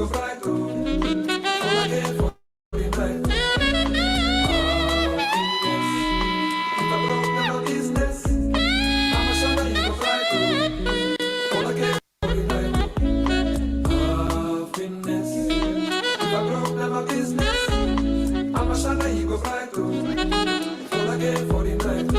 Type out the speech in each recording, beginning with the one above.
go fly through. All I get for the night. If I broke down business, I'm a shot that you go fly through. All I get for the night. Happiness. If I broke down business, I'm a shot that you go fly through. All I get for the night.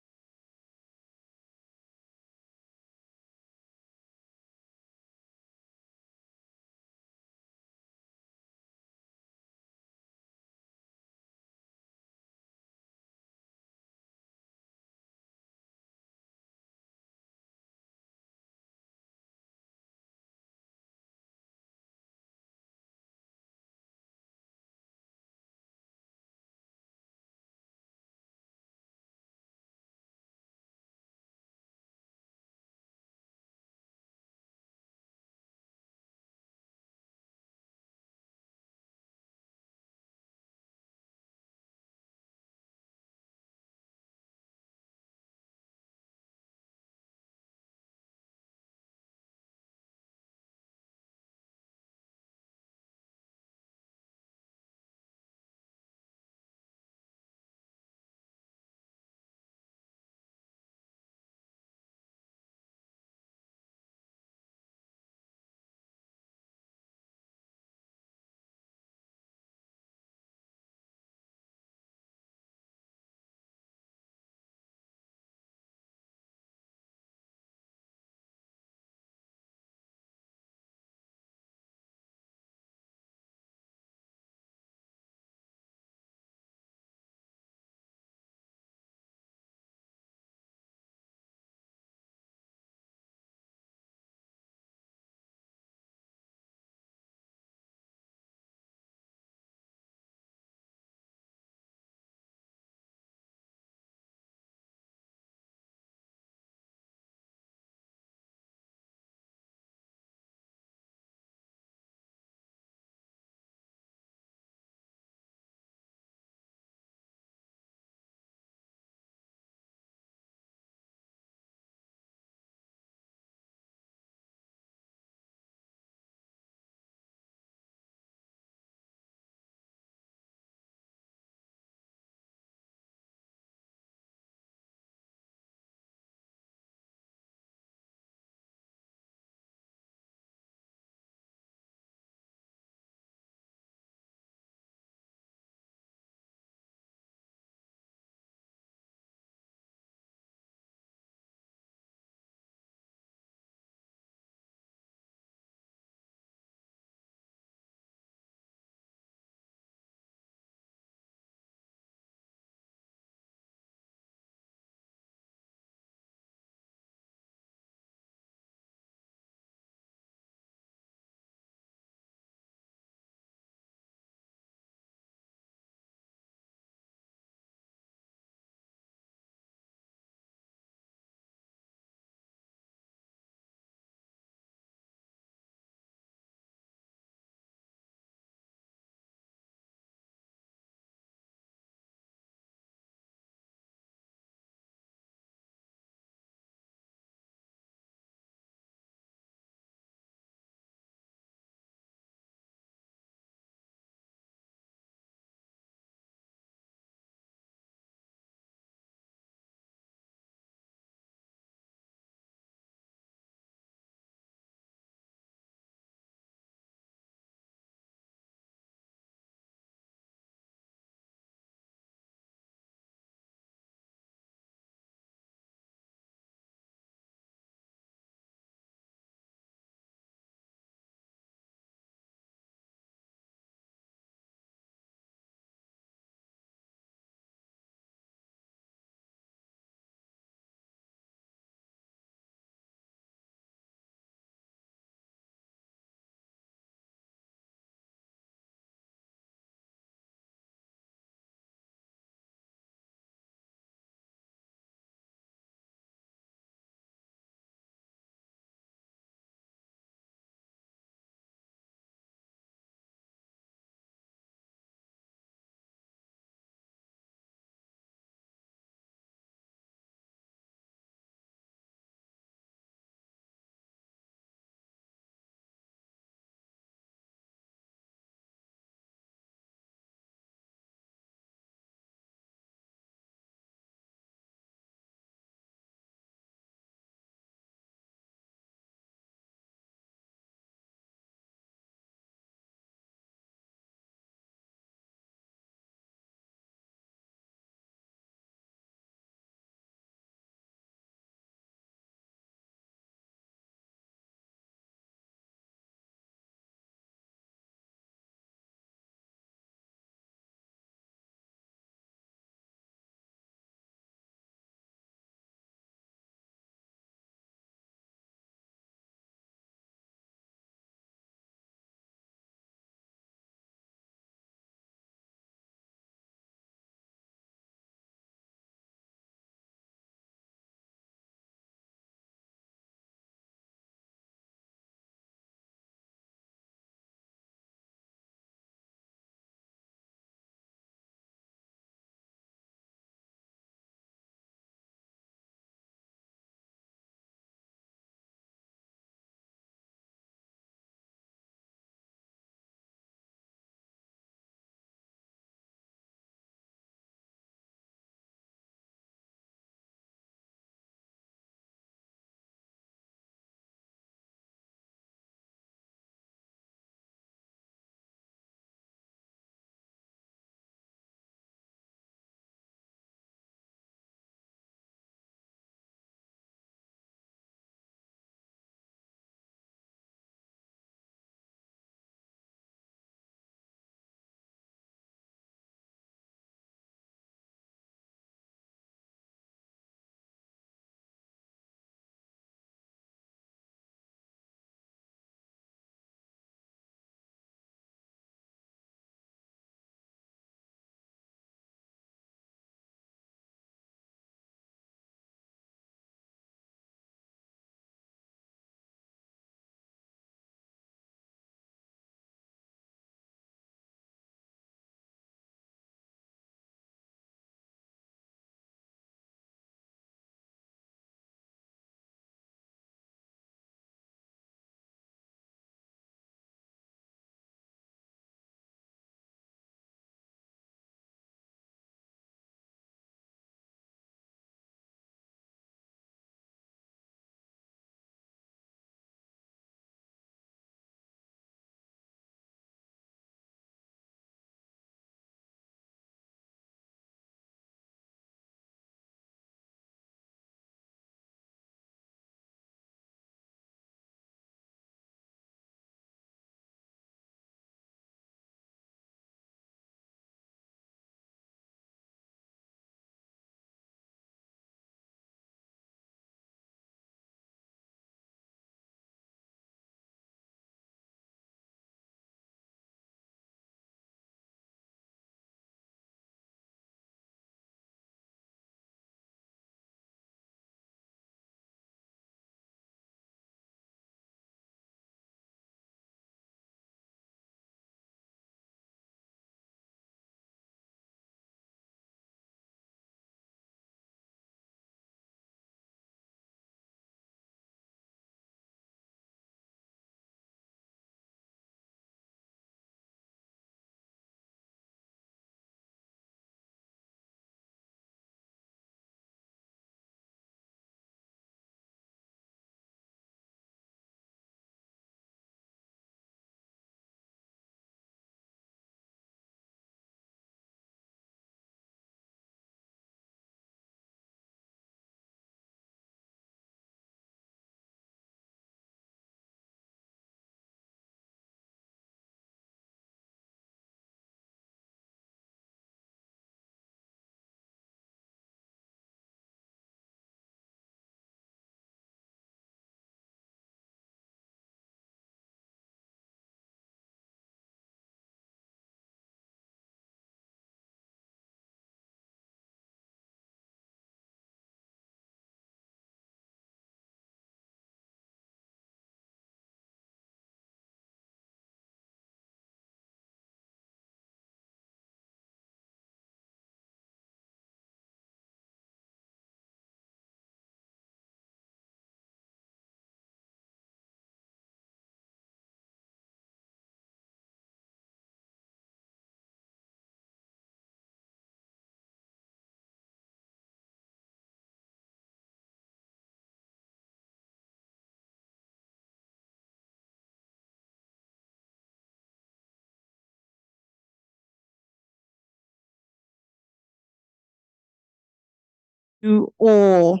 you all.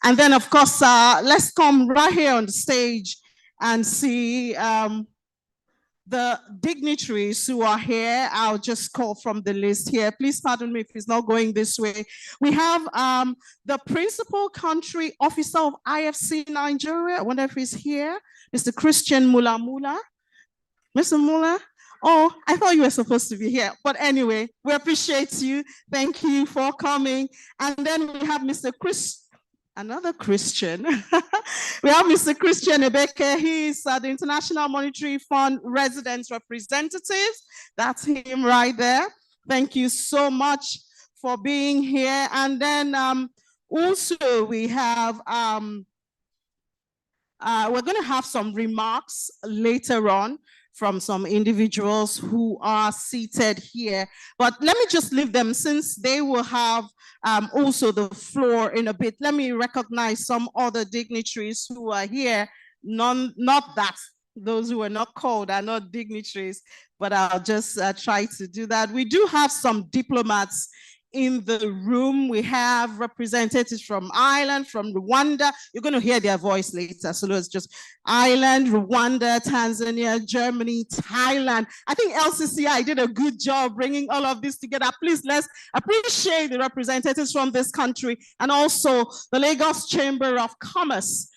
And then, of course, let's come right here on the stage and see the dignitaries who are here. I'll just call from the list here. Please pardon me if it's not going this way. We have the principal country officer of IFC Nigeria. I wonder if he's here. Mr. Christian Mula. Mr. Mula? Oh, I thought you were supposed to be here. But anyway, we appreciate you. Thank you for coming. And then we have Mr. Another Christian. We have Mr. Christian Ebeke. He's the International Monetary Fund resident representative. That's him right there. Thank you so much for being here. And then also we have, we're going to have some remarks later on from some individuals who are seated here. But let me just leave them, since they will have also the floor in a bit. Let me recognize some other dignitaries who are here. Not that those who were not called are not dignitaries, but I'll just try to do that. We do have some diplomats in the room. We have representatives from Ireland, from Rwanda. You're going to hear their voice later. So it's just Ireland, Rwanda, Tanzania, Germany, Thailand. I think LCCI did a good job bringing all of this together. Please, let's appreciate the representatives from this country, and also the Lagos Chamber of Commerce,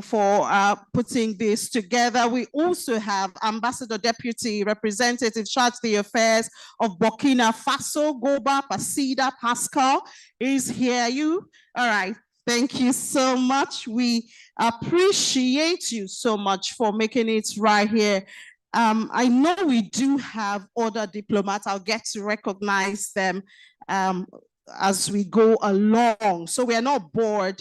for putting this together. We also have Ambassador Deputy Representative, Charge the Affairs of Burkina Faso, Goba Pasida Pascal is here. All right. Thank you so much. We appreciate you so much for making it right here. I know we do have other diplomats. I'll get to recognize them as we go along, so we are not bored,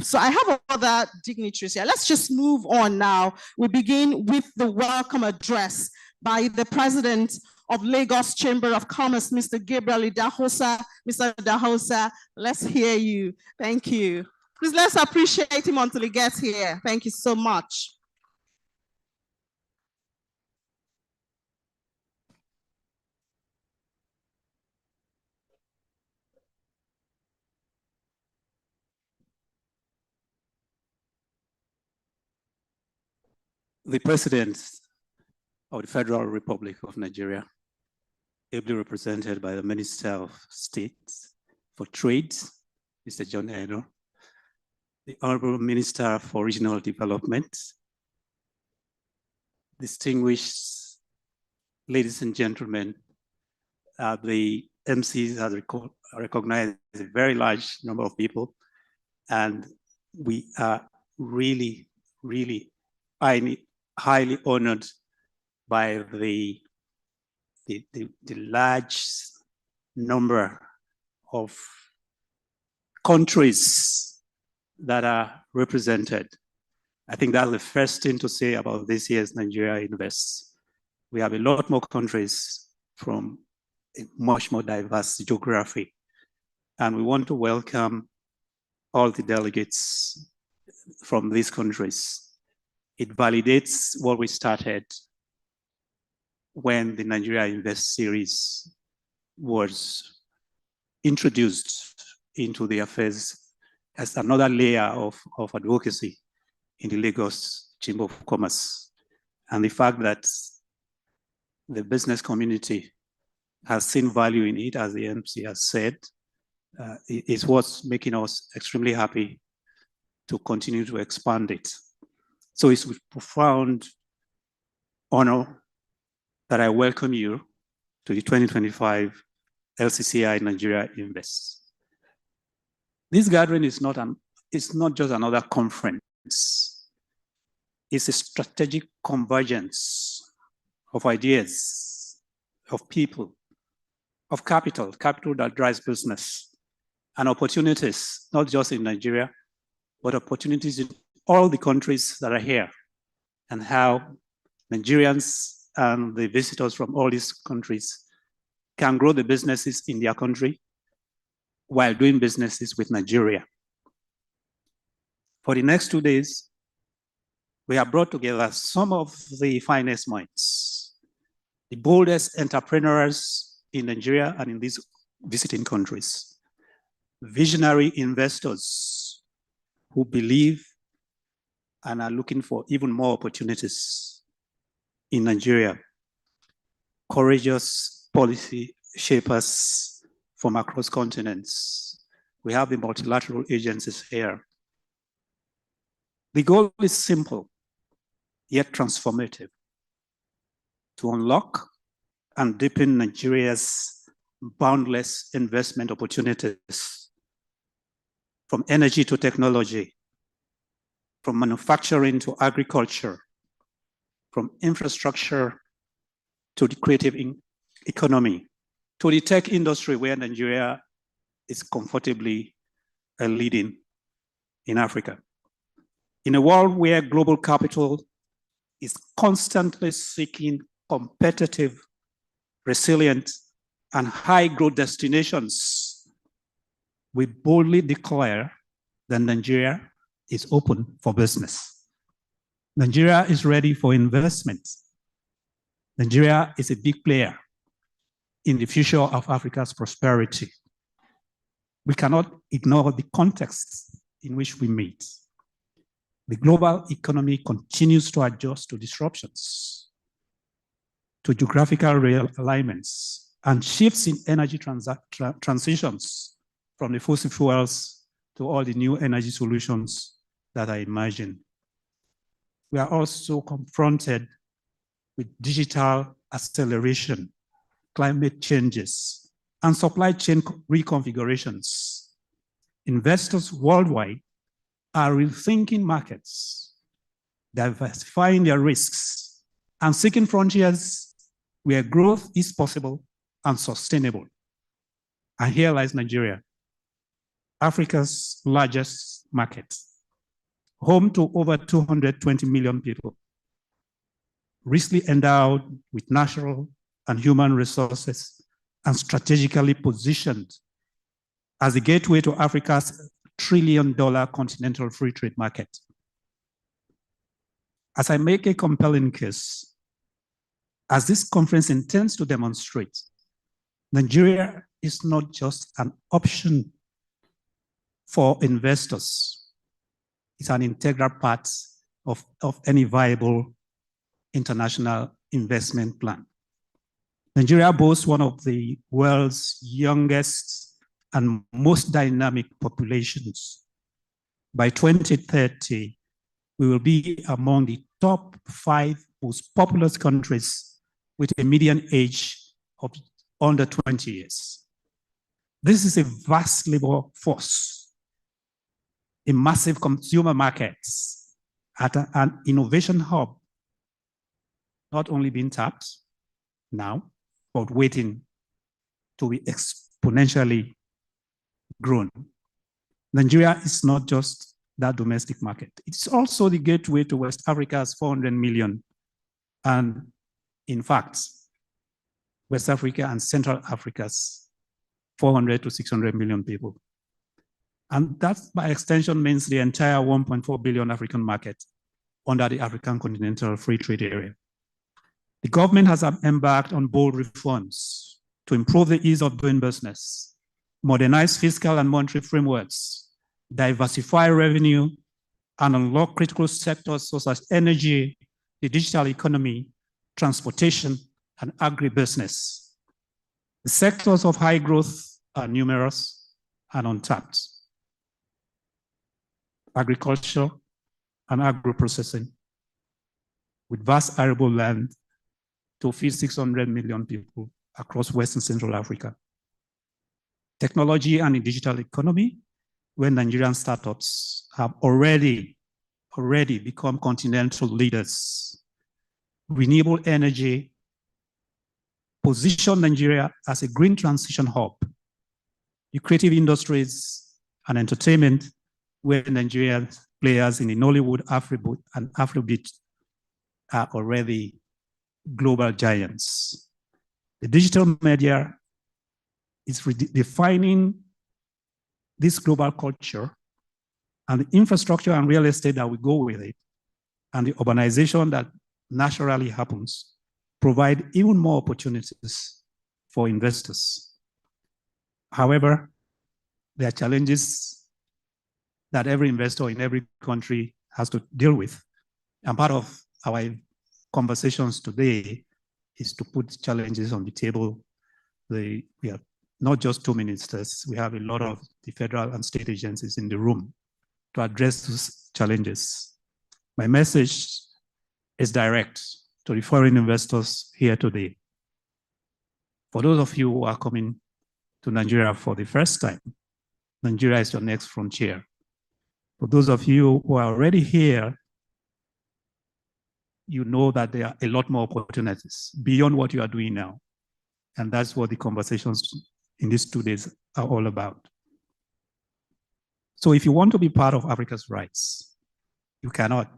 So I have other dignitaries here. Let's just move on now. We begin with the welcome address by the President of Lagos Chamber of Commerce, Mr. Gabriel Idahosa. Mr. Idahosa, let's hear you. Thank you. Please, let's appreciate him until he gets here. Thank you so much. The President of the Federal Republic of Nigeria, ably represented by the Minister of State for Trade, Mr. John Eno, the Honorable Minister for Regional Development, distinguished ladies and gentlemen, the MCs have recognized a very large number of people, and we are really, really highly honored by the large number of countries that are represented. I think that's the first thing to say about this year's Nigeria Invests. We have a lot more countries from a much more diverse geography, and we want to welcome all the delegates from these countries. It validates what we started when the Nigeria Invest series was introduced into the affairs as another layer of advocacy in the Lagos Chamber of Commerce. And the fact that the business community has seen value in it, as the MC has said, is what's making us extremely happy to continue to expand it. So it's with profound honor that I welcome you to the 2025 LCCI Nigeria Invest. This gathering is not just another conference. It's a strategic convergence of ideas, of people, of capital that drives business, and opportunities, not just in Nigeria, but opportunities in all the countries that are here, and how Nigerians and the visitors from all these countries can grow the businesses in their country while doing businesses with Nigeria. For the next 2 days, we have brought together some of the finest minds, the boldest entrepreneurs in Nigeria and in these visiting countries. visionary investors who believe and are looking for even more opportunities in Nigeria, courageous policy shapers from across continents. We have the multilateral agencies here. The goal is simple, yet transformative: to unlock and deepen Nigeria's boundless investment opportunities, from energy to technology, from manufacturing to agriculture, from infrastructure to the creative economy, to the tech industry, where Nigeria is comfortably leading in Africa. In a world where global capital is constantly seeking competitive, resilient, and high growth destinations, we boldly declare that Nigeria is open for business. Nigeria is ready for investment. Nigeria is a big player in the future of Africa's prosperity. We cannot ignore the context in which we meet. The global economy continues to adjust to disruptions, to geographical realignments, and shifts in energy transitions from the fossil fuels to all the new energy solutions that are emerging. We are also confronted with digital acceleration, climate changes, and supply chain reconfigurations. Investors worldwide are rethinking markets, diversifying their risks, and seeking frontiers where growth is possible and sustainable. And here lies Nigeria, Africa's largest market, home to over 220 million people, richly endowed with natural and human resources, and strategically positioned as a gateway to Africa's trillion-dollar continental free trade market. As I make a compelling case, as this conference intends to demonstrate, Nigeria is not just an option for investors. It's an integral part of any viable international investment plan. Nigeria boasts one of the world's youngest and most dynamic populations. By 2030, we will be among the top 5 most populous countries with a median age of under 20 years. This is a vast labor force, a massive consumer market, at an innovation hub, not only being tapped now, but waiting to be exponentially grown. Nigeria is not just that domestic market. It's also the gateway to West Africa's 400 million. And in fact, West Africa and Central Africa's 400 to 600 million people. And that, by extension, means the entire 1.4 billion African market under the African Continental Free Trade Area. The government has embarked on bold reforms to improve the ease of doing business, modernize fiscal and monetary frameworks, diversify revenue, and unlock critical sectors such as energy, the digital economy, transportation, and agribusiness. The sectors of high growth are numerous and untapped. Agriculture and agro-processing, with vast arable land to feed 600 million people across West and Central Africa. Technology and the digital economy, where Nigerian startups have already become continental leaders. Renewable energy position Nigeria as a green transition hub. The creative industries and entertainment, where Nigerian players in the Nollywood, Afrobeat, and Afrobeat are already global giants. The digital media is redefining this global culture, and the infrastructure and real estate that will go with it, and the urbanization that naturally happens, provide even more opportunities for investors. However, There are challenges that every investor in every country has to deal with. And part of our conversations today is to put challenges on the table. We have not just two ministers, we have a lot of the federal and state agencies in the room to address those challenges. My message is direct to the foreign investors here today. For those of you who are coming to Nigeria for the first time, Nigeria is your next frontier. For those of you who are already here, you know that there are a lot more opportunities beyond what you are doing now. And that's what the conversations in these 2 days are all about. So if you want to be part of Africa's rights, you cannot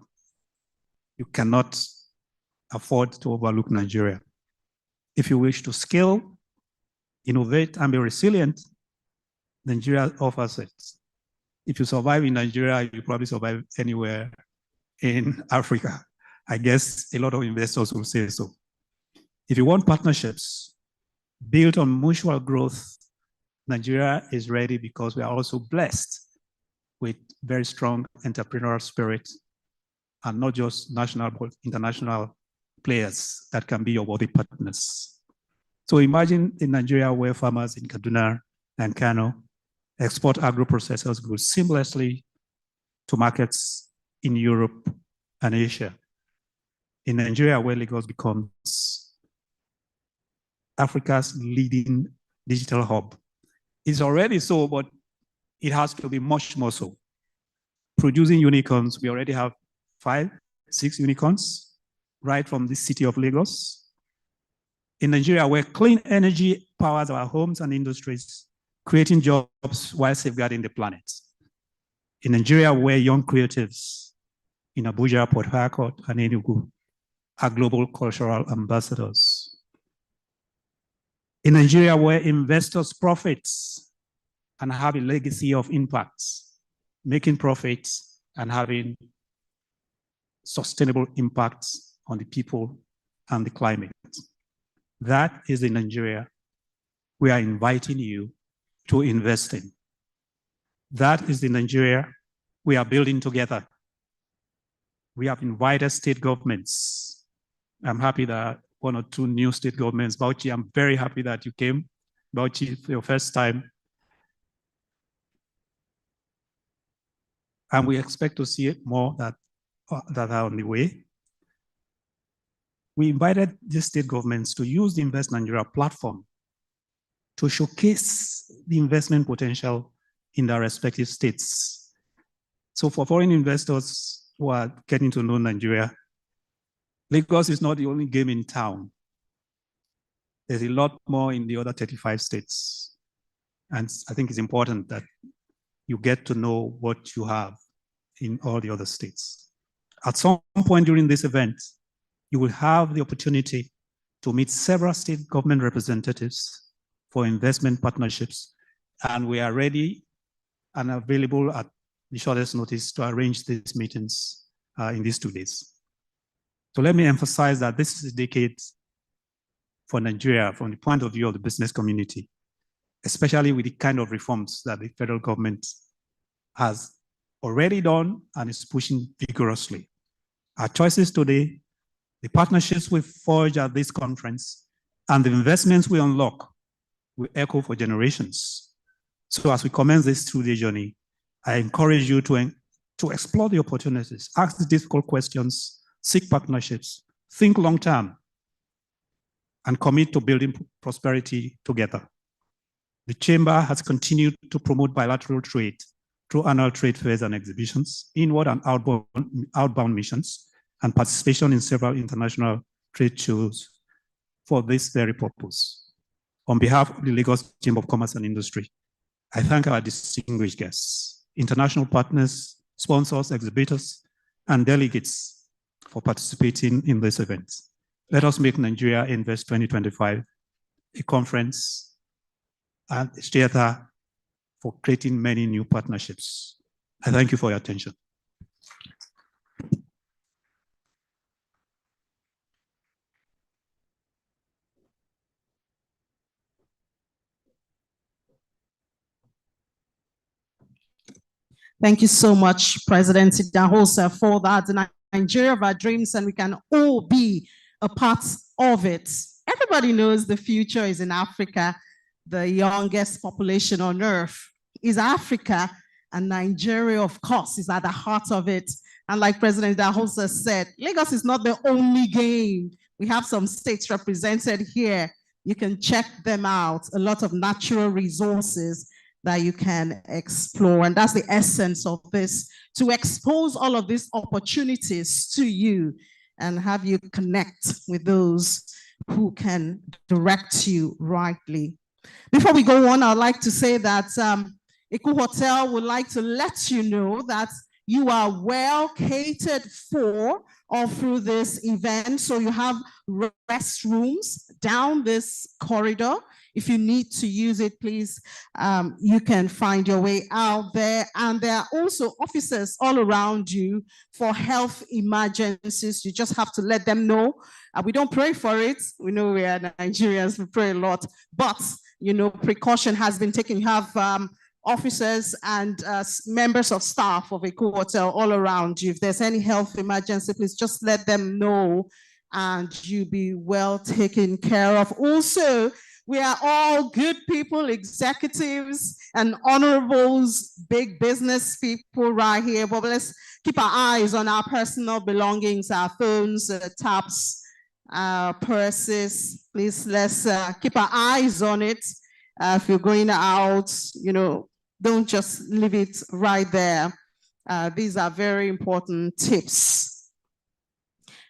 afford to overlook Nigeria. If you wish to scale, innovate, and be resilient, Nigeria offers it. If you survive in Nigeria, you probably survive anywhere in Africa. I guess a lot of investors will say so. If you want partnerships built on mutual growth, Nigeria is ready because we are also blessed with very strong entrepreneurial spirit and not just national but international players that can be your worthy partners. So imagine in Nigeria where farmers in Kaduna and Kano export agro-processors goods seamlessly to markets in Europe and Asia. In Nigeria, where Lagos becomes Africa's leading digital hub. It's already so, but it has to be much more so. Producing unicorns, we already have 5, 6 unicorns right from the city of Lagos. In Nigeria, where clean energy powers our homes and industries, creating jobs while safeguarding the planet. In Nigeria, where young creatives in Abuja, Port Harcourt, and Enugu are global cultural ambassadors. In Nigeria, where investors profit and have a legacy of impacts, making profits and having sustainable impacts on the people and the climate. That is the Nigeria we are inviting you to invest in. That is the Nigeria we are building together. We have invited state governments. I'm happy that 1 or 2 new state governments, Bauchi, I'm very happy that you came. Bauchi, for your first time. And we expect to see more that are on the way. We invited the state governments to use the Invest Nigeria platform to showcase the investment potential in their respective states. So for foreign investors who are getting to know Nigeria, Lagos is not the only game in town. There's a lot more in the other 35 states. And I think it's important that you get to know what you have in all the other states. At some point during this event, you will have the opportunity to meet several state government representatives for investment partnerships. And we are ready and available at the shortest notice to arrange these meetings in these 2 days. So let me emphasize that this is a decade for Nigeria from the point of view of the business community, especially with the kind of reforms that the federal government has already done and is pushing vigorously. Our choices today, the partnerships we forge at this conference, and the investments we unlock will echo for generations. So as we commence this 2-day journey, I encourage you to explore the opportunities, ask the difficult questions, seek partnerships, think long-term, and commit to building prosperity together. The Chamber has continued to promote bilateral trade through annual trade fairs and exhibitions, inward and outbound missions, and participation in several international trade shows for this very purpose. On behalf of the Lagos Chamber of Commerce and Industry, I thank our distinguished guests, international partners, sponsors, exhibitors, and delegates for participating in this event. Let us make Nigeria Invest 2025 a conference and a theater for creating many new partnerships. I thank you for your attention. Thank you so much, President Idahosa, for that. The Nigeria of our dreams, and we can all be a part of it. Everybody knows the future is in Africa. The youngest population on earth is Africa, and Nigeria, of course, is at the heart of it. And like President Idahosa said, Lagos is not the only game. We have some states represented here. You can check them out. A lot of natural resources that you can explore. And that's the essence of this, to expose all of these opportunities to you and have you connect with those who can direct you rightly. Before we go on, I'd like to say that Eku Hotel would like to let you know that you are well catered for all through this event. So you have restrooms down this corridor. If you need to use it, please, you can find your way out there. And there are also officers all around you for health emergencies. You just have to let them know. We don't pray for it. We know we are Nigerians, we pray a lot. But, you know, precaution has been taken. You have officers and members of staff of Eku Hotel all around you. If there's any health emergency, please just let them know and you'll be well taken care of. Also, we are all good people, executives and honorables, big business people right here. But let's keep our eyes on our personal belongings, our phones, taps, our purses. Please, let's keep our eyes on it. If you're going out, you know, don't just leave it right there. These are very important tips.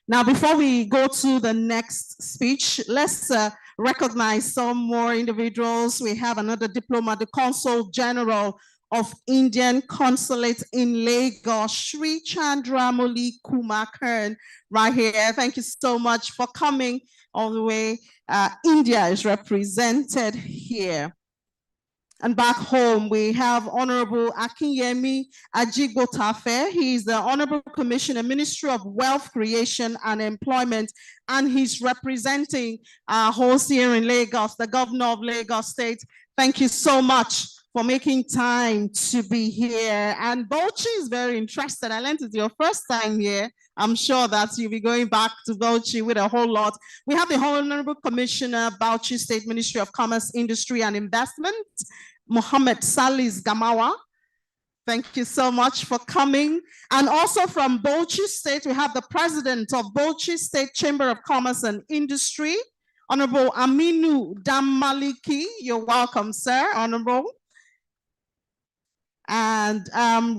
Now, before we go to the next speech, let's recognize some more individuals. We have another diplomat, the Consul General of Indian Consulate in Lagos, Sri Chandramoli Kumakern, right here. Thank you so much for coming all the way. India is represented here. And back home, we have Honorable Akinyemi Ajigbotafe. He is the Honorable Commissioner, Ministry of Wealth Creation and Employment, and he's representing our host here in Lagos, the Governor of Lagos State. Thank you so much for making time to be here. And Bauchi is very interested. I learned it's your first time here. I'm sure that you'll be going back to Bauchi with a whole lot. We have the Honorable Commissioner, Bauchi State Ministry of Commerce, Industry and Investment, Mohammed Salis Gamawa. Thank you so much for coming. And also from Bauchi State, we have the President of Bauchi State Chamber of Commerce and Industry, Honorable Aminu Damaliki. You're welcome, sir, Honorable. And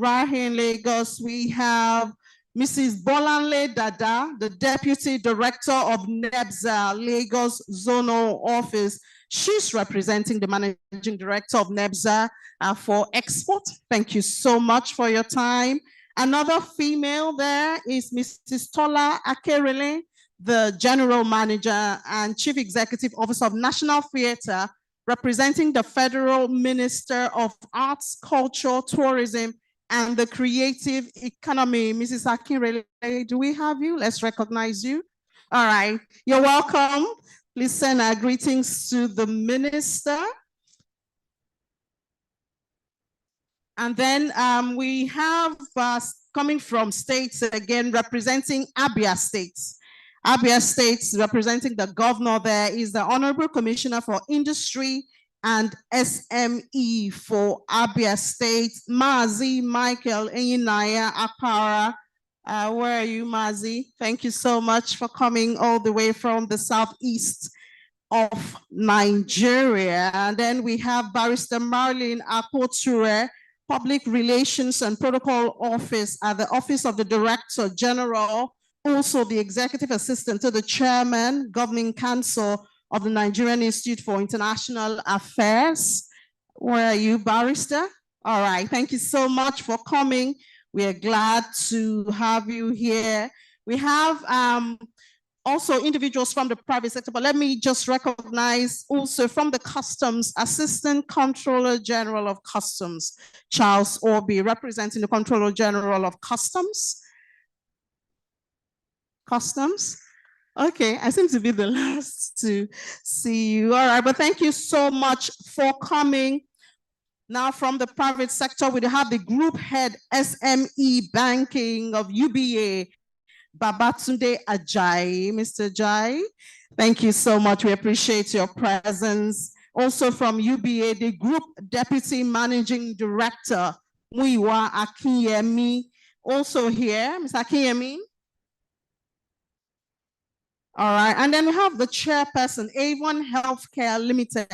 right here in Lagos, we have Mrs. Bolanle Dada, the Deputy Director of NEBSA, Lagos Zonal Office. She's representing the Managing Director of NEBSA for export. Thank you so much for your time. Another female there is Mrs. Tola Akerele, the General Manager and Chief Executive Officer of National Theatre, representing the Federal Minister of Arts, Culture, Tourism, and the Creative Economy. Mrs. Akinrele, do we have you? Let's recognize you. All right, you're welcome. Please send our greetings to the Minister. And then we have coming from states again, representing Abia States. Abia States, representing the governor there, is the Honorable Commissioner for Industry and SME for Abia State, Mazi Michael Enyinaya Akpara. Where are you, Mazi? Thank you so much for coming all the way from the southeast of Nigeria. And then we have Barrister Marlene Apoture, Public Relations and Protocol Office at the Office of the Director General, also the Executive Assistant to the Chairman, Governing Council of the Nigerian Institute for International Affairs. Where are you, Barrister? All right, thank you so much for coming. We are glad to have you here. We have also individuals from the private sector, but let me just recognize also from the Customs, Assistant Controller General of Customs, Charles Orby, representing the Controller General of Customs. Okay, I seem to be the last to see you. All right, but thank you so much for coming. Now from the private sector, we have the Group Head SME Banking of UBA, Babatunde Ajayi. Mr. Ajayi, thank you so much. We appreciate your presence. Also from UBA, the Group Deputy Managing Director, Muyiwa Akinyemi, also here. Mr. Akinyemi. All right, and then we have the chairperson, Avon Healthcare Limited,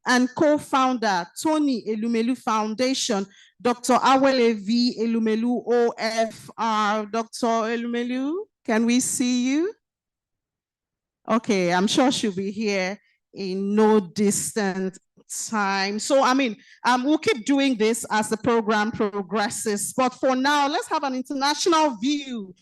and co-founder, Tony Elumelu Foundation, Dr. Awele V. Elumelu, OFR. Dr. Elumelu, can we see you? Okay, I'm sure she'll be here in no distant time. So, I mean, we'll keep doing this as the program progresses. But for now, let's have an international view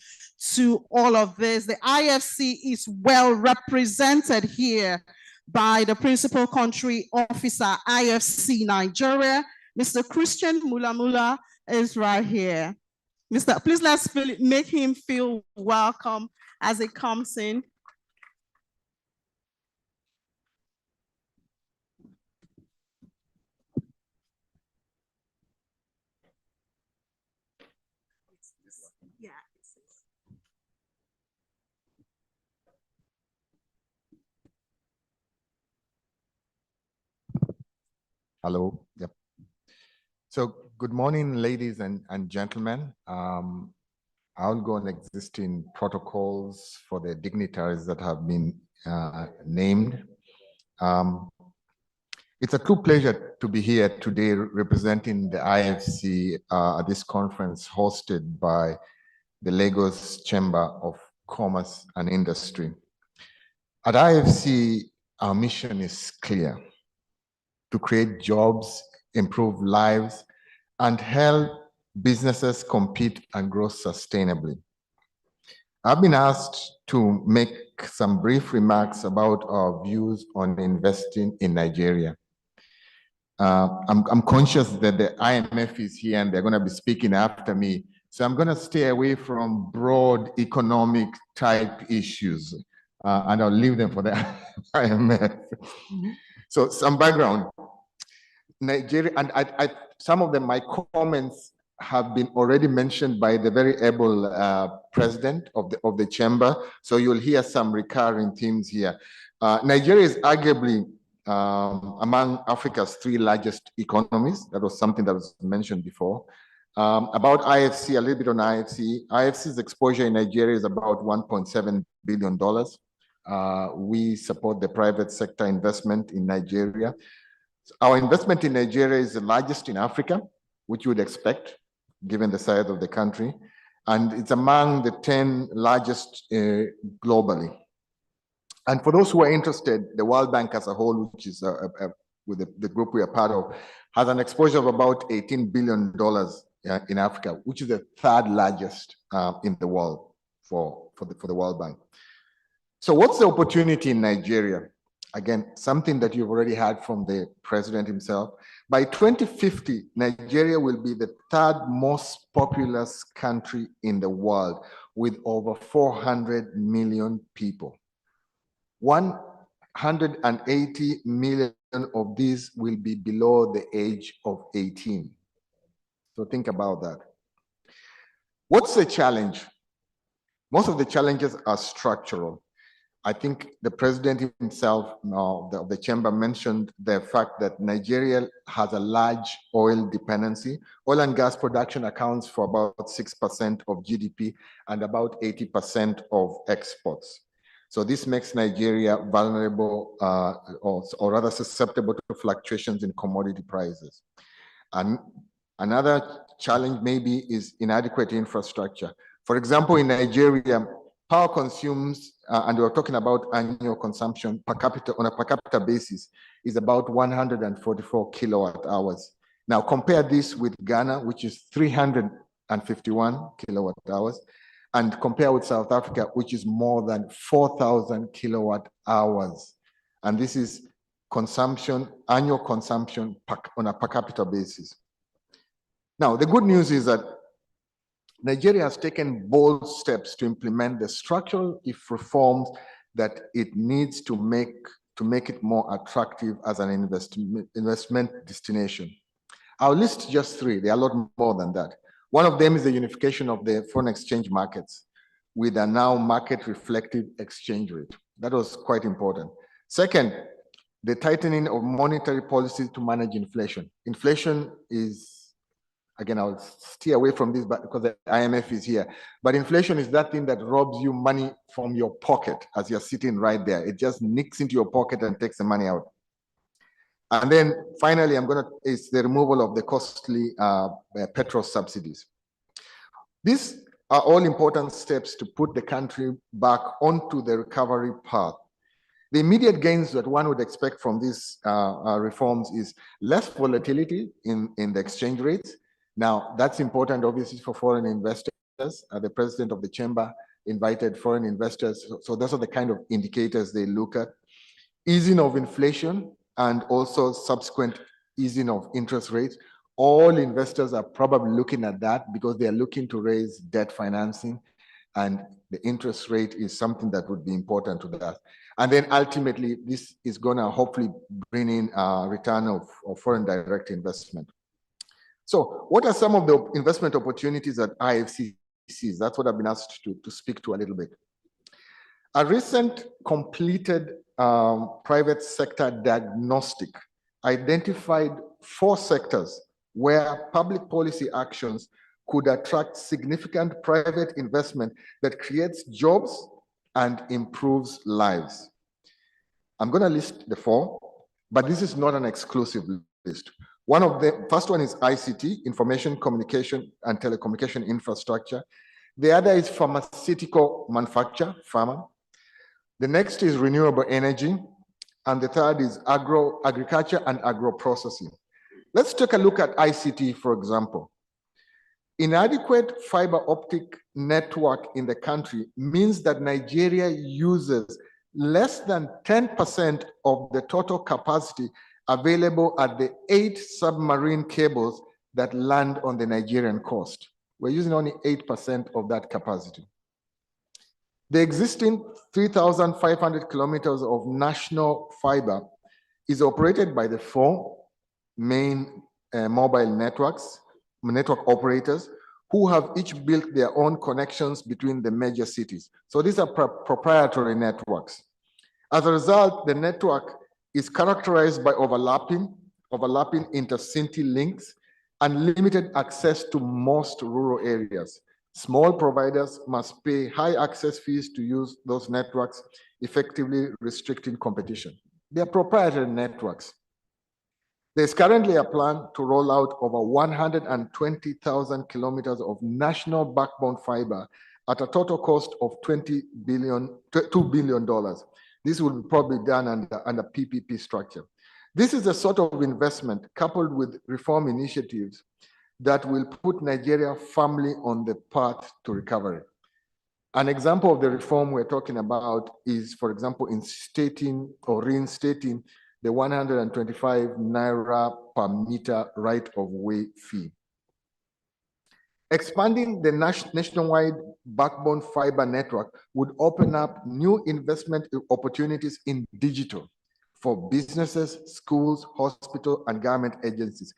to all of this. The IFC is well represented here by the principal country officer, IFC Nigeria. Mr. Christian Mulamula is right here. Please let's make him feel welcome as he comes in. Hello. Yep. So good morning, ladies and gentlemen. I'll go on existing protocols for the dignitaries that have been named. It's a true pleasure to be here today representing the IFC at this conference hosted by the Lagos Chamber of Commerce and Industry. At IFC, our mission is clear: to create jobs, improve lives, and help businesses compete and grow sustainably. I've been asked to make some brief remarks about our views on investing in Nigeria. I'm conscious that the IMF is here and they're going to be speaking after me, so I'm going to stay away from broad economic type issues, and I'll leave them for the IMF. So some background. Nigeria, and some of them, my comments have been already mentioned by the very able president of the chamber. So you'll hear some recurring themes here. Nigeria is arguably among Africa's 3 largest economies. That was something that was mentioned before. About IFC, a little bit on IFC. IFC's exposure in Nigeria is about $1.7 billion. We support the private sector investment in Nigeria. Our investment in Nigeria is the largest in Africa, which you would expect, given the size of the country. And it's among the 10 largest globally. And for those who are interested, the World Bank as a whole, which is with the group we are part of, has an exposure of about $18 billion in Africa, which is the 3rd largest in the world for the World Bank. So what's the opportunity in Nigeria? Again, something that you've already heard from the president himself. By 2050, Nigeria will be the 3rd most populous country in the world with over 400 million people. 180 million of these will be below the age of 18. So think about that. What's the challenge? Most of the challenges are structural. I think the president himself of the chamber mentioned the fact that Nigeria has a large oil dependency. Oil and gas production accounts for about 6% of GDP and about 80% of exports. So this makes Nigeria vulnerable or rather susceptible to fluctuations in commodity prices. And another challenge maybe is inadequate infrastructure. For example, in Nigeria, power consumes, and we're talking about annual consumption per capita on a per capita basis, is about 144 kilowatt hours. Now compare this with Ghana, which is 351 kilowatt hours, and compare with South Africa, which is more than 4,000 kilowatt hours. And this is consumption, annual consumption on a per capita basis. Now, the good news is that Nigeria has taken bold steps to implement the structural reforms that it needs to make it more attractive as an investment destination. I'll list just three. There are a lot more than that. One of them is the unification of the foreign exchange markets with a now market reflective exchange rate. That was quite important. Second, the tightening of monetary policy to manage inflation. Inflation is, again, I'll steer away from this but because the IMF is here, but inflation is that thing that robs you money from your pocket as you're sitting right there. It just nicks into your pocket and takes the money out. And then finally, it's the removal of the costly petrol subsidies. These are all important steps to put the country back onto the recovery path. The immediate gains that one would expect from these reforms is less volatility in the exchange rates. Now, that's important, obviously, for foreign investors. The president of the chamber invited foreign investors. So those are the kind of indicators they look at. Easing of inflation and also subsequent easing of interest rates. All investors are probably looking at that because they are looking to raise debt financing, and the interest rate is something that would be important to that. And then ultimately, this is going to hopefully bring in a return of foreign direct investment. So what are some of the investment opportunities that IFC sees? That's what I've been asked to speak to a little bit. A recent completed private sector diagnostic identified 4 sectors where public policy actions could attract significant private investment that creates jobs and improves lives. I'm going to list the 4, but this is not an exclusive list. One of the first one is ICT, information, communication, and telecommunication infrastructure. The other is pharmaceutical manufacture, pharma. The next is renewable energy, and the third is agriculture and agro-processing. Let's take a look at ICT, for example. Inadequate fiber optic network in the country means that Nigeria uses less than 10% of the total capacity available at the 8 submarine cables that land on the Nigerian coast. We're using only 8% of that capacity. The existing 3,500 kilometers of national fiber is operated by the 4 main mobile network operators who have each built their own connections between the major cities. So these are proprietary networks. As a result, the network is characterized by overlapping inter-city links and limited access to most rural areas. Small providers must pay high access fees to use those networks, effectively restricting competition. They are proprietary networks. There's currently a plan to roll out over 120,000 kilometers of national backbone fiber at a total cost of $2 billion. This will be probably done under PPP structure. This is the sort of investment coupled with reform initiatives that will put Nigeria firmly on the path to recovery. An example of the reform we're talking about is, for example, instating or reinstating the 125 naira per meter right-of-way fee. Expanding the nationwide backbone fiber network would open up new investment opportunities in digital for businesses, schools, hospitals, and government agencies.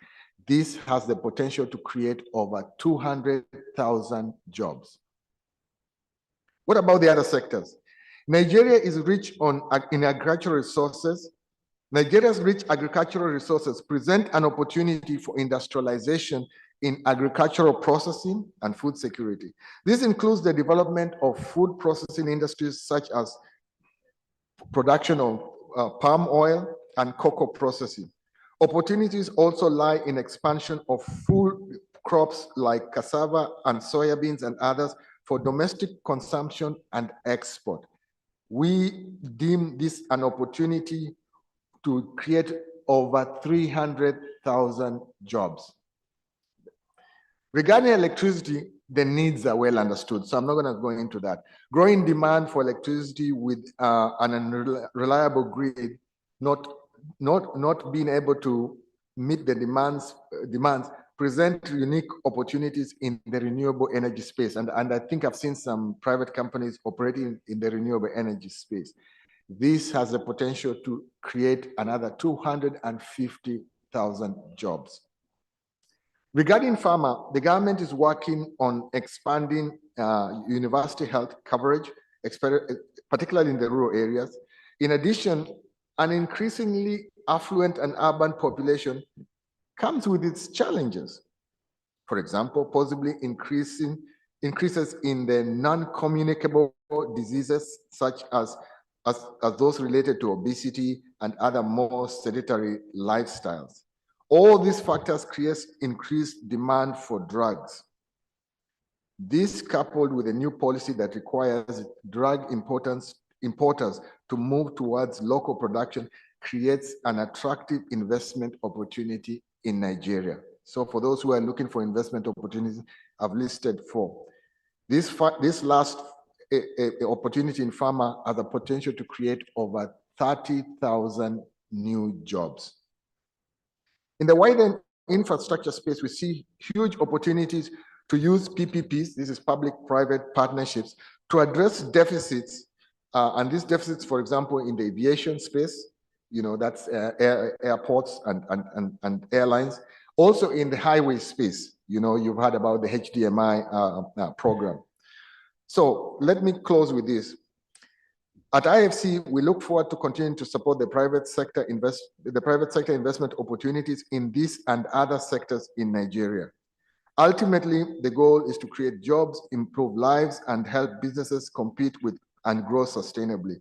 This has the potential to create over 200,000 jobs. What about the other sectors? Nigeria is rich in agricultural resources. Nigeria's rich agricultural resources present an opportunity for industrialization in agricultural processing and food security. This includes the development of food processing industries such as production of palm oil and cocoa processing. Opportunities also lie in expansion of food crops like cassava and soybeans and others for domestic consumption and export. We deem this an opportunity to create over 300,000 jobs. Regarding electricity, the needs are well understood, so I'm not going to go into that. Growing demand for electricity with an unreliable grid, not being able to meet the demands present unique opportunities in the renewable energy space. And I think I've seen some private companies operating in the renewable energy space. This has the potential to create another 250,000 jobs. Regarding pharma, the government is working on expanding university health coverage, particularly in the rural areas. In addition, an increasingly affluent and urban population comes with its challenges. For example, possibly increases in the non-communicable diseases such as those related to obesity and other more sedentary lifestyles. All these factors create increased demand for drugs. This, coupled with a new policy that requires drug importers to move towards local production, creates an attractive investment opportunity in Nigeria. So for those who are looking for investment opportunities, I've listed 4. This last opportunity in pharma has the potential to create over 30,000 new jobs. In the wider infrastructure space, we see huge opportunities to use PPPs, this is public-private partnerships, to address deficits, and these deficits, for example, in the aviation space, that's airports and airlines, also in the highway space, you've heard about the HDMI program. So let me close with this. At IFC, we look forward to continuing to support the private sector investment opportunities in this and other sectors in Nigeria. Ultimately, the goal is to create jobs, improve lives, and help businesses compete with and grow sustainably.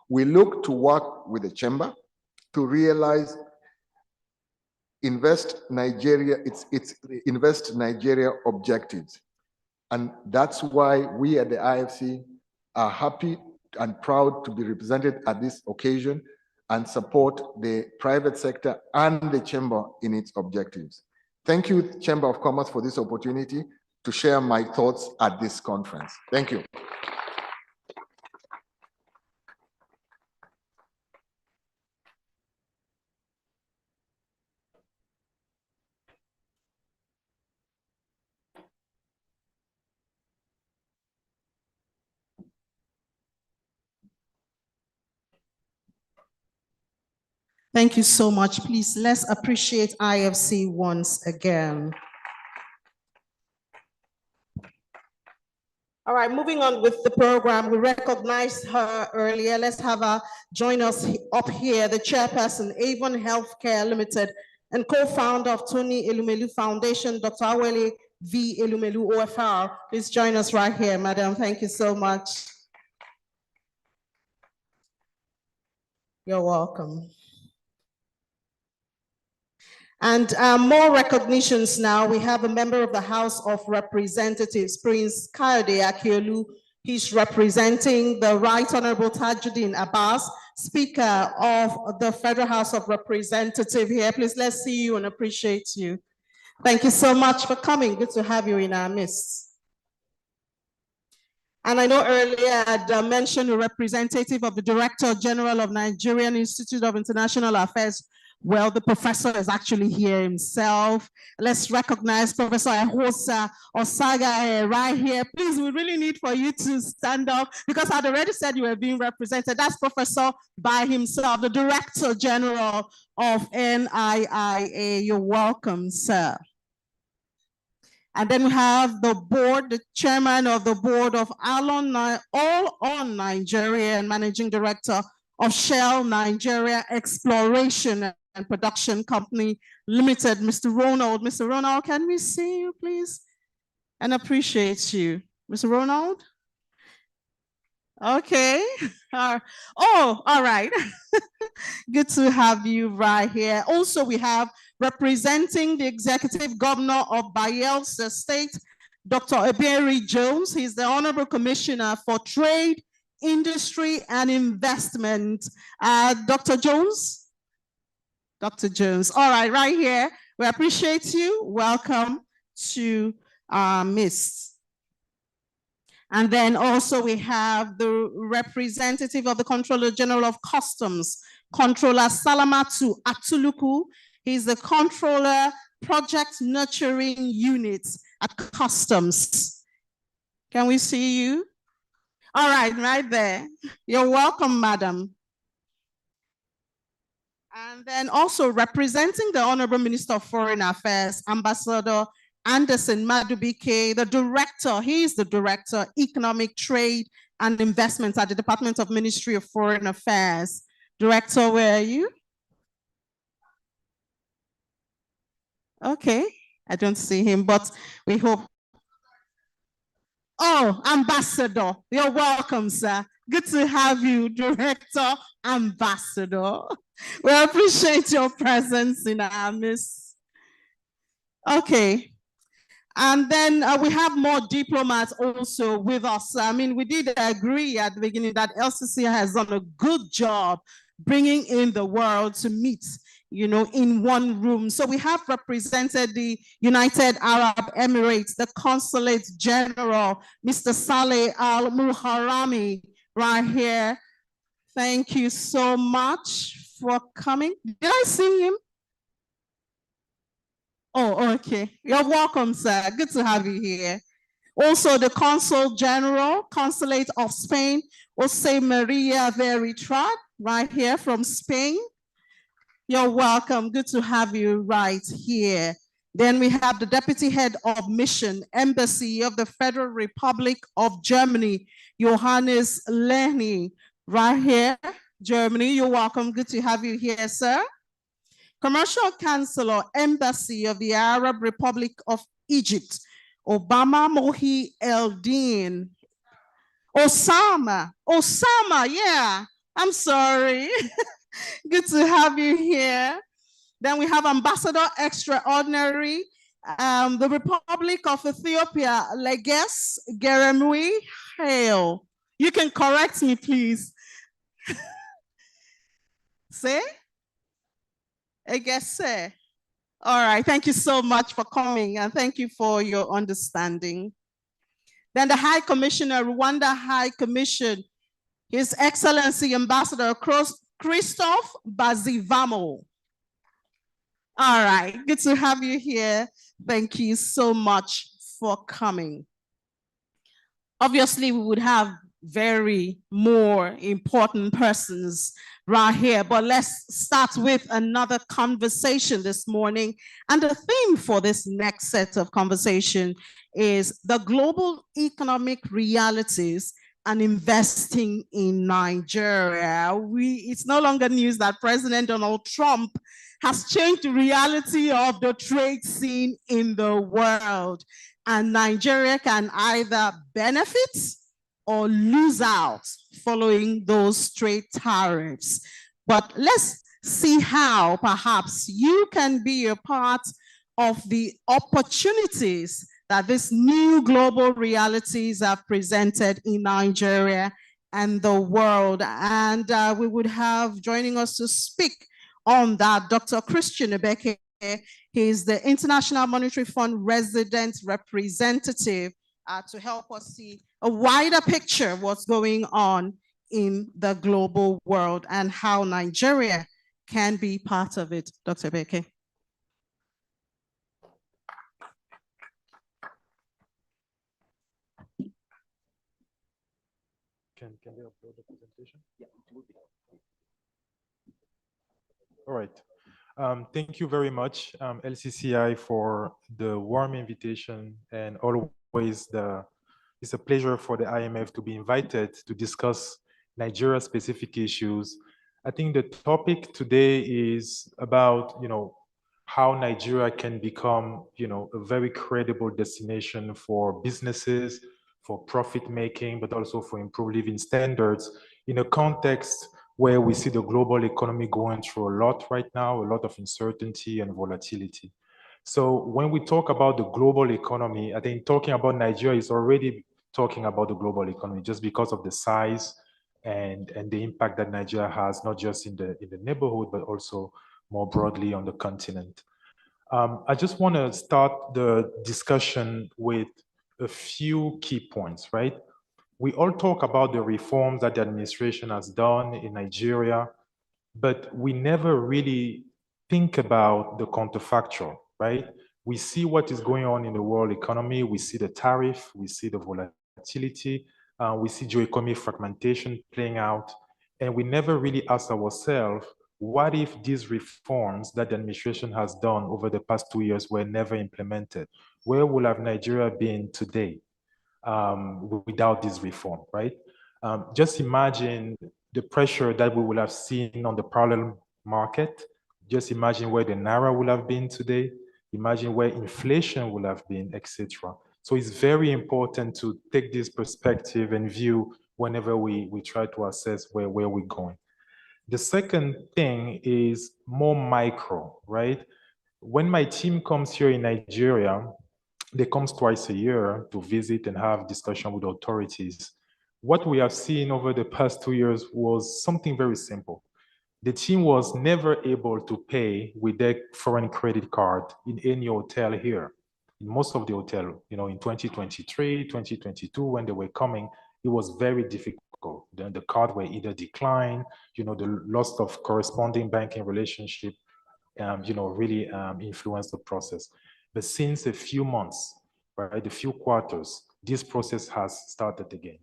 We look to work with the chamber to realize Invest Nigeria objectives. And that's why we at the IFC are happy and proud to be represented at this occasion and support the private sector and the chamber in its objectives. Thank you, Chamber of Commerce, for this opportunity to share my thoughts at this conference. Thank you. Thank you so much. Please, let's appreciate IFC once again. All right, moving on with the program. We recognized her earlier. Let's have her join us up here, the chairperson, Avon Healthcare Limited, and co-founder of Tony Elumelu Foundation, Dr. Awele V. Elumelu, OFR. Please join us right here, madam. Thank you so much. You're welcome. And more recognitions now. We have a member of the House of Representatives, Prince Kayode Akiolu. He's representing the Right Honorable Tajuddin Abbas, Speaker of the Federal House of Representatives here. Please, let's see you and appreciate you. Thank you so much for coming. Good to have you in our midst. And I know earlier I'd mentioned a representative of the Director General of Nigerian Institute of International Affairs. Well, the professor is actually here himself. Let's recognize Professor Ehosa Osaga right here. Please, we really need for you to stand up because I'd already said you were being represented. That's Professor by himself, the Director General of NIIA. You're welcome, sir. And then we have the board, the chairman of the board of All On Nigeria and managing director of Shell Nigeria Exploration and Production Company Limited, Mr. Ronald. Mr. Ronald, can we see you, please? And appreciate you. Mr. Ronald? Okay. Oh, all right. Good to have you right here. Also, we have representing the Executive Governor of Bayelsa State, Dr. Eberi Jones. He's the Honorable Commissioner for Trade, Industry and Investment. Dr. Jones? Dr. Jones. All right, right here. We appreciate you. Welcome to our midst. And then also we have the representative of the Controller General of Customs, Controller Salamatu Atuluku. He's the Controller Project Nurturing Unit at Customs. Can we see you? All right, right there. You're welcome, madam. And then also representing the Honorable Minister of Foreign Affairs, Ambassador Anderson Madubike, the director, he is the director, Economic Trade and Investments at the Department of Ministry of Foreign Affairs. Director, where are you? Okay, I don't see him, but we hope. Oh, Ambassador, you're welcome, sir. Good to have you, Director, Ambassador. We appreciate your presence in our midst. Okay. And then we have more diplomats also with us. I mean, we did agree at the beginning that LCC has done a good job bringing in the world to meet, you know, in one room. So we have represented the United Arab Emirates, the Consulate General, Mr. Saleh Al Muharrami, right here. Thank you so much for coming. Did I see him? Oh, okay. You're welcome, sir. Good to have you here. Also, the Consul General, Consulate of Spain, Jose Maria Veritrat, right here from Spain. You're welcome. Good to have you right here. Then we have the Deputy Head of Mission, Embassy of the Federal Republic of Germany, Johannes Lehny, right here, Germany. You're welcome. Good to have you here, sir. Commercial Counselor, Embassy of the Arab Republic of Egypt, Obama Mohi Eldin. Osama, yeah, I'm sorry. Good to have you here. Then we have Ambassador Extraordinary, the Republic of Ethiopia, Leges Geremui Hail. You can correct me, please. Say? I guess so. All right, thank you so much for coming and thank you for your understanding. Then the High Commissioner, Rwanda High Commission, His Excellency Ambassador Christophe Bazivamo. All right, good to have you here. Thank you so much for coming. Obviously, we would have very more important persons right here, but let's start with another conversation this morning. And the theme for this next set of conversation is the global economic realities and investing in Nigeria. It's no longer news that President Donald Trump has changed the reality of the trade scene in the world. And Nigeria can either benefit or lose out following those trade tariffs. But let's see how perhaps you can be a part of the opportunities that these new global realities have presented in Nigeria and the world. And we would have joining us to speak on that Dr. Christian Ebeke. He is the International Monetary Fund resident representative to help us see a wider picture of what's going on in the global world and how Nigeria can be part of it. Dr. Ebeke. Can they upload the presentation? Yeah, it will be. All right. Thank you very much, LCCI, for the warm invitation, and always it's a pleasure for the IMF to be invited to discuss Nigeria-specific issues. I think the topic today is about, how Nigeria can become, a very credible destination for businesses, for profit making, but also for improved living standards in a context where we see the global economy going through a lot right now, a lot of uncertainty and volatility. So when we talk about the global economy, I think talking about Nigeria is already talking about the global economy just because of the size and the impact that Nigeria has, not just in the neighborhood, but also more broadly on the continent. I just want to start the discussion with a few key points, right? We all talk about the reforms that the administration has done in Nigeria, but we never really think about the counterfactual, right? We see what is going on in the world economy. We see the tariff, we see the volatility, we see geoeconomic fragmentation playing out, and we never really ask ourselves, what if these reforms that the administration has done over the past 2 years were never implemented? Where would have Nigeria been today without this reform, right? Just imagine the pressure that we would have seen on the parallel market. Just imagine where the Naira would have been today. Imagine where inflation would have been, etc. So it's very important to take this perspective and view whenever we try to assess where we're going. The second thing is more micro, right? When my team comes here in Nigeria, they come twice a year to visit and have discussion with authorities. What we have seen over the past 2 years was something very simple. The team was never able to pay with their foreign credit card in any hotel here. In most of the hotel, in 2023, 2022, when they were coming, it was very difficult. Then the card were either declined, the loss of corresponding banking relationship, really influenced the process. But since a few months, right, a few quarters, this process has started again.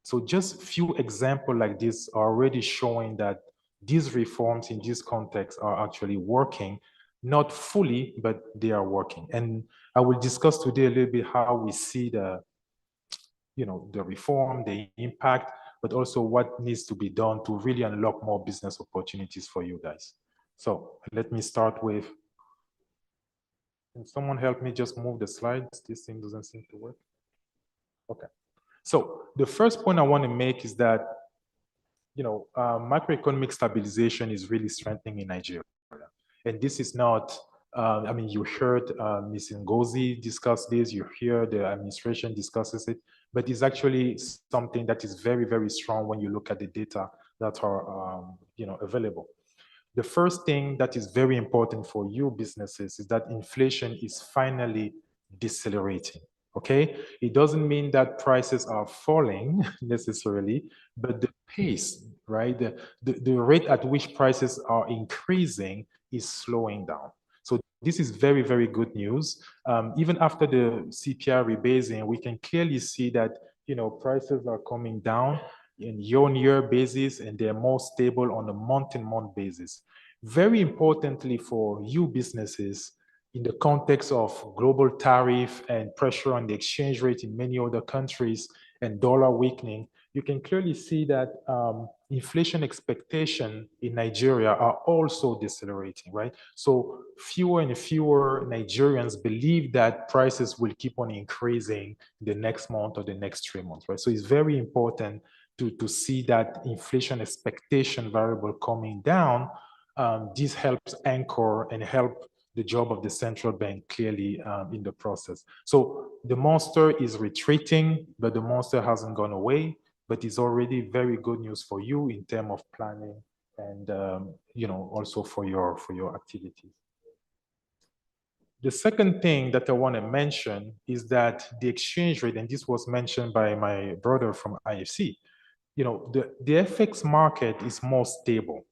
So just few examples like this are already showing that these reforms in this context are actually working, not fully, but they are working. And I will discuss today a little bit how we see the reform, the impact, but also what needs to be done to really unlock more business opportunities for you guys. So let me start with, can someone help me just move the slides? This thing doesn't seem to work. Okay. So the first point I want to make is that, macroeconomic stabilization is really strengthening in Nigeria. And this is not, you heard Ms. Ngozi discuss this, you hear the administration discusses it, but it's actually something that is very, very strong when you look at the data that are, available. The first thing that is very important for you businesses is that inflation is finally decelerating, okay? It doesn't mean that prices are falling necessarily, but the pace, right? The rate at which prices are increasing is slowing down. So this is very, very good news. Even after the CPI rebasing, we can clearly see that, prices are coming down in year-on-year basis, and they're more stable on a month-on-month basis. Very importantly for you businesses, in the context of global tariff and pressure on the exchange rate in many other countries and dollar weakening, you can clearly see that inflation expectation in Nigeria are also decelerating, right? So fewer and fewer Nigerians believe that prices will keep on increasing the next month or the next 3 months, right? So it's very important to see that inflation expectation variable coming down. This helps anchor and help the job of the central bank clearly in the process. So the monster is retreating, but the monster hasn't gone away, but it's already very good news for you in terms of planning and also for your activities. The second thing that I want to mention is that the exchange rate, and this was mentioned by my brother from IFC, the FX market is more stable.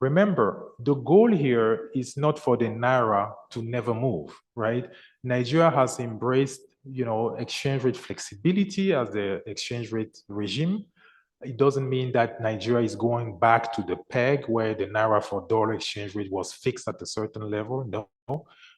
Remember, the goal here is not for the Naira to never move, right? Nigeria has embraced, exchange rate flexibility as the exchange rate regime. It doesn't mean that Nigeria is going back to the peg where the Naira for dollar exchange rate was fixed at a certain level, no.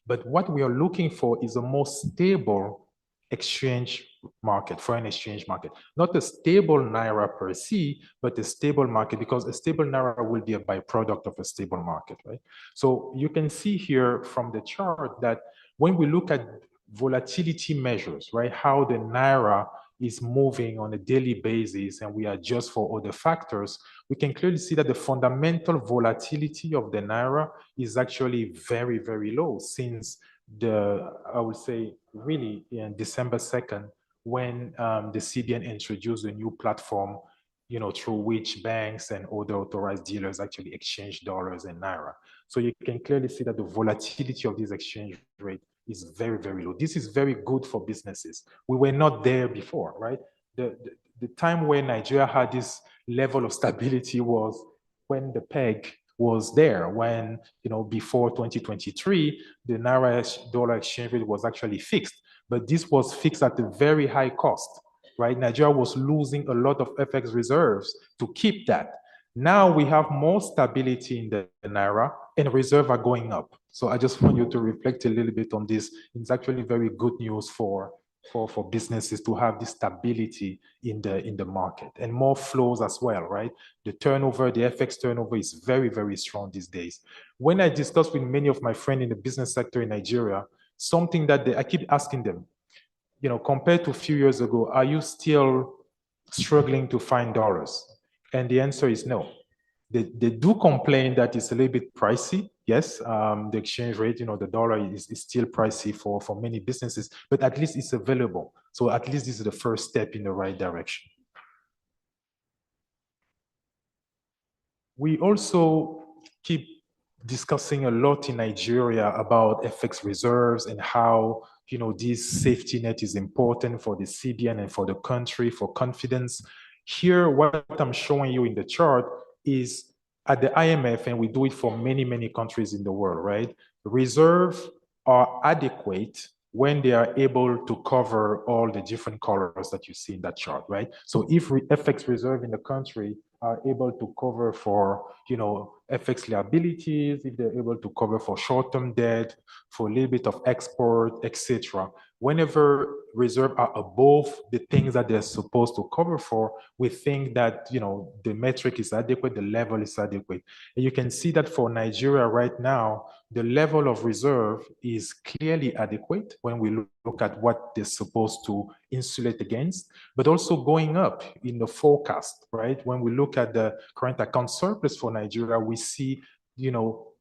But what we are looking for is a more stable exchange market, foreign exchange market. Not a stable Naira per se, but a stable market, because a stable Naira will be a byproduct of a stable market, right? So you can see here from the chart that when we look at volatility measures, right, how the Naira is moving on a daily basis and we adjust for other factors, we can clearly see that the fundamental volatility of the Naira is actually very, very low since I would say really in December 2nd, when the CBN introduced a new platform, through which banks and other authorized dealers actually exchange dollars and Naira. So you can clearly see that the volatility of this exchange rate is very, very low. This is very good for businesses. We were not there before, right? The time when Nigeria had this level of stability was when the peg was there, when, before 2023, the Naira dollar exchange rate was actually fixed, but this was fixed at a very high cost, right? Nigeria was losing a lot of FX reserves to keep that. Now we have more stability in the Naira and reserves are going up. So I just want you to reflect a little bit on this. It's actually very good news for businesses to have this stability in the market and more flows as well, right? The turnover, the FX turnover is very, very strong these days. When I discuss with many of my friends in the business sector in Nigeria, something that I keep asking them, compared to a few years ago, are you still struggling to find dollars? And the answer is no. They do complain that it's a little bit pricey. Yes, the exchange rate, the dollar is still pricey for many businesses, but at least it's available. So at least this is the first step in the right direction. We also keep discussing a lot in Nigeria about FX reserves and how this safety net is important for the CBN and for the country, for confidence. Here, what I'm showing you in the chart is at the IMF, and we do it for many, many countries in the world, right? Reserves are adequate when they are able to cover all the different colors that you see in that chart, right? So if FX reserve in the country are able to cover for, FX liabilities, if they're able to cover for short-term debt, for a little bit of export, etc. Whenever reserves are above the things that they're supposed to cover for, we think that, the metric is adequate, the level is adequate. And you can see that for Nigeria right now, the level of reserve is clearly adequate when we look at what they're supposed to insulate against, but also going up in the forecast, right? When we look at the current account surplus for Nigeria, we see,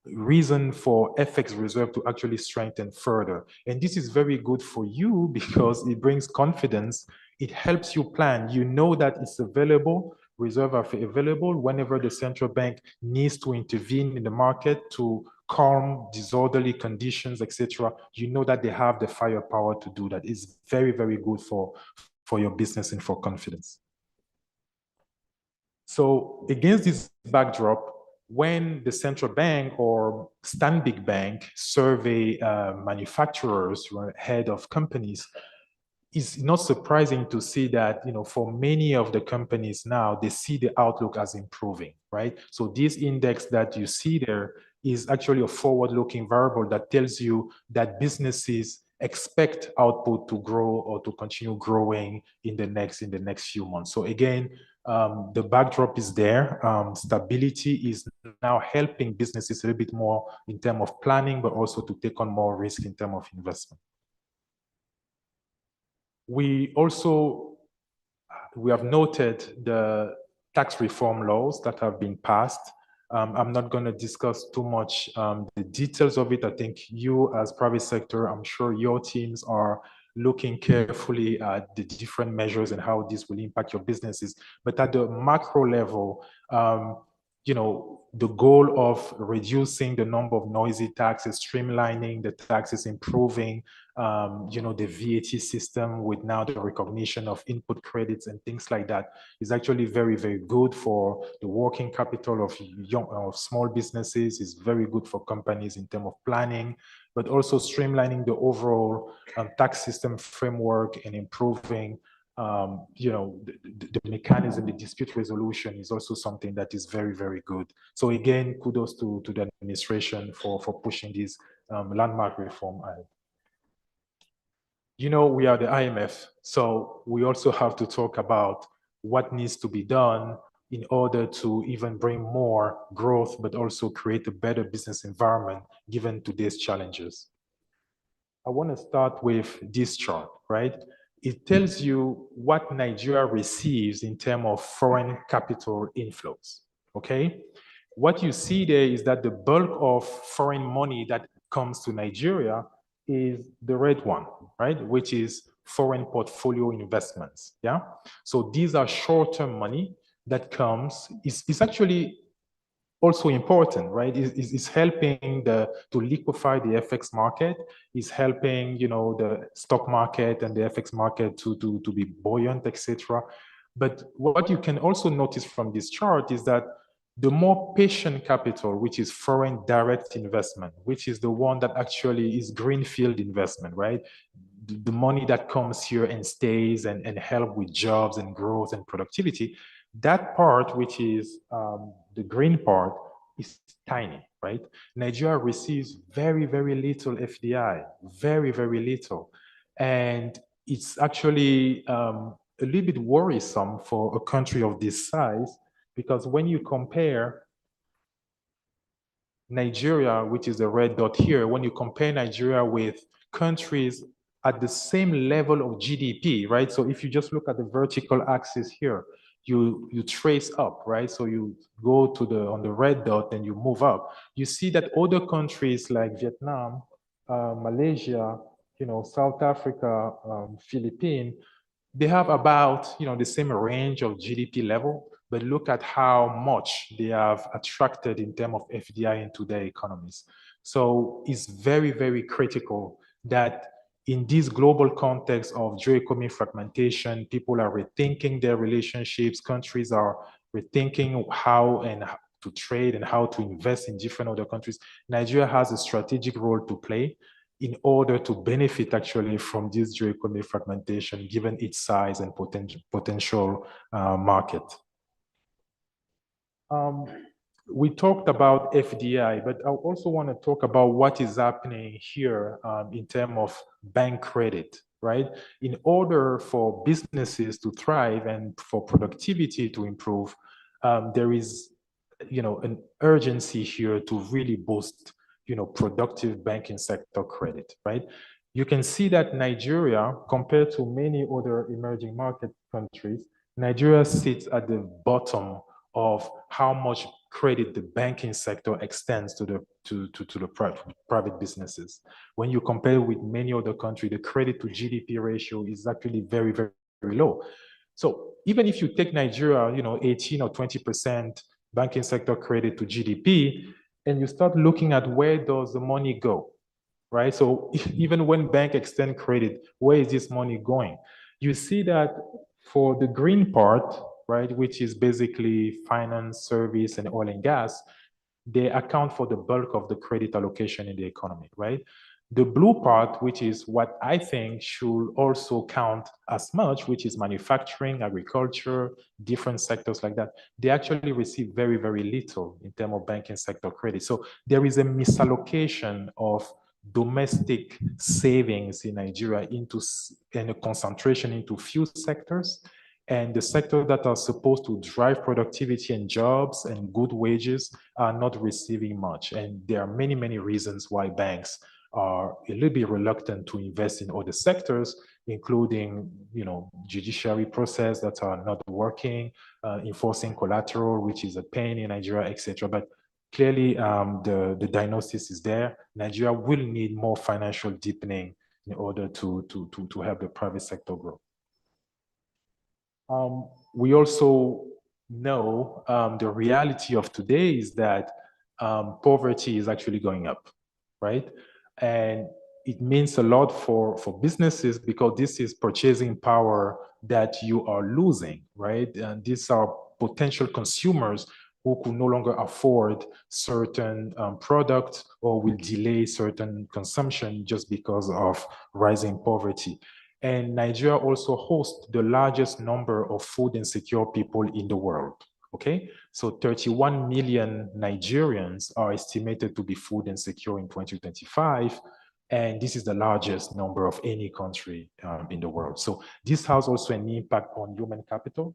reason for FX reserve to actually strengthen further. And this is very good for you because it brings confidence. It helps you plan. You know that it's available, reserve are available whenever the central bank needs to intervene in the market to calm disorderly conditions, etc. You know that they have the firepower to do that. It's very, very good for your business and for confidence. So against this backdrop, when the central bank or Stanbic Bank survey manufacturers or head of companies, it's not surprising to see that, for many of the companies now, they see the outlook as improving, right? So this index that you see there is actually a forward-looking variable that tells you that businesses expect output to grow or to continue growing in the next few months. So again, the backdrop is there. Stability is now helping businesses a little bit more in terms of planning, but also to take on more risk in terms of investment. We have noted the tax reform laws that have been passed. I'm not going to discuss too much the details of it. I think you as private sector, I'm sure your teams are looking carefully at the different measures and how this will impact your businesses. But at the macro level, the goal of reducing the number of noisy taxes, streamlining the taxes, improving, the VAT system with now the recognition of input credits and things like that is actually very, very good for the working capital of small businesses. Is very good for companies in terms of planning, but also streamlining the overall tax system framework and improving the mechanism, the dispute resolution is also something that is very, very good. So again, kudos to the administration for pushing this landmark reform ahead. We are the IMF, so we also have to talk about what needs to be done in order to even bring more growth, but also create a better business environment given today's challenges. I want to start with this chart, right? It tells you what Nigeria receives in terms of foreign capital inflows, okay? What you see there is that the bulk of foreign money that comes to Nigeria is the red one, right? Which is foreign portfolio investments, yeah? So these are short-term money that comes, it's actually also important, right? Is helping to liquefy the FX market, is helping, the stock market and the FX market to be buoyant, etc. But what you can also notice from this chart is that the more patient capital, which is foreign direct investment, which is the one that actually is greenfield investment, right? The money that comes here and stays and help with jobs and growth and productivity, That part, which is the green part, is tiny, right? Nigeria receives very, very little FDI, very, very little. And it's actually a little bit worrisome for a country of this size, because when you compare Nigeria, which is the red dot here, when you compare Nigeria with countries at the same level of GDP, right? So if you just look at the vertical axis here, you trace up, right? So you go to on the red dot and you move up. You see that other countries like Vietnam, Malaysia, South Africa, Philippines, they have about, the same range of GDP level, but look at how much they have attracted in terms of FDI into their economies. So it's very, very critical that in this global context of geoeconomic fragmentation, people are rethinking their relationships, countries are rethinking how and to trade and how to invest in different other countries. Nigeria has a strategic role to play in order to benefit actually from this geoeconomic fragmentation, given its size and potential market. We talked about FDI, but I also want to talk about what is happening here in terms of bank credit, right? In order for businesses to thrive and for productivity to improve, there is, an urgency here to really boost, productive banking sector credit, right? You can see that Nigeria, compared to many other emerging market countries, Nigeria sits at the bottom of how much credit the banking sector extends to the private businesses. When you compare with many other countries, the credit to GDP ratio is actually very, very, very low. So even if you take Nigeria, 18 or 20% banking sector credit to GDP, and you start looking at where does the money go, right? So even when banks extend credit, where is this money going? You see that for the green part, right, which is basically finance, service, and oil and gas, they account for the bulk of the credit allocation in the economy, right? The blue part, which is what I think should also count as much, which is manufacturing, agriculture, different sectors like that, they actually receive very, very little in terms of banking sector credit. So there is a misallocation of domestic savings in Nigeria and a concentration into few sectors. And the sectors that are supposed to drive productivity and jobs and good wages are not receiving much. And there are many, many reasons why banks are a little bit reluctant to invest in other sectors, including, judiciary process that are not working, enforcing collateral, which is a pain in Nigeria, etc. But clearly, the diagnosis is there. Nigeria will need more financial deepening in order to help the private sector grow. We also know the reality of today is that poverty is actually going up, right? And it means a lot for businesses, because this is purchasing power that you are losing, right? And these are potential consumers who could no longer afford certain products or will delay certain consumption just because of rising poverty. And Nigeria also hosts the largest number of food insecure people in the world. Okay, so 31 million Nigerians are estimated to be food insecure in 2025. And this is the largest number of any country in the world. So this has also an impact on human capital.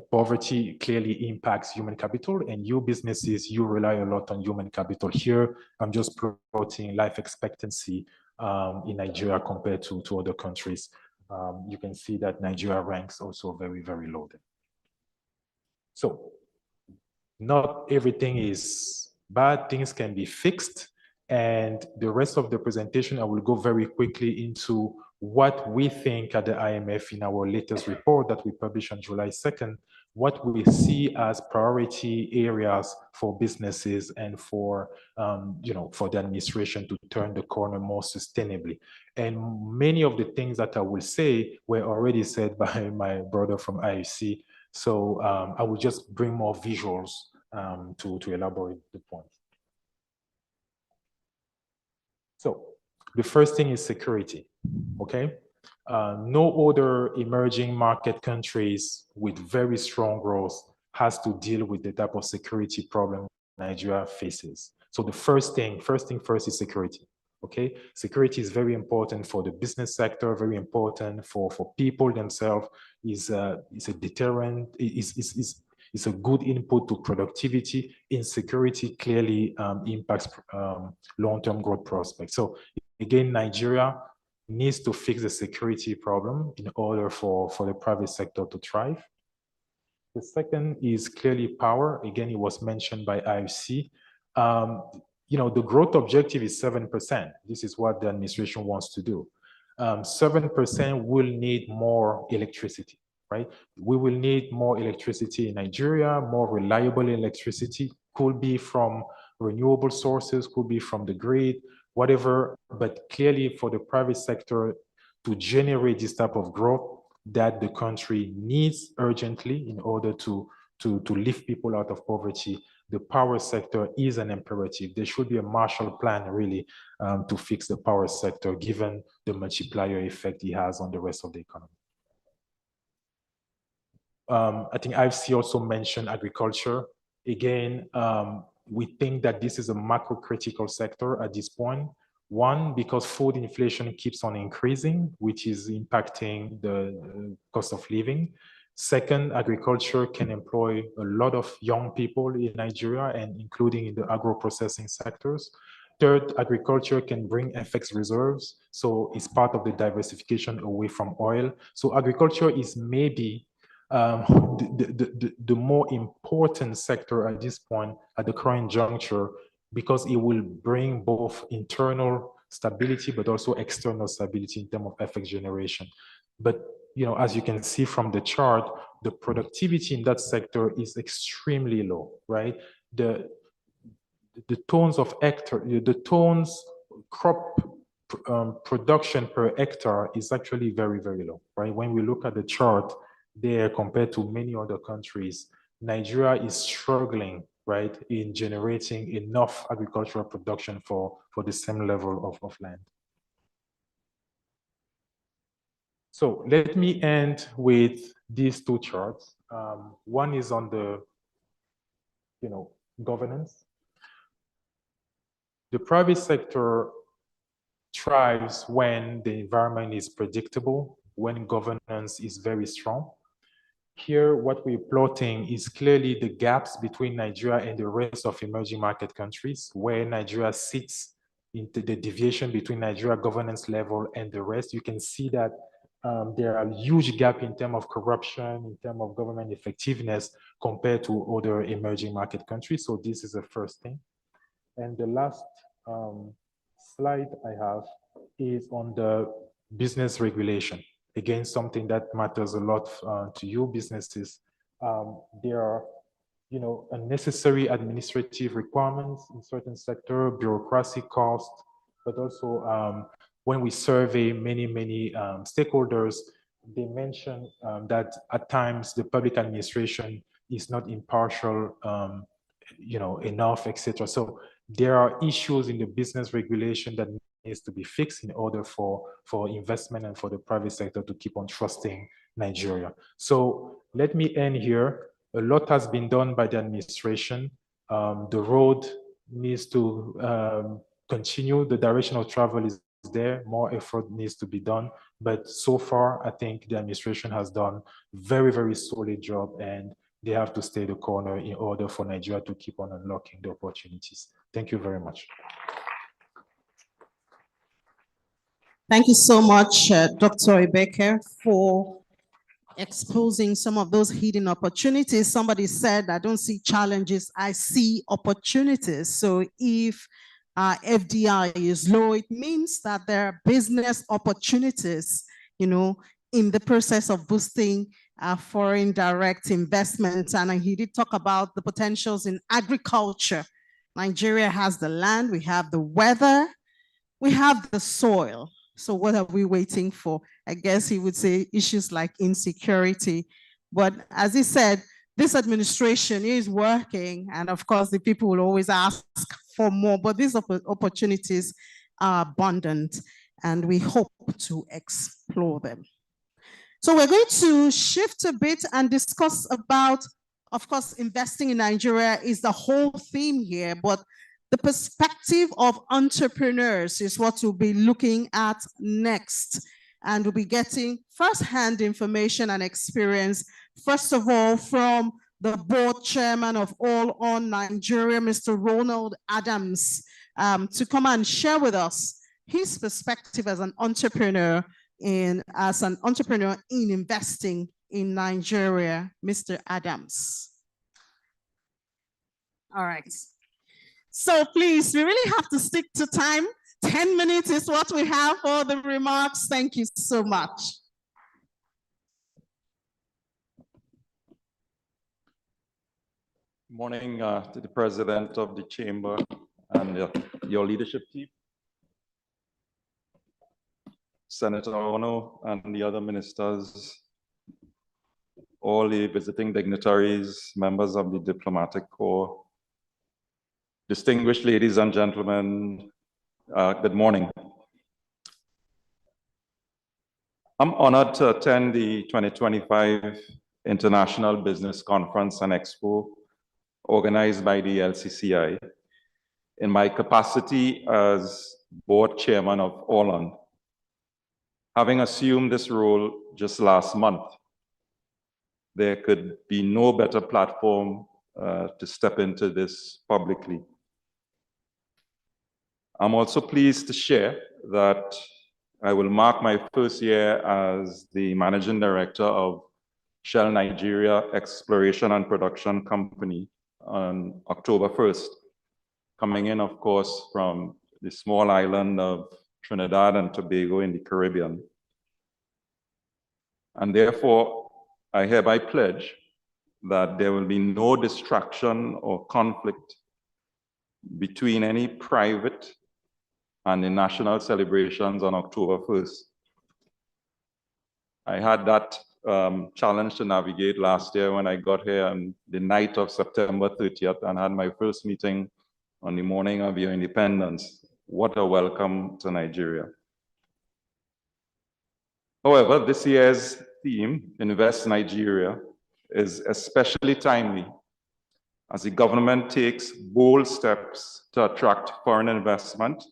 Poverty clearly impacts human capital, and you businesses, you rely a lot on human capital here. I'm just plotting life expectancy in Nigeria compared to other countries. You can see that Nigeria ranks also very, very low there. So not everything is bad, things can be fixed. And the rest of the presentation, I will go very quickly into what we think at the IMF in our latest report that we published on July 2nd, what we see as priority areas for businesses and for, for the administration to turn the corner more sustainably. And many of the things that I will say were already said by my brother from IFC. So I will just bring more visuals to elaborate the point. So the first thing is security, okay? No other emerging market countries with very strong growth has to deal with the type of security problem Nigeria faces. So the first thing first is security. Okay, security is very important for the business sector, very important for people themselves. Is a deterrent. Is a good input to productivity. Insecurity clearly impacts long-term growth prospects. So again, Nigeria needs to fix the security problem in order for the private sector to thrive. The second is clearly power. Again, it was mentioned by IFC. The growth objective is 7%. This is what the administration wants to do. 7% will need more electricity, right? We will need more electricity in Nigeria, more reliable electricity, could be from renewable sources, could be from the grid, whatever, but clearly for the private sector to generate this type of growth that the country needs urgently in order to lift people out of poverty, the power sector is an imperative. There should be a Marshall Plan really to fix the power sector, given the multiplier effect it has on the rest of the economy. I think IFC also mentioned agriculture. Again, we think that this is a macro-critical sector at this point. One, because food inflation keeps on increasing, which is impacting the cost of living. Second, agriculture can employ a lot of young people in Nigeria, and including in the agro-processing sectors. Third, agriculture can bring FX reserves, so it's part of the diversification away from oil. So agriculture is maybe the more important sector at this point, at the current juncture, because it will bring both internal stability, but also external stability in terms of FX generation. But as you can see from the chart, the productivity in that sector is extremely low, right? The tons of hectare, crop production per hectare is actually very, very low, right? When we look at the chart there compared to many other countries, Nigeria is struggling, right, in generating enough agricultural production for the same level of land. So let me end with these two charts. One is on the, governance. The private sector thrives when the environment is predictable, when governance is very strong. Here, what we're plotting is clearly the gaps between Nigeria and the rest of emerging market countries, where Nigeria sits into the deviation between Nigeria governance level and the rest. You can see that there are huge gaps in terms of corruption, in terms of government effectiveness compared to other emerging market countries. So this is the first thing. And the last slide I have is on the business regulation. Again, something that matters a lot to you businesses. There are, unnecessary administrative requirements in certain sector, bureaucracy costs, but also when we survey many stakeholders, they mention that at times the public administration is not impartial, enough, etc. So there are issues in the business regulation that needs to be fixed in order for investment and for the private sector to keep on trusting Nigeria. So let me end here. A lot has been done by the administration. The road needs to continue. The direction of travel is there. More effort needs to be done. But so far, I think the administration has done very, very solid job, and they have to stay the corner in order for Nigeria to keep on unlocking the opportunities. Thank you very much. Thank you so much, Dr. Ibeke, for exposing some of those hidden opportunities. Somebody said, I don't see challenges, I see opportunities. So if FDI is low, it means that there are business opportunities, in the process of boosting foreign direct investments. And he did talk about the potentials in agriculture. Nigeria has the land, we have the weather, we have the soil. So what are we waiting for? I guess he would say issues like insecurity. But as he said, this administration is working. And of course, the people will always ask for more, but these opportunities are abundant. and we hope to explore them. So we're going to shift a bit and discuss about, of course, investing in Nigeria is the whole theme here, but the perspective of entrepreneurs is what we'll be looking at next. And we'll be getting first-hand information and experience, first of all, from the board chairman of All On Nigeria, Mr. Ronald Adams, to come and share with us his perspective as an entrepreneur in investing in Nigeria. Mr. Adams. All right. So please, we really have to stick to time. 10 minutes is what we have for the remarks. Thank you so much. Morning to the president of the chamber and your leadership team, Senator Ono and the other ministers, all the visiting dignitaries, members of the diplomatic corps, distinguished ladies and gentlemen, good morning. I'm honored to attend the 2025 International Business Conference and Expo organized by the LCCI in my capacity as board chairman of All On. Having assumed this role just last month, there could be no better platform to step into this publicly. I'm also pleased to share that I will mark my first year as the managing director of Shell Nigeria Exploration and Production Company on October 1st, coming in, of course, from the small island of Trinidad and Tobago in the Caribbean. And therefore, I hereby pledge that there will be no distraction or conflict between any private and the national celebrations on October 1st. I had that challenge to navigate last year when I got here on the night of September 30th and had my first meeting on the morning of your independence. What a welcome to Nigeria. However, this year's theme, Invest Nigeria, is especially timely as the government takes bold steps to attract foreign investment.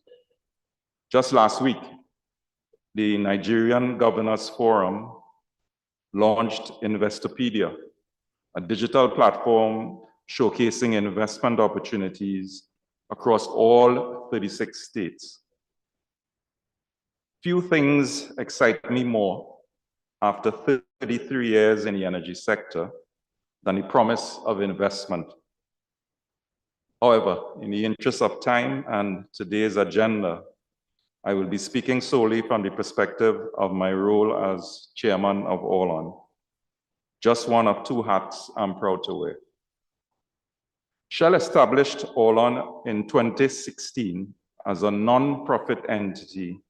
Just last week, the Nigerian Governors Forum launched Investopedia, a digital platform showcasing investment opportunities across all 36 states. Few things excite me more after 33 years in the energy sector than the promise of investment. However, in the interest of time and today's agenda, I will be speaking solely from the perspective of my role as chairman of All On. Just one of two hats I'm proud to wear. Shell established All On in 2016 as a non-profit entity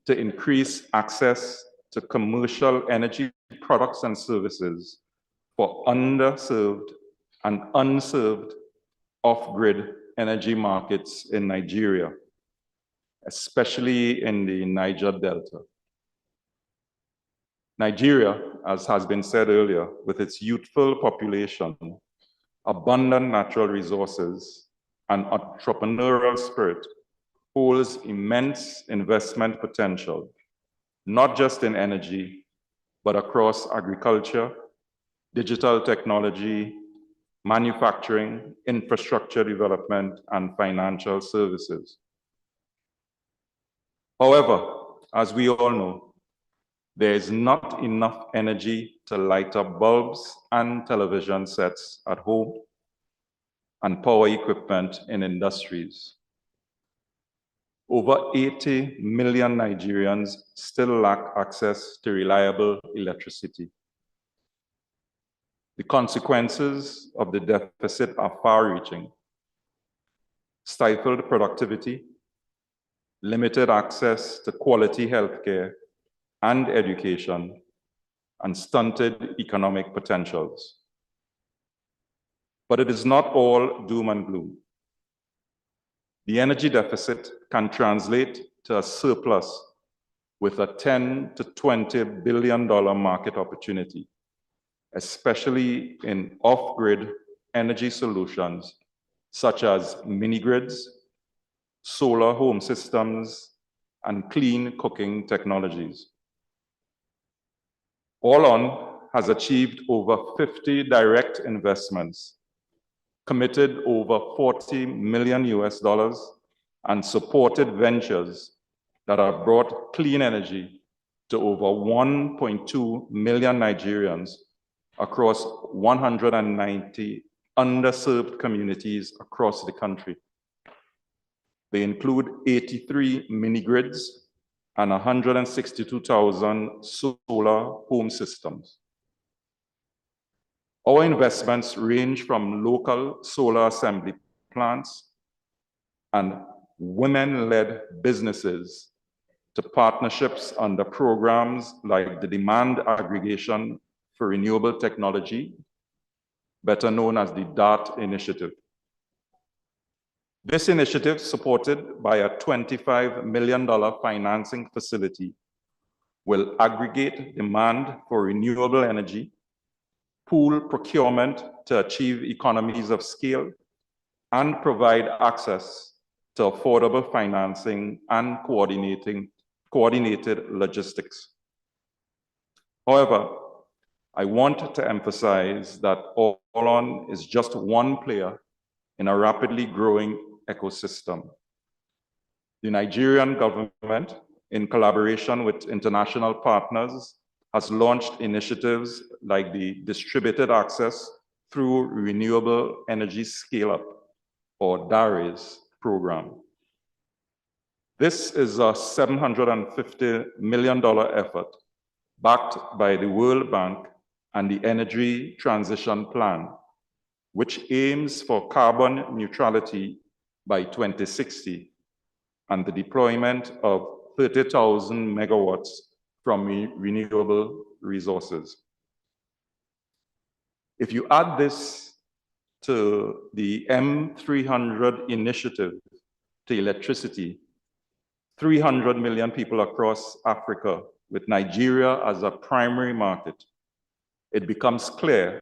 to increase access to commercial energy products and services for underserved and unserved off-grid energy markets in Nigeria, especially in the Niger Delta. Nigeria, as has been said earlier, with its youthful population, abundant natural resources, and entrepreneurial spirit, holds immense investment potential, not just in energy, but across agriculture, digital technology, manufacturing, infrastructure development, and financial services. However, as we all know, there is not enough energy to light up bulbs and television sets at home and power equipment in industries. Over 80 million Nigerians still lack access to reliable electricity. The consequences of the deficit are far-reaching. Stifled productivity, limited access to quality healthcare and education, and stunted economic potentials. But it is not all doom and gloom. The energy deficit can translate to a surplus with a $10 to $20 billion market opportunity, especially in off-grid energy solutions such as mini-grids, solar home systems, and clean cooking technologies. Orlon has achieved over 50 direct investments, committed over $40 million and supported ventures that have brought clean energy to over 1.2 million Nigerians across 190 underserved communities across the country. They include 83 mini-grids and 162,000 solar home systems. Our investments range from local solar assembly plants and women-led businesses to partnerships under programs like the Demand Aggregation for Renewable Technology, better known as the DART initiative. This initiative, supported by a $25 million financing facility, will aggregate demand for renewable energy, pool procurement to achieve economies of scale, and provide access to affordable financing and coordinated logistics. However, I want to emphasize that Orlon is just one player in a rapidly growing ecosystem. The Nigerian government, in collaboration with international partners, has launched initiatives like the Distributed Access through Renewable Energy Scale-Up, or DARES program. This is a $750 million effort backed by the World Bank and the Energy Transition Plan, which aims for carbon neutrality by 2060 and the deployment of 30,000 megawatts from renewable resources. If you add this to the M300 initiative to electricity, 300 million people across Africa, with Nigeria as a primary market, it becomes clear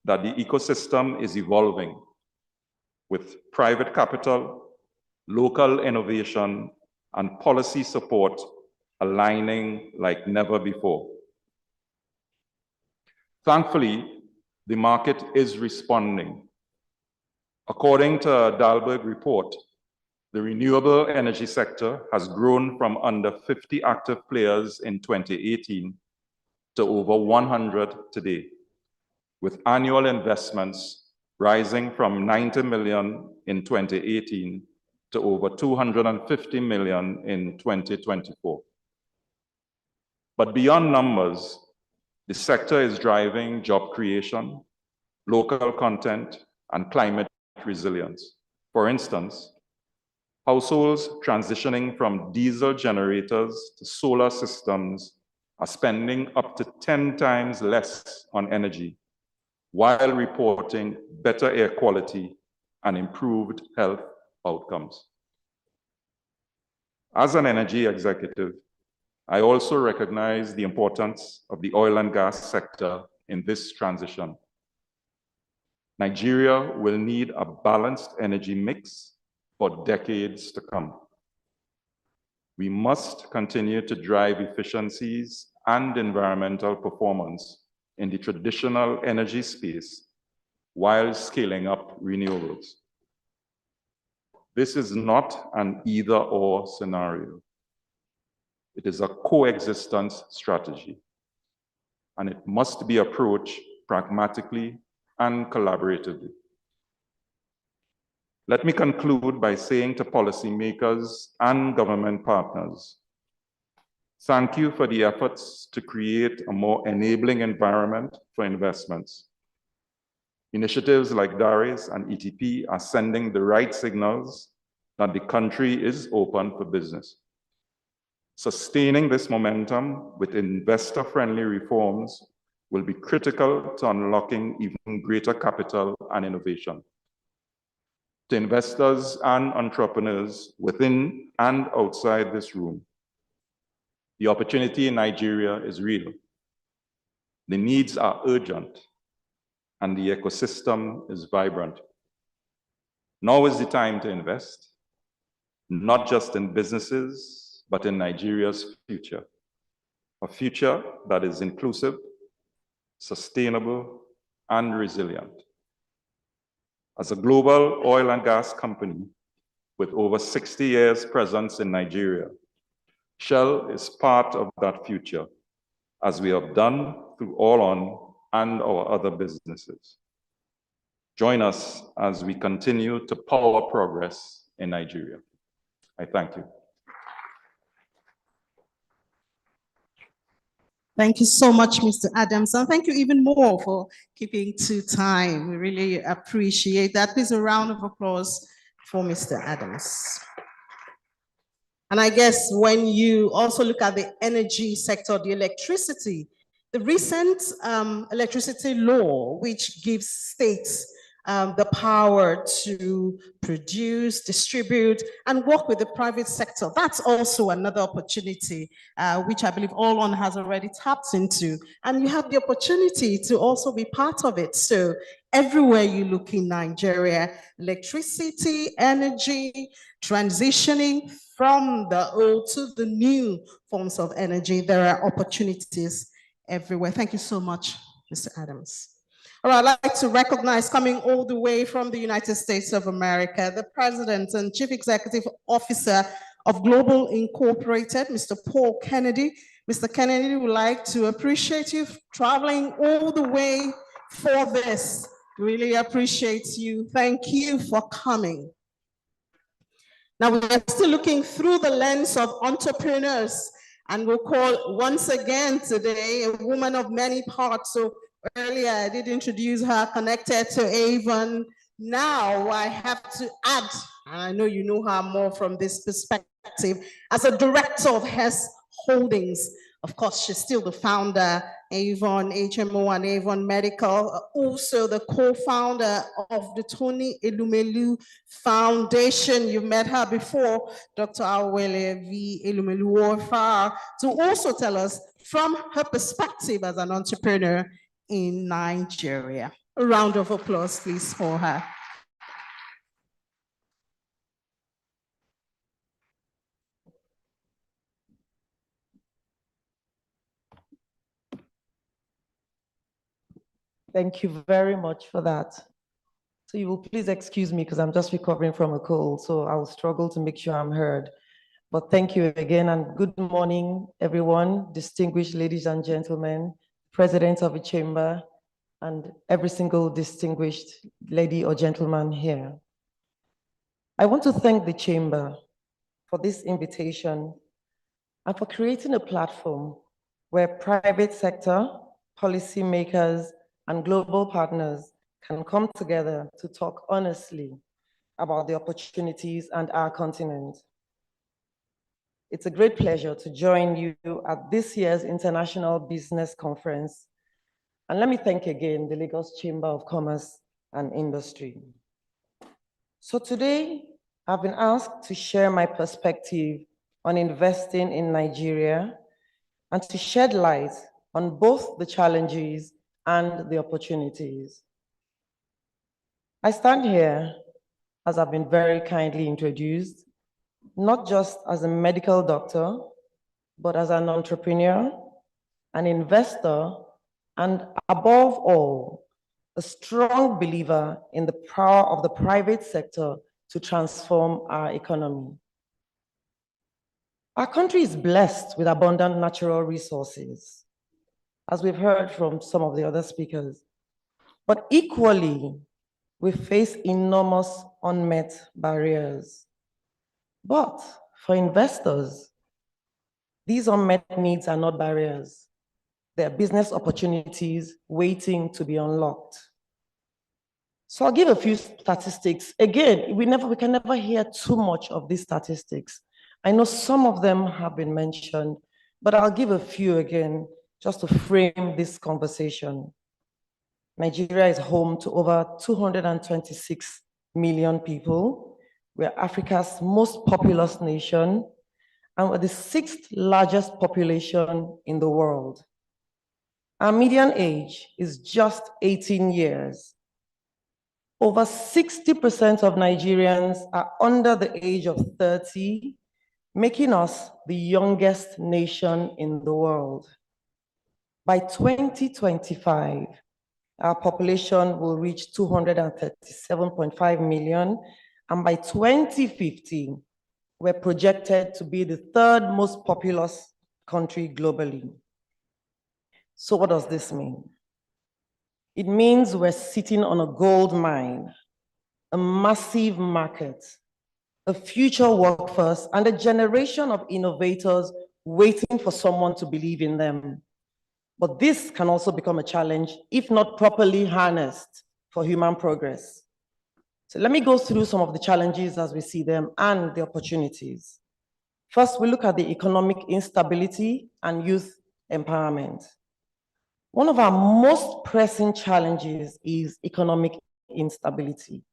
that the ecosystem is evolving with private capital, local innovation, and policy support aligning like never before. Thankfully, the market is responding. According to a Dalberg report, the renewable energy sector has grown from under 50 active players in 2018 to over 100 today, with annual investments rising from 90 million in 2018 to over 250 million in 2024. But beyond numbers, the sector is driving job creation, local content, and climate resilience. For instance, households transitioning from diesel generators to solar systems are spending up to 10 times less on energy, while reporting better air quality and improved health outcomes. As an energy executive, I also recognize the importance of the oil and gas sector in this transition. Nigeria will need a balanced energy mix for decades to come. We must continue to drive efficiencies and environmental performance in the traditional energy space while scaling up renewables. This is not an either-or scenario. It is a coexistence strategy, and it must be approached pragmatically and collaboratively. Let me conclude by saying to policymakers and government partners, thank you for the efforts to create a more enabling environment for investments. Initiatives like DARES and ETP are sending the right signals that the country is open for business. Sustaining this momentum with investor-friendly reforms will be critical to unlocking even greater capital and innovation. To investors and entrepreneurs within and outside this room, The opportunity in Nigeria is real. The needs are urgent, and the ecosystem is vibrant. Now is the time to invest, not just in businesses, but in Nigeria's future. A future that is inclusive, sustainable, and resilient. As a global oil and gas company with over 60 years presence in Nigeria, Shell is part of that future, as we have done through Allon and our other businesses. Join us as we continue to power progress in Nigeria. I thank you. Thank you so much, Mr. Adams, and thank you even more for keeping to time. We really appreciate that. Please, a round of applause for Mr. Adams. And I guess when you also look at the energy sector, the electricity, the recent electricity law, which gives states the power to produce, distribute, and work with the private sector. That's also another opportunity, which I believe Allon has already tapped into. And you have the opportunity to also be part of it. So everywhere you look in Nigeria, electricity, energy, transitioning from the old to the new forms of energy, there are opportunities everywhere. Thank you so much, Mr. Adams. All right, I'd like to recognize, coming all the way from the United States of America, the President and Chief Executive Officer of Global Incorporated, Mr. Paul Kennedy. Mr. Kennedy, would like to appreciate you traveling all the way for this. Really appreciate you. Thank you for coming. Now, we're still looking through the lens of entrepreneurs, and we'll call once again today a woman of many parts. So earlier, I did introduce her, connected to Avon. Now I have to add, and I know you know her more from this perspective, as a director of Hess Holdings. Of course, she's still the founder, Avon, HMO, and Avon Medical, also the co-founder of the Tony Elumelu Foundation. You've met her before, Dr. Awele V. Elumelu, to also tell us from her perspective as an entrepreneur in Nigeria. A round of applause, please, for her. Thank you very much for that. So you will please excuse me because I'm just recovering from a cold, so I'll struggle to make sure I'm heard. But thank you again, and good morning, everyone, distinguished ladies and gentlemen, President of the Chamber, and every single distinguished lady or gentleman here. I want to thank the Chamber for this invitation and for creating a platform where private sector, policymakers, and global partners can come together to talk honestly about the opportunities and our continent. It's a great pleasure to join you at this year's International Business Conference. And let me thank again the Lagos Chamber of Commerce and Industry. So today, I've been asked to share my perspective on investing in Nigeria and to shed light on both the challenges and the opportunities. I stand here, as I've been very kindly introduced, not just as a medical doctor, but as an entrepreneur, an investor, and above all, a strong believer in the power of the private sector to transform our economy. Our country is blessed with abundant natural resources, as we've heard from some of the other speakers. But equally, we face enormous unmet barriers. But for investors, these unmet needs are not barriers. They are business opportunities waiting to be unlocked. So I'll give a few statistics. Again, we can never hear too much of these statistics. I know some of them have been mentioned, but I'll give a few again, just to frame this conversation. Nigeria is home to over 226 million people. We're Africa's most populous nation, and we're the 6th largest population in the world. Our median age is just 18 years. Over 60% of Nigerians are under the age of 30, making us the youngest nation in the world. By 2025, our population will reach 237.5 million, and by 2050, we're projected to be the 3rd most populous country globally. So what does this mean? It means we're sitting on a gold mine, a massive market, a future workforce, and a generation of innovators waiting for someone to believe in them. But this can also become a challenge if not properly harnessed for human progress. So let me go through some of the challenges as we see them and the opportunities. First, we look at the economic instability and youth empowerment. One of our most pressing challenges is economic instability.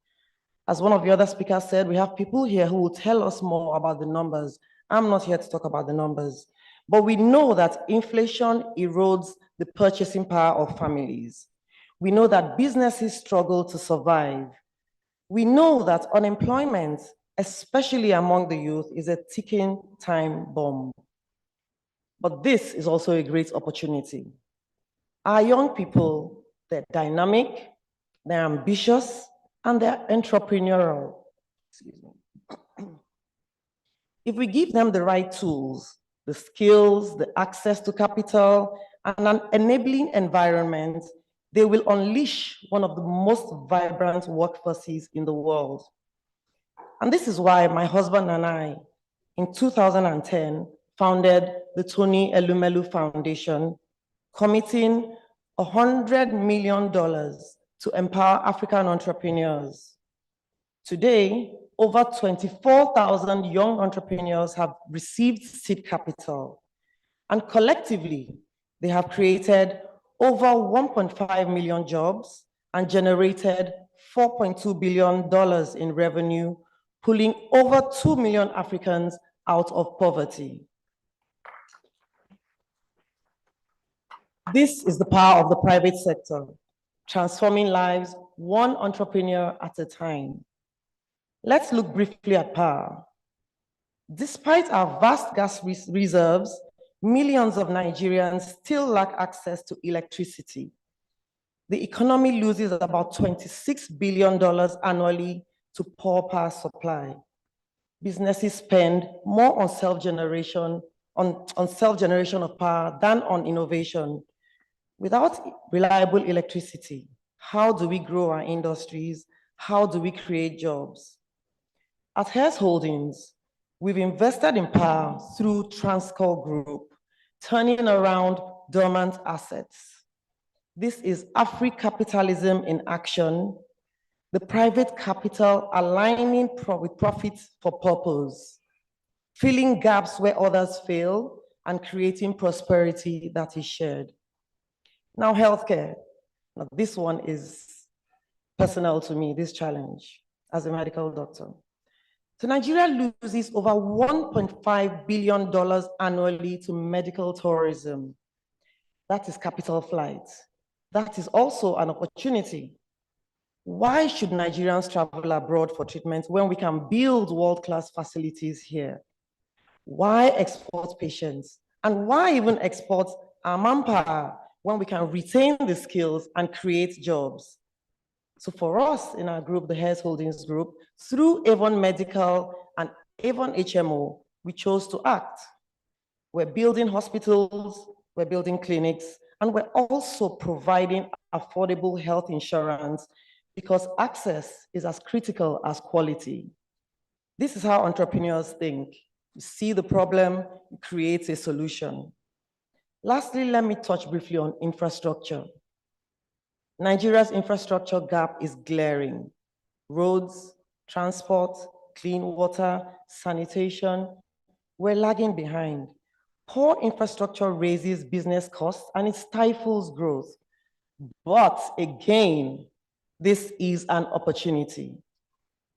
As one of the other speakers said, we have people here who will tell us more about the numbers. I'm not here to talk about the numbers, but we know that inflation erodes the purchasing power of families. We know that businesses struggle to survive. We know that unemployment, especially among the youth, is a ticking time bomb. But this is also a great opportunity. Our young people, they're dynamic, they're ambitious, and they're entrepreneurial. Excuse me. If we give them the right tools, the skills, the access to capital, and an enabling environment, they will unleash one of the most vibrant workforces in the world. And this is why my husband and I, in 2010, founded the Tony Elumelu Foundation, committing $100 million to empower African entrepreneurs. Today, over 24,000 young entrepreneurs have received seed capital, and collectively, they have created over 1.5 million jobs and generated $4.2 billion in revenue, pulling over 2 million Africans out of poverty. This is the power of the private sector, transforming lives one entrepreneur at a time. Let's look briefly at power. Despite our vast gas reserves, millions of Nigerians still lack access to electricity. The economy loses about $26 billion annually to poor power supply. Businesses spend more on self-generation of power than on innovation. Without reliable electricity, how do we grow our industries? How do we create jobs? At Hess Holdings, we've invested in power through Transcorp Group, turning around dormant assets. This is Afri-capitalism in action, the private capital aligning with profits for purpose, filling gaps where others fail, and creating prosperity that is shared. Now, healthcare. Now, this one is personal to me, this challenge as a medical doctor. So Nigeria loses over $1.5 billion annually to medical tourism. That is capital flight. That is also an opportunity. Why should Nigerians travel abroad for treatment when we can build world-class facilities here? Why export patients? And why even export our manpower when we can retain the skills and create jobs? So for us in our group, the Hess Holdings Group, through Avon Medical and Avon HMO, we chose to act. We're building hospitals, we're building clinics, and we're also providing affordable health insurance because access is as critical as quality. This is how entrepreneurs think. You see the problem, you create a solution. Lastly, let me touch briefly on infrastructure. Nigeria's infrastructure gap is glaring. Roads, transport, clean water, sanitation, we're lagging behind. Poor infrastructure raises business costs and it stifles growth. But again, this is an opportunity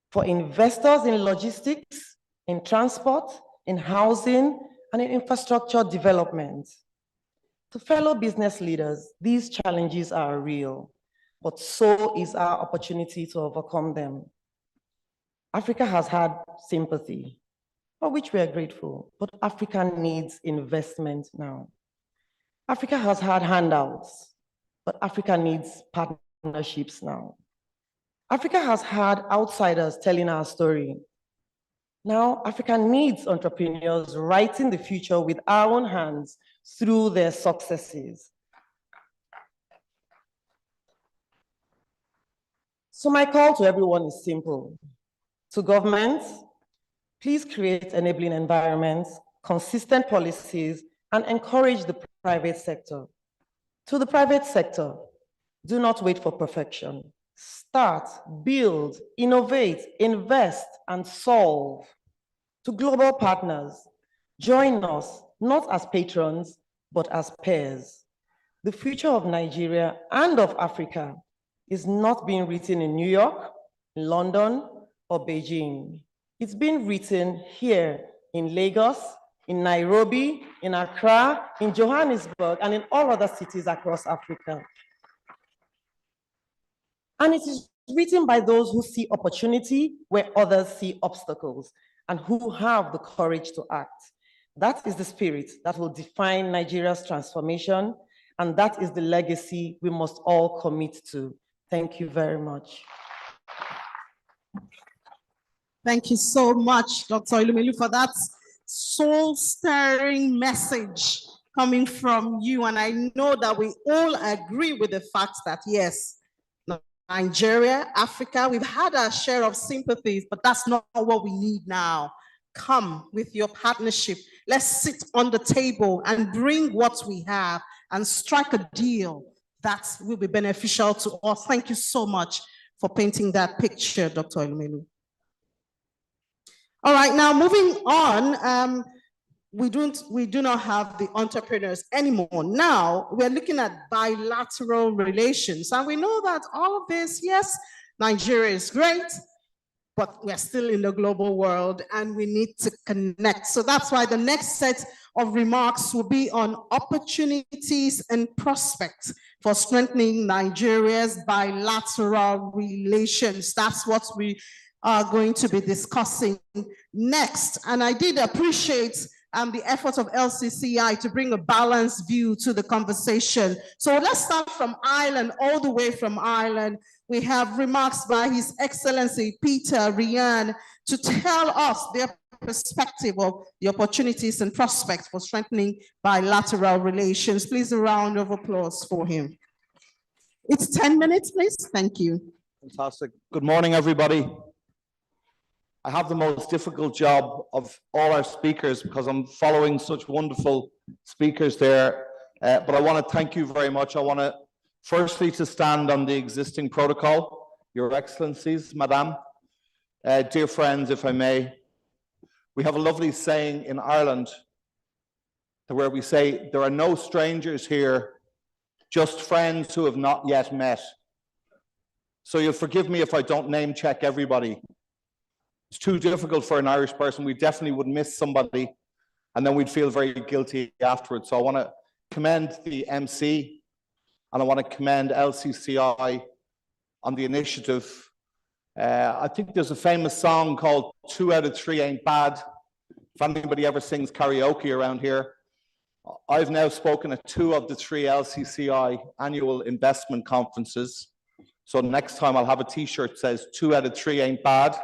for investors in logistics, in transport, in housing, and in infrastructure development. To fellow business leaders, these challenges are real, but so is our opportunity to overcome them. Africa has had sympathy, for which we are grateful, but Africa needs investment now. Africa has had handouts, but Africa needs partnerships now. Africa has had outsiders telling our story. Now, Africa needs entrepreneurs writing the future with our own hands through their successes. So my call to everyone is simple. To governments, please create enabling environments, consistent policies, and encourage the private sector. To the private sector, do not wait for perfection. Start, build, innovate, invest, and solve. To global partners, join us, not as patrons, but as peers. The future of Nigeria and of Africa is not being written in New York, London, or Beijing. It's being written here in Lagos, in Nairobi, in Accra, in Johannesburg, and in all other cities across Africa. And it is written by those who see opportunity where others see obstacles and who have the courage to act. That is the spirit that will define Nigeria's transformation, and that is the legacy we must all commit to. Thank you very much. Thank you so much, Dr. Elumelu, for that soul-stirring message coming from you. And I know that we all agree with the fact that, yes, Nigeria, Africa, we've had our share of sympathies, but that's not what we need now. Come with your partnership. Let's sit on the table and bring what we have and strike a deal that will be beneficial to us. Thank you so much for painting that picture, Dr. Elumelu. All right, now moving on, we do not have the entrepreneurs anymore. Now we're looking at bilateral relations. And we know that all of this, yes, Nigeria is great, but we're still in the global world and we need to connect. So that's why the next set of remarks will be on opportunities and prospects for strengthening Nigeria's bilateral relations. That's what we are going to be discussing next. And I did appreciate the effort of LCCI to bring a balanced view to the conversation. So let's start from Ireland, all the way from Ireland. We have remarks by His Excellency Peter Ryan to tell us their perspective of the opportunities and prospects for strengthening bilateral relations. Please, a round of applause for him. It's 10 minutes, please. Thank you. Fantastic. Good morning, everybody. I have the most difficult job of all our speakers because I'm following such wonderful speakers there. But I want to thank you very much. I want to firstly to stand on the existing protocol, Your Excellencies, Madam. Dear friends, if I may, we have a lovely saying in Ireland where we say, there are no strangers here, just friends who have not yet met. So you'll forgive me if I don't name check everybody. It's too difficult for an Irish person. We definitely would miss somebody and then we'd feel very guilty afterwards. So I want to commend the MC and I want to commend LCCI on the initiative. I think there's a famous song called 2 out of 3 Ain't Bad. If anybody ever sings karaoke around here, I've now spoken at 2 of the 3 LCCI annual investment conferences. So next time I'll have a t-shirt that says 2 out of 3 ain't bad.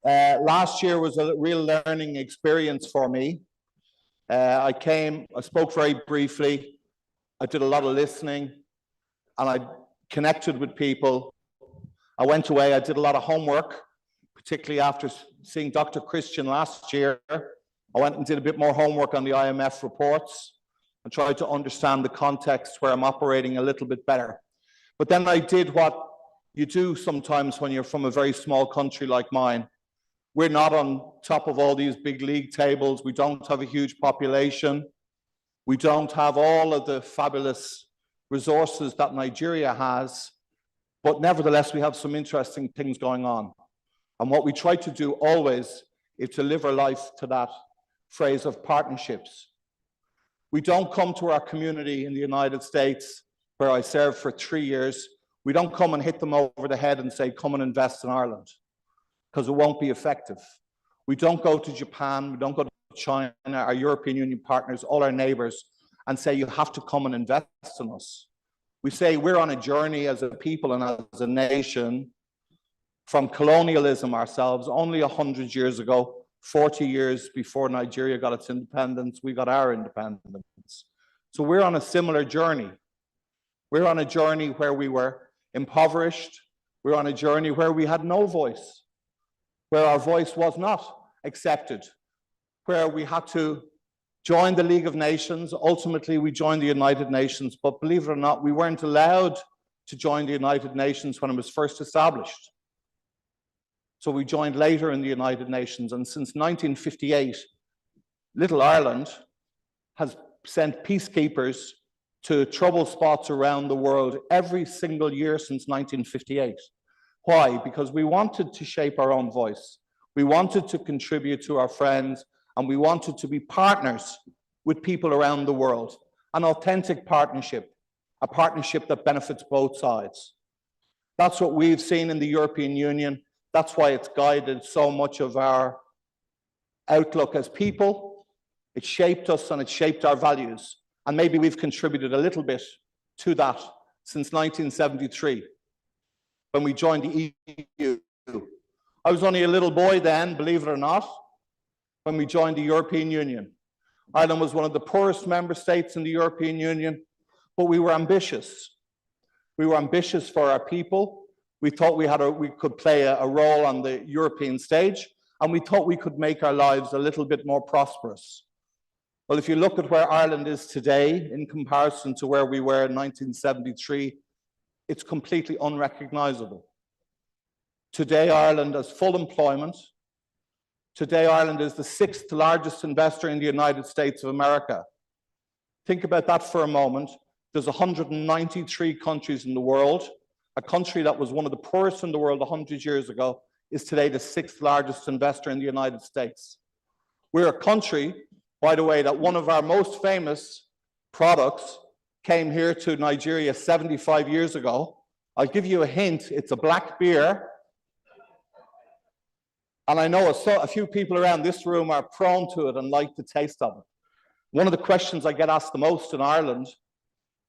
Last year was a real learning experience for me. I spoke very briefly. I did a lot of listening and I connected with people. I went away, I did a lot of homework, particularly after seeing Dr. Christian last year. I went and did a bit more homework on the IMF reports and tried to understand the context where I'm operating a little bit better. But then I did what you do sometimes when you're from a very small country like mine. We're not on top of all these big league tables. We don't have a huge population. We don't have all of the fabulous resources that Nigeria has, but nevertheless, we have some interesting things going on. And what we try to do always is to live our life to that phrase of partnerships. We don't come to our community in the United States, where I served for 3 years. We don't come and hit them over the head and say, come and invest in Ireland, because it won't be effective. We don't go to Japan, we don't go to China, our European Union partners, all our neighbors, and say, you have to come and invest in us. We say we're on a journey as a people and as a nation from colonialism ourselves. Only 100 years ago, 40 years before Nigeria got its independence, we got our independence. So we're on a similar journey. We're on a journey where we were impoverished. We're on a journey where we had no voice, where our voice was not accepted, where we had to join the League of Nations. Ultimately, we joined the United Nations, but believe it or not, we weren't allowed to join the United Nations when it was first established. So we joined later in the United Nations, and since 1958, Little Ireland has sent peacekeepers to trouble spots around the world every single year since 1958. Why? Because we wanted to shape our own voice. We wanted to contribute to our friends, and we wanted to be partners with people around the world. An authentic partnership, a partnership that benefits both sides. That's what we've seen in the European Union. That's why it's guided so much of our outlook as people. It shaped us and it shaped our values. And maybe we've contributed a little bit to that since 1973, when we joined the EU. I was only a little boy then, believe it or not, when we joined the European Union. Ireland was one of the poorest member states in the European Union, but we were ambitious. We were ambitious for our people. We thought we could play a role on the European stage, and we thought we could make our lives a little bit more prosperous. Well, if you look at where Ireland is today in comparison to where we were in 1973, it's completely unrecognizable. Today, Ireland has full employment. Today, Ireland is the 6th largest investor in the United States of America. Think about that for a moment. There's 193 countries in the world. A country that was one of the poorest in the world 100 years ago is today the 6th largest investor in the United States. We're a country, by the way, that one of our most famous products came here to Nigeria 75 years ago. I'll give you a hint, it's a black beer. And I know a few people around this room are prone to it and like the taste of it. One of the questions I get asked the most in Ireland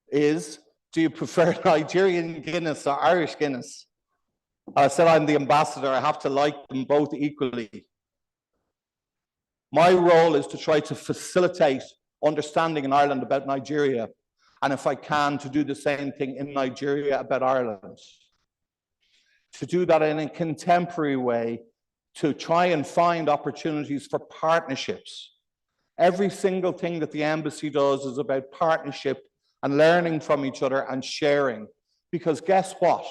is, do you prefer Nigerian Guinness or Irish Guinness? I said, I'm the ambassador, I have to like them both equally. My role is to try to facilitate understanding in Ireland about Nigeria, and if I can, to do the same thing in Nigeria about Ireland. To do that in a contemporary way, to try and find opportunities for partnerships. Every single thing that the embassy does is about partnership and learning from each other and sharing. Because guess what?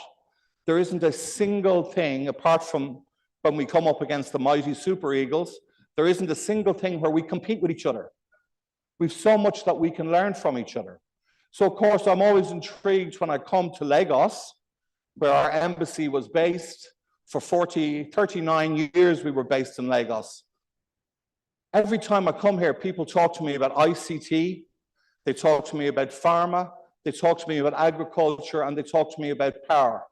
There isn't a single thing, apart from when we come up against the mighty Super Eagles, there isn't a single thing where we compete with each other. We've so much that we can learn from each other. So of course, I'm always intrigued when I come to Lagos, where our embassy was based. For 39 years, we were based in Lagos. Every time I come here, people talk to me about ICT, they talk to me about pharma, they talk to me about agriculture, and they talk to me about power.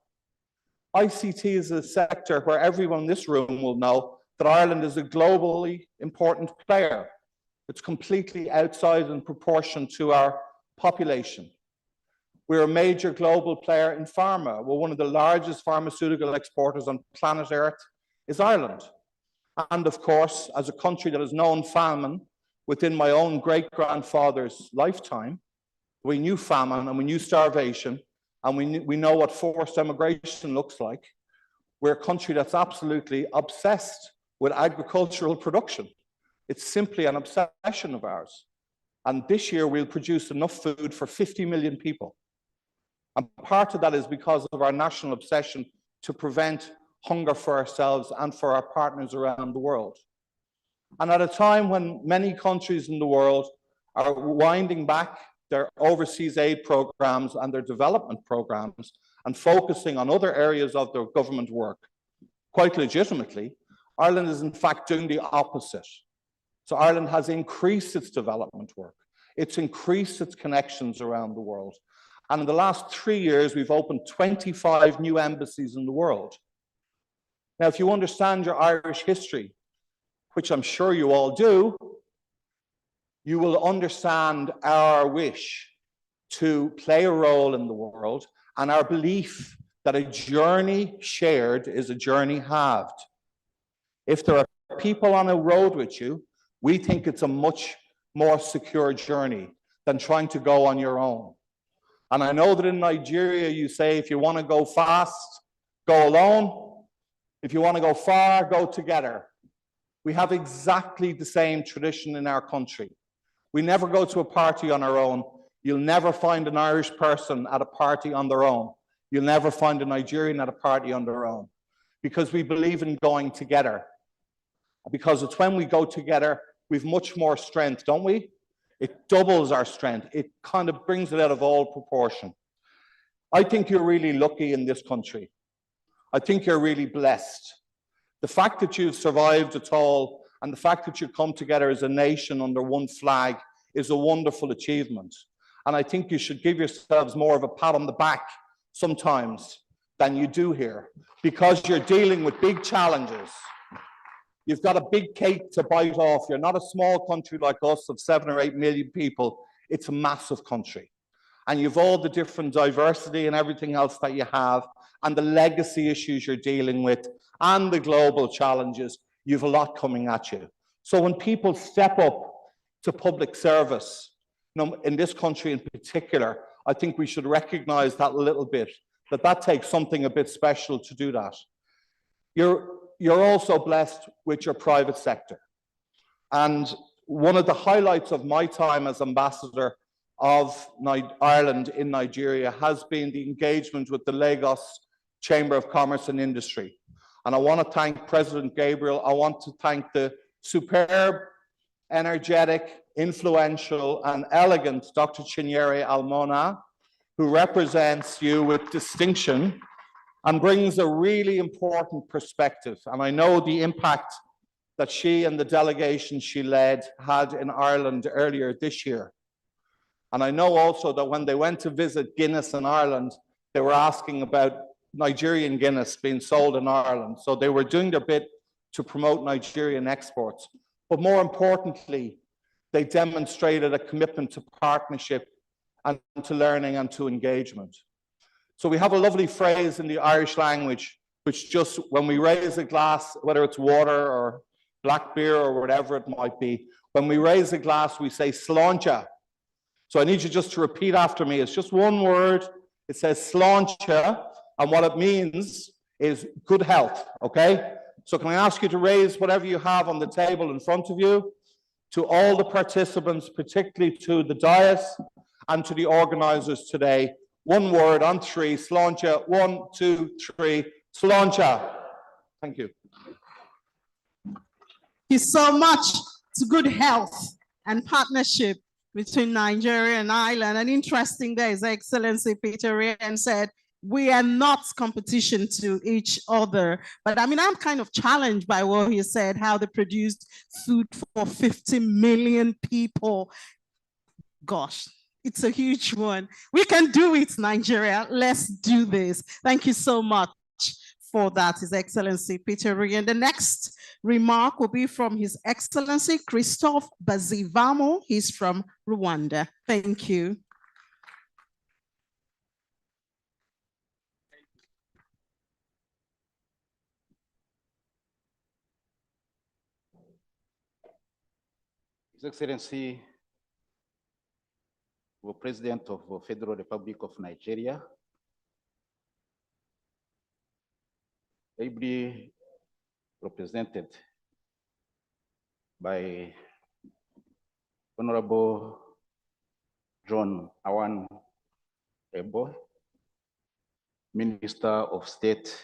ICT is a sector where everyone in this room will know that Ireland is a globally important player. It's completely outside in proportion to our population. We're a major global player in pharma. We're one of the largest pharmaceutical exporters on planet Earth is Ireland. And of course, as a country that has known famine within my own great-grandfather's lifetime, we knew famine and we knew starvation, and we know what forced emigration looks like. We're a country that's absolutely obsessed with agricultural production. It's simply an obsession of ours. And this year we'll produce enough food for 50 million people. And part of that is because of our national obsession to prevent hunger for ourselves and for our partners around the world. And at a time when many countries in the world are winding back their overseas aid programs and their development programs and focusing on other areas of their government work, quite legitimately, Ireland is in fact doing the opposite. So Ireland has increased its development work. It's increased its connections around the world. And in the last 3 years, we've opened 25 new embassies in the world. Now, if you understand your Irish history, which I'm sure you all do, you will understand our wish to play a role in the world and our belief that a journey shared is a journey halved. If there are people on a road with you, we think it's a much more secure journey than trying to go on your own. And I know that in Nigeria, you say, if you want to go fast, go alone. If you want to go far, go together. We have exactly the same tradition in our country. We never go to a party on our own. You'll never find an Irish person at a party on their own. You'll never find a Nigerian at a party on their own, because we believe in going together. Because it's when we go together, we've much more strength, don't we? It doubles our strength. It kind of brings it out of all proportion. I think you're really lucky in this country. I think you're really blessed. The fact that you've survived at all and the fact that you come together as a nation under one flag is a wonderful achievement. And I think you should give yourselves more of a pat on the back sometimes than you do here, because you're dealing with big challenges. You've got a big cake to bite off. You're not a small country like us of 7 or 8 million people. It's a massive country. And you've all the different diversity and everything else that you have, and the legacy issues you're dealing with, and the global challenges. You've a lot coming at you. So when people step up to public service, in this country in particular, I think we should recognize that a little bit, that takes something a bit special to do that. You're also blessed with your private sector. And one of the highlights of my time as ambassador of Ireland in Nigeria has been the engagement with the Lagos Chamber of Commerce and Industry. And I want to thank President Gabriel. I want to thank the superb, energetic, influential, and elegant Dr. Chinyere Almona, who represents you with distinction and brings a really important perspective. And I know the impact that she and the delegation she led had in Ireland earlier this year. And I know also that when they went to visit Guinness in Ireland, they were asking about Nigerian Guinness being sold in Ireland. So they were doing their bit to promote Nigerian exports. But more importantly, they demonstrated a commitment to partnership and to learning and to engagement. So we have a lovely phrase in the Irish language, which just when we raise a glass, whether it's water or black beer or whatever it might be, when we raise a glass, we say sláinte. So I need you just to repeat after me. It's just one word. It says sláinte, and what it means is good health, okay? So can I ask you to raise whatever you have on the table in front of you to all the participants, particularly to the dais and to the organizers today. One word on 3, sláinte. 1, 2, 3, sláinte. Thank you. Thank you so much. It's good health and partnership between Nigeria and Ireland. And interesting, there His Excellency Peter Ryan said, we are not competition to each other. But I mean, I'm kind of challenged by what he said, how they produced food for 50 million people. Gosh, it's a huge one. We can do it, Nigeria. Let's do this. Thank you so much for that, His Excellency Peter Ryan. The next remark will be from His Excellency Christophe Bazivamo. He's from Rwanda. Thank you. His Excellency, the President of the Federal Republic of Nigeria, ably represented by Honorable John Awan Ebo, Minister of State,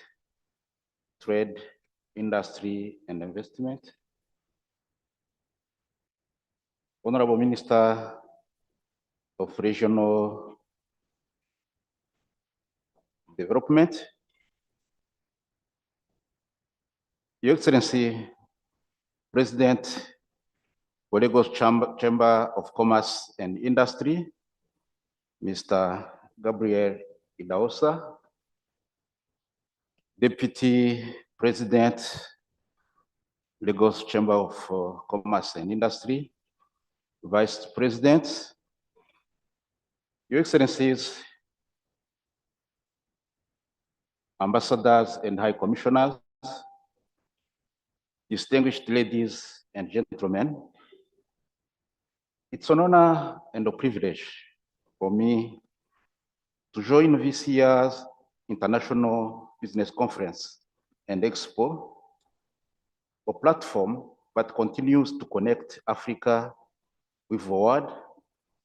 Trade, Industry and Investment, Honorable Minister of Regional Development, Your Excellency, President, Lagos Chamber of Commerce and Industry, Mr. Gabriel Idaosa, Deputy President, Lagos Chamber of Commerce and Industry, Vice President, Your Excellencies, Ambassadors and High Commissioners, distinguished ladies and gentlemen, it's an honor and a privilege for me to join this year's International Business Conference and Expo, a platform that continues to connect Africa with the world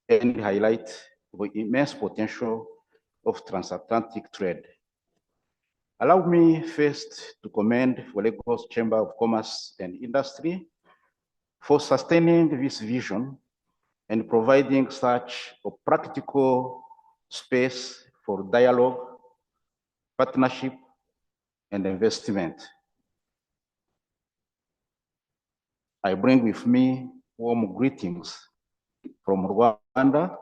and highlight the immense potential of transatlantic trade. Allow me first to commend the Lagos Chamber of Commerce and Industry for sustaining this vision and providing such a practical space for dialogue, partnership, and investment. I bring with me warm greetings from Rwanda,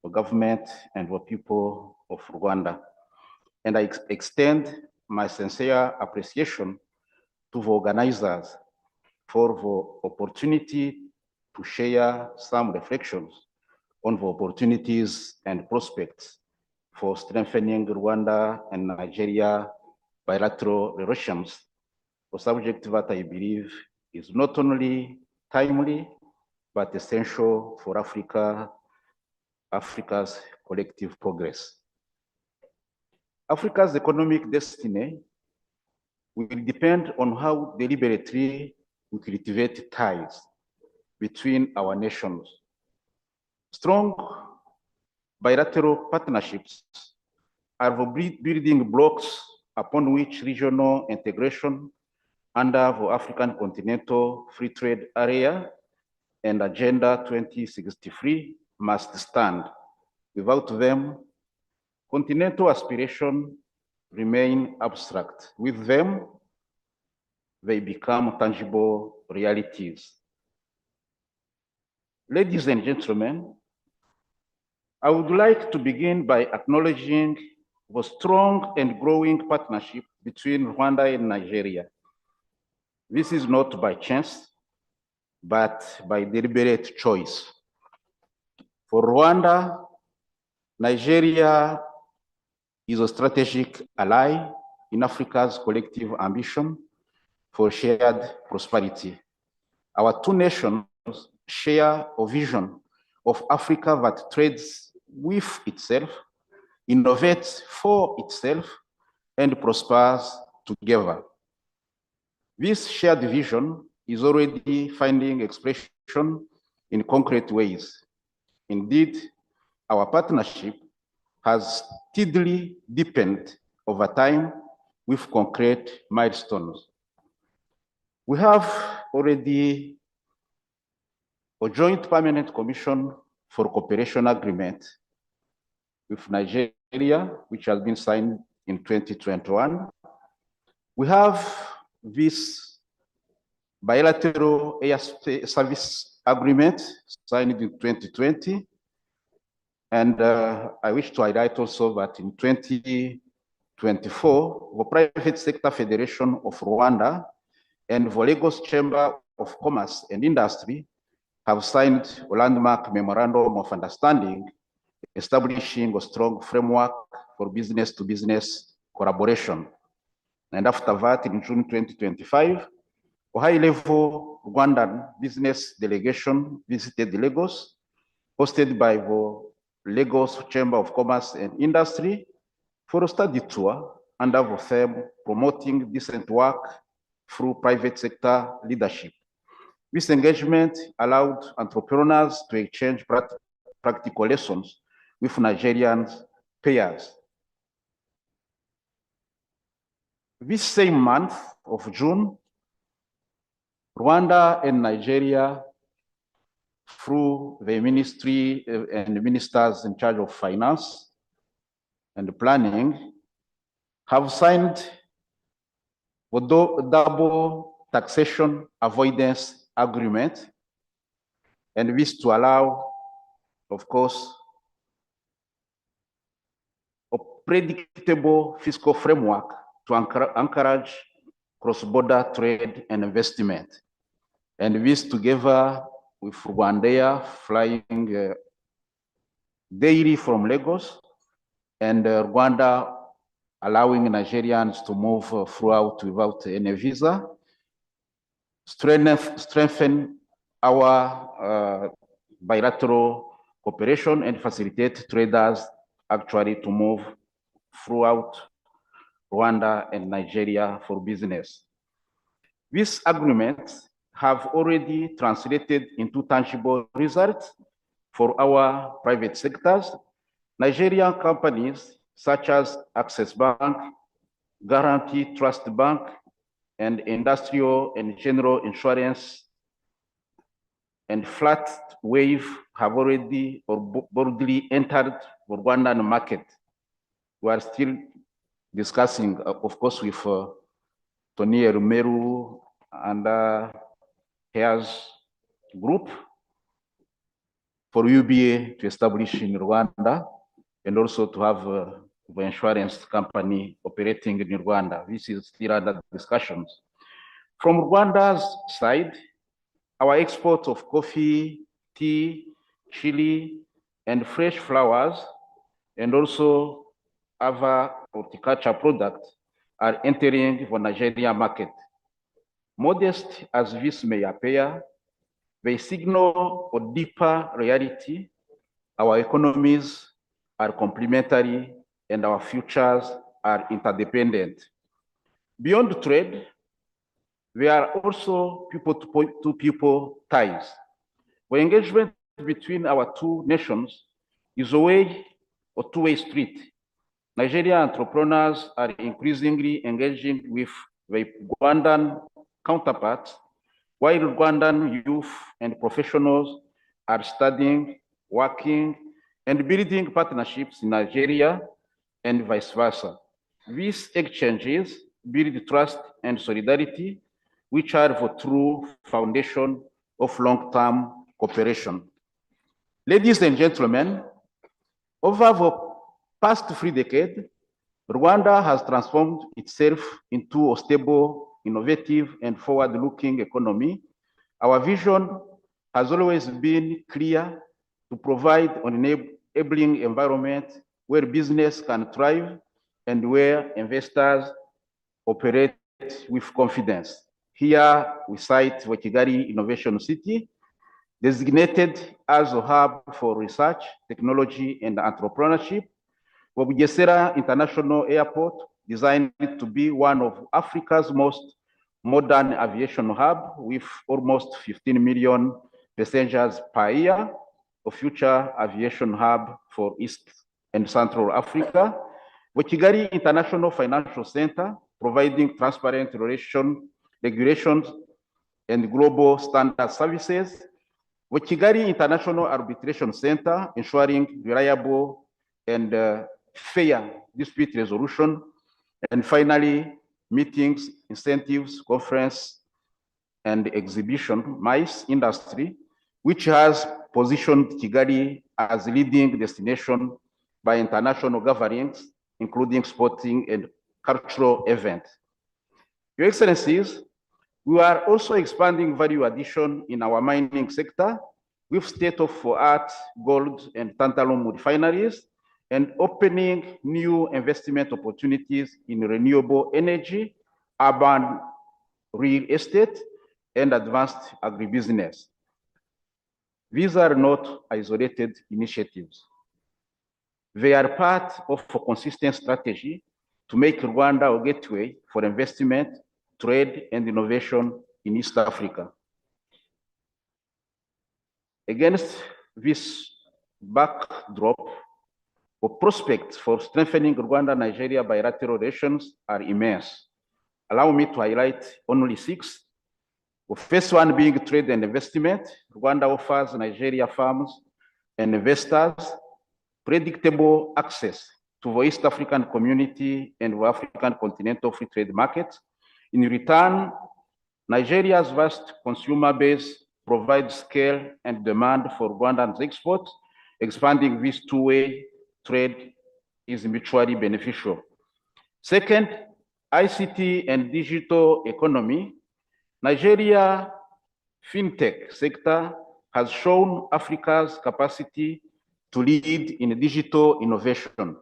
the government and the people of Rwanda. And I extend my sincere appreciation to the organizers for the opportunity to share some reflections on the opportunities and prospects for strengthening Rwanda and Nigeria bilateral relations, a subject that I believe is not only timely, but essential for Africa's collective progress. Africa's economic destiny will depend on how deliberately we cultivate ties between our nations. Strong bilateral partnerships are the building blocks upon which regional integration under the African Continental Free Trade Area and Agenda 2063 must stand. Without them, continental aspirations remain abstract. With them, they become tangible realities. Ladies and gentlemen, I would like to begin by acknowledging the strong and growing partnership between Rwanda and Nigeria. This is not by chance, but by deliberate choice. For Rwanda, Nigeria is a strategic ally in Africa's collective ambition for shared prosperity. Our two nations share a vision of Africa that trades with itself, innovates for itself, and prospers together. This shared vision is already finding expression in concrete ways. Indeed, our partnership has steadily deepened over time with concrete milestones. We have already a joint permanent commission for cooperation agreement with Nigeria, which has been signed in 2021. We have this bilateral air service agreement signed in 2020. And I wish to highlight also that in 2024, the Private Sector Federation of Rwanda and the Lagos Chamber of Commerce and Industry have signed a landmark memorandum of understanding establishing a strong framework for business-to-business collaboration. And after that, in June 2025, a high-level Rwandan business delegation visited Lagos, hosted by the Lagos Chamber of Commerce and Industry for a study tour under the theme Promoting Decent Work through Private Sector Leadership. This engagement allowed entrepreneurs to exchange practical lessons with Nigerian peers. This same month of June, Rwanda and Nigeria, through the ministry and the ministers in charge of finance and planning, have signed for double taxation avoidance agreement, and this to allow, of course, a predictable fiscal framework to encourage cross-border trade and investment. And this together with Rwandair flying daily from Lagos, and Rwanda allowing Nigerians to move throughout without any visa, strengthen our bilateral cooperation and facilitate traders actually to move throughout Rwanda and Nigeria for business. These agreements have already translated into tangible results for our private sectors. Nigerian companies such as Access Bank, Guarantee Trust Bank, and Industrial and General Insurance and Flat Wave have already or boldly entered the Rwandan market. We are still discussing, of course, with Tony Rumeru and his group for UBA to establish in Rwanda and also to have the insurance company operating in Rwanda. This is still under discussions. From Rwanda's side, our export of coffee, tea, chili, and fresh flowers, and also other horticulture products are entering the Nigerian market. Modest as this may appear, they signal a deeper reality. Our economies are complementary and our futures are interdependent. Beyond trade, there are also people-to-people ties. The engagement between our two nations is a two-way street. Nigerian entrepreneurs are increasingly engaging with their Rwandan counterparts, while Rwandan youth and professionals are studying, working, and building partnerships in Nigeria and vice versa. These exchanges build trust and solidarity, which are the true foundation of long-term cooperation. Ladies and gentlemen, over the past 3 decades, Rwanda has transformed itself into a stable, innovative, and forward-looking economy. Our vision has always been clear: to provide an enabling environment where business can thrive and where investors operate with confidence. Here we cite the Kigali Innovation City, designated as a hub for research, technology, and entrepreneurship. The Bugesera International Airport, designed to be one of Africa's most modern aviation hub with almost 15 million passengers per year, a future aviation hub for East and Central Africa. The Kigali International Financial Center, providing transparent regulations and global standard services. The Kigali International Arbitration Center, ensuring reliable and fair dispute resolution. And finally, meetings, incentives, conference, and exhibition, MICE industry, which has positioned Kigali as a leading destination by international gatherings, including sporting and cultural events. Your Excellencies, we are also expanding value addition in our mining sector with state-of-the-art gold and tantalum refineries and opening new investment opportunities in renewable energy, urban real estate, and advanced agribusiness. These are not isolated initiatives. They are part of a consistent strategy to make Rwanda a gateway for investment, trade, and innovation in East Africa. Against this backdrop, the prospects for strengthening Rwanda-Nigeria bilateral relations are immense. Allow me to highlight only 6. The first one being trade and investment. Rwanda offers Nigeria firms and investors predictable access to the East African community and the African continental free trade market, In return, Nigeria's vast consumer base provides scale and demand for Rwandan's exports. Expanding this two-way trade is mutually beneficial. Second, ICT and digital economy. Nigeria fintech sector has shown Africa's capacity to lead in digital innovation.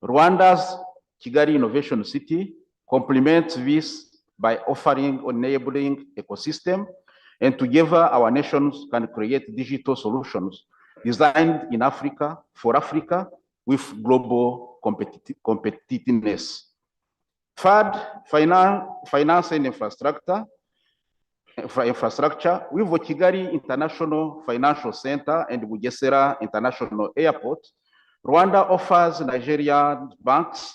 Rwanda's Kigali Innovation City complements this by offering enabling ecosystem, and together our nations can create digital solutions designed in Africa for Africa with global competitiveness. Third, finance and infrastructure. With the Kigali International Financial Center and Bugesera International Airport, Rwanda offers Nigerian banks,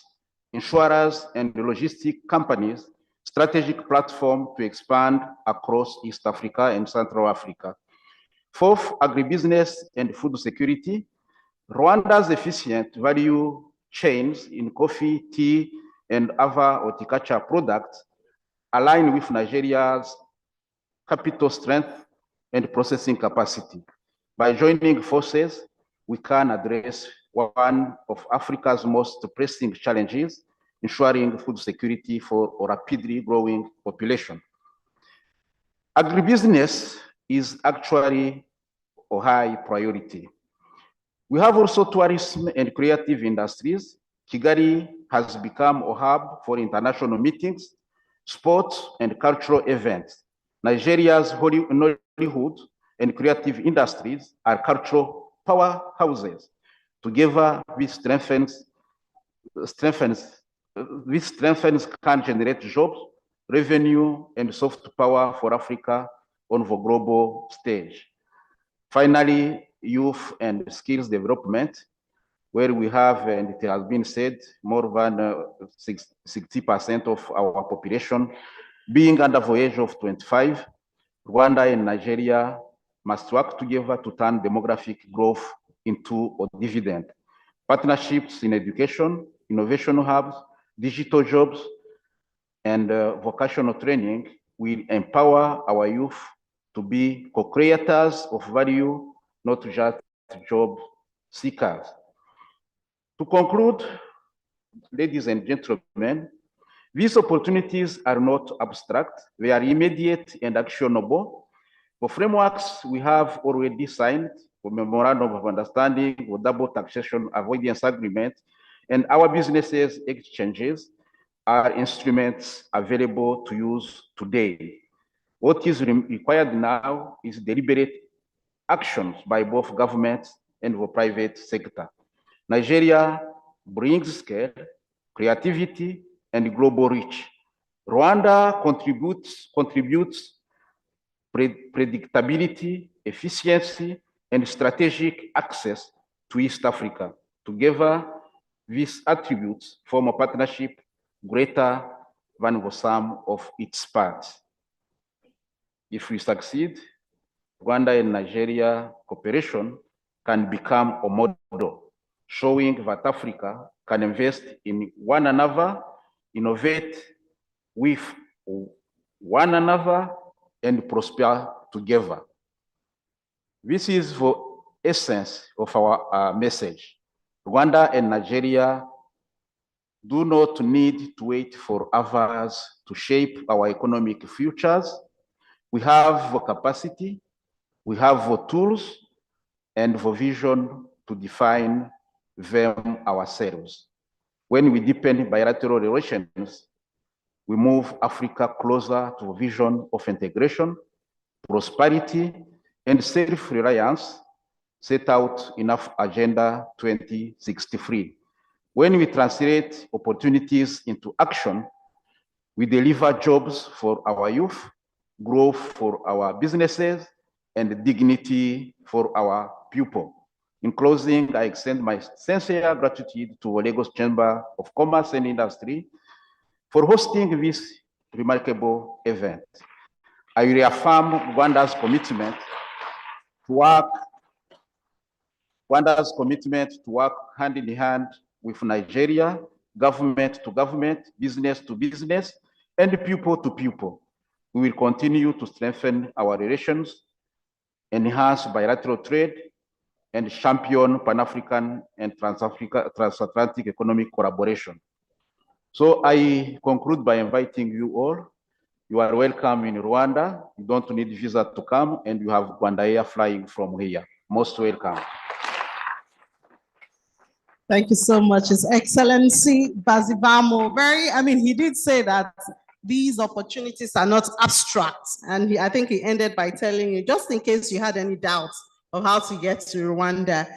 insurers, and logistic companies strategic platform to expand across East Africa and Central Africa. Fourth, agribusiness and food security. Rwanda's efficient value chains in coffee, tea, and other horticulture products align with Nigeria's capital strength and processing capacity. By joining forces, we can address one of Africa's most pressing challenges, ensuring food security for a rapidly growing population. Agribusiness is actually a high priority. We have also tourism and creative industries. Kigali has become a hub for international meetings, sports, and cultural events. Nigeria's Nollywood and creative industries are cultural powerhouses. Together, this strengthens can generate jobs, revenue, and soft power for Africa on the global stage. Finally, youth and skills development, where we have, and it has been said, more than 60% of our population being under the age of 25, Rwanda and Nigeria must work together to turn demographic growth into a dividend. Partnerships in education, innovation hubs, digital jobs, and vocational training will empower our youth to be co-creators of value, not just job seekers. To conclude, ladies and gentlemen, these opportunities are not abstract, they are immediate and actionable. For frameworks, we have already signed a memorandum of understanding with double taxation avoidance agreement, and our businesses exchanges are instruments available to use today. What is required now is deliberate actions by both governments and the private sector. Nigeria brings scale, creativity, and global reach. Rwanda contributes predictability, efficiency, and strategic access to East Africa. Together, these attributes form a partnership greater than the sum of its parts. If we succeed, Rwanda and Nigeria cooperation can become a model, showing that Africa can invest in one another, innovate with one another, and prosper together. This is the essence of our message. Rwanda and Nigeria do not need to wait for others to shape our economic futures. We have the capacity, we have the tools, and the vision to define them ourselves. When we deepen bilateral relations, we move Africa closer to a vision of integration, prosperity, and self-reliance set out in Agenda 2063. When we translate opportunities into action, we deliver jobs for our youth, growth for our businesses, and dignity for our people. In closing, I extend my sincere gratitude to the Lagos Chamber of Commerce and Industry for hosting this remarkable event. I reaffirm Rwanda's commitment to work hand in hand with Nigeria, government to government, business to business, and pupil to pupil. We will continue to strengthen our relations, enhance bilateral trade, and champion Pan-African and transatlantic economic collaboration. So I conclude by inviting you all. You are welcome in Rwanda. You don't need visa to come, and you have Rwanda Air flying from here. Most welcome. Thank you so much, His Excellency Bazivamo. He did say that these opportunities are not abstract. And I think he ended by telling you, just in case you had any doubts of how to get to Rwanda,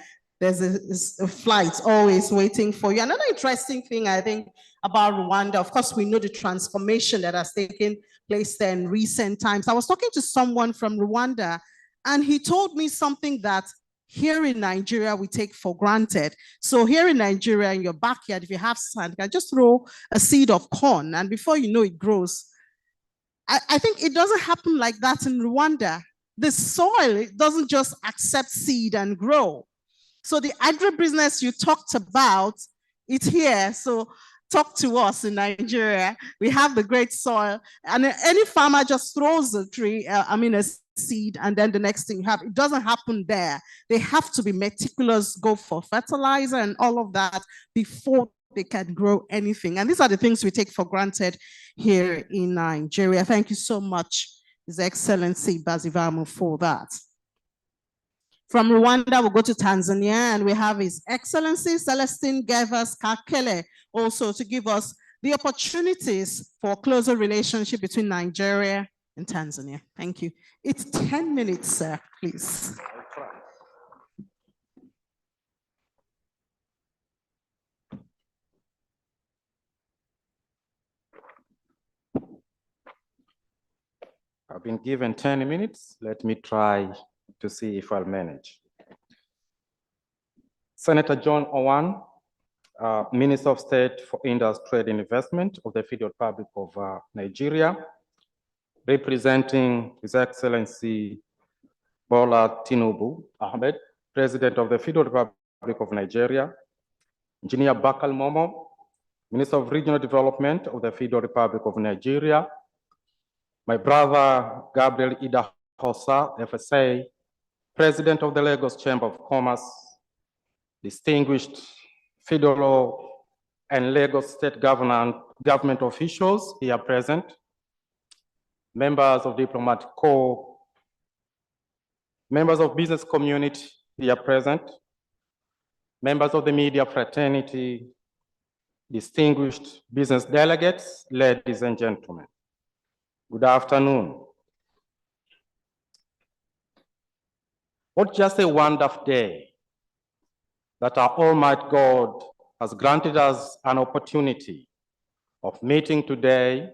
there's a flight always waiting for you. Another interesting thing, I think, about Rwanda, of course, we know the transformation that has taken place there in recent times. I was talking to someone from Rwanda, and he told me something that here in Nigeria, we take for granted. So here in Nigeria, in your backyard, if you have sand, you can just throw a seed of corn, and before you know it grows. I think it doesn't happen like that in Rwanda. The soil, it doesn't just accept seed and grow. So the agribusiness you talked about, it's here. So talk to us in Nigeria. We have the great soil, and any farmer just throws a tree, a seed, and then the next thing you have, it doesn't happen there. They have to be meticulous, go for fertilizer and all of that before they can grow anything. And these are the things we take for granted here in Nigeria. Thank you so much, His Excellency Bazivamo, for that. From Rwanda, we'll go to Tanzania, and we have His Excellency Celestine Gervas Kakele also to give us the opportunities for closer relationship between Nigeria and Tanzania. Thank you. It's 10 minutes, sir, please. I've been given 10 minutes. Let me try to see if I'll manage. Senator John Owan, Minister of State for Industry, Trade and Investment of the Federal Republic of Nigeria, representing His Excellency Bola Tinubu Ahmed, President of the Federal Republic of Nigeria, Engineer Bakal Momo, Minister of Regional Development of the Federal Republic of Nigeria, my brother Gabriel Ida Hossa, FSA, President of the Lagos Chamber of Commerce, distinguished federal and Lagos state government officials here present, members of diplomatic corps, members of business community here present, members of the media fraternity, distinguished business delegates, ladies and gentlemen. Good afternoon. What just a wonderful day that our Almighty God has granted us an opportunity of meeting today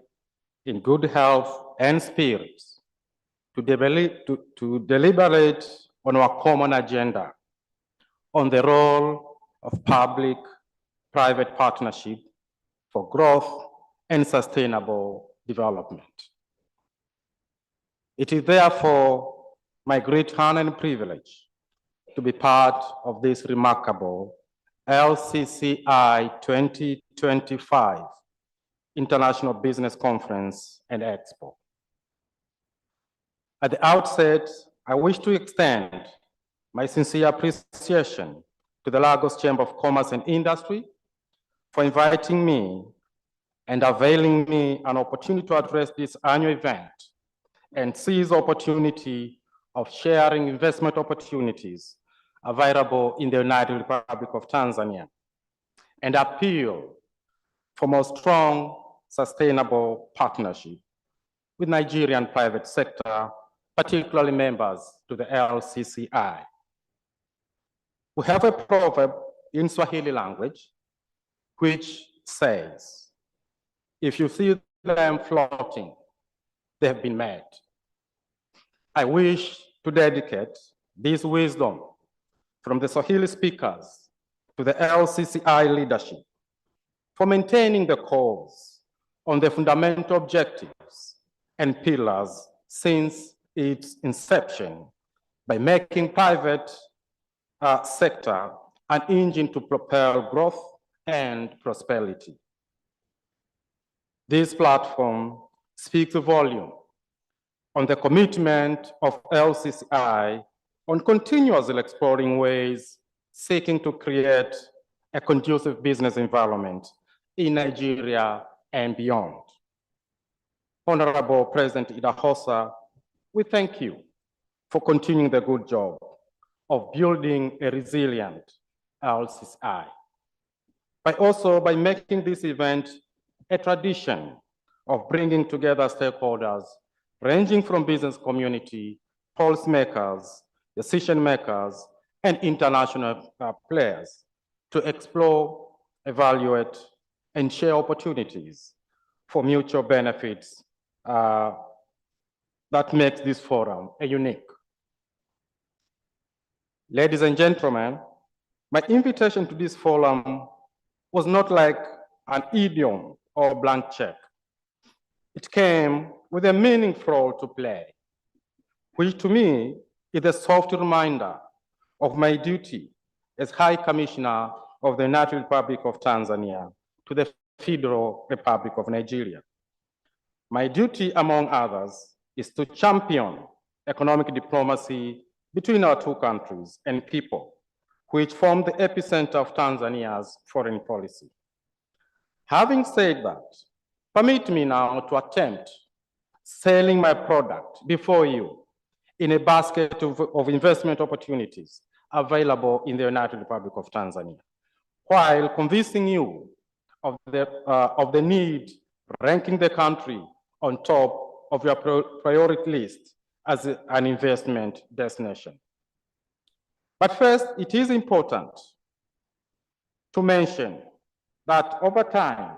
in good health and spirits to deliberate on our common agenda on the role of public-private partnership for growth and sustainable development. It is therefore my great honor and privilege to be part of this remarkable LCCI 2025 International Business Conference and Expo. At the outset, I wish to extend my sincere appreciation to the Lagos Chamber of Commerce and Industry for inviting me and availing me an opportunity to address this annual event and seize the opportunity of sharing investment opportunities available in the United Republic of Tanzania and appeal for more strong, sustainable partnership with Nigerian private sector, particularly members to the LCCI. We have a proverb in Swahili language which says, if you see them floating, they have been made. I wish to dedicate this wisdom from the Swahili speakers to the LCCI leadership for maintaining the course on the fundamental objectives and pillars since its inception by making private sector an engine to propel growth and prosperity. This platform speaks volume on the commitment of LCCI on continuously exploring ways seeking to create a conducive business environment in Nigeria and beyond. Honorable President Idahosa, we thank you for continuing the good job of building a resilient LCCI. By making this event a tradition of bringing together stakeholders ranging from business community, policymakers, decision makers, and international players to explore, evaluate, and share opportunities for mutual benefits that makes this forum unique. Ladies and gentlemen, my invitation to this forum was not like an idiom or blank check. It came with a meaningful role to play, which to me is a soft reminder of my duty as High Commissioner of the United Republic of Tanzania to the Federal Republic of Nigeria. My duty, among others, is to champion economic diplomacy between our two countries and people, which form the epicenter of Tanzania's foreign policy. Having said that, permit me now to attempt selling my product before you in a basket of investment opportunities available in the United Republic of Tanzania, while convincing you of the need ranking the country on top of your priority list as an investment destination. But first, it is important to mention that over time,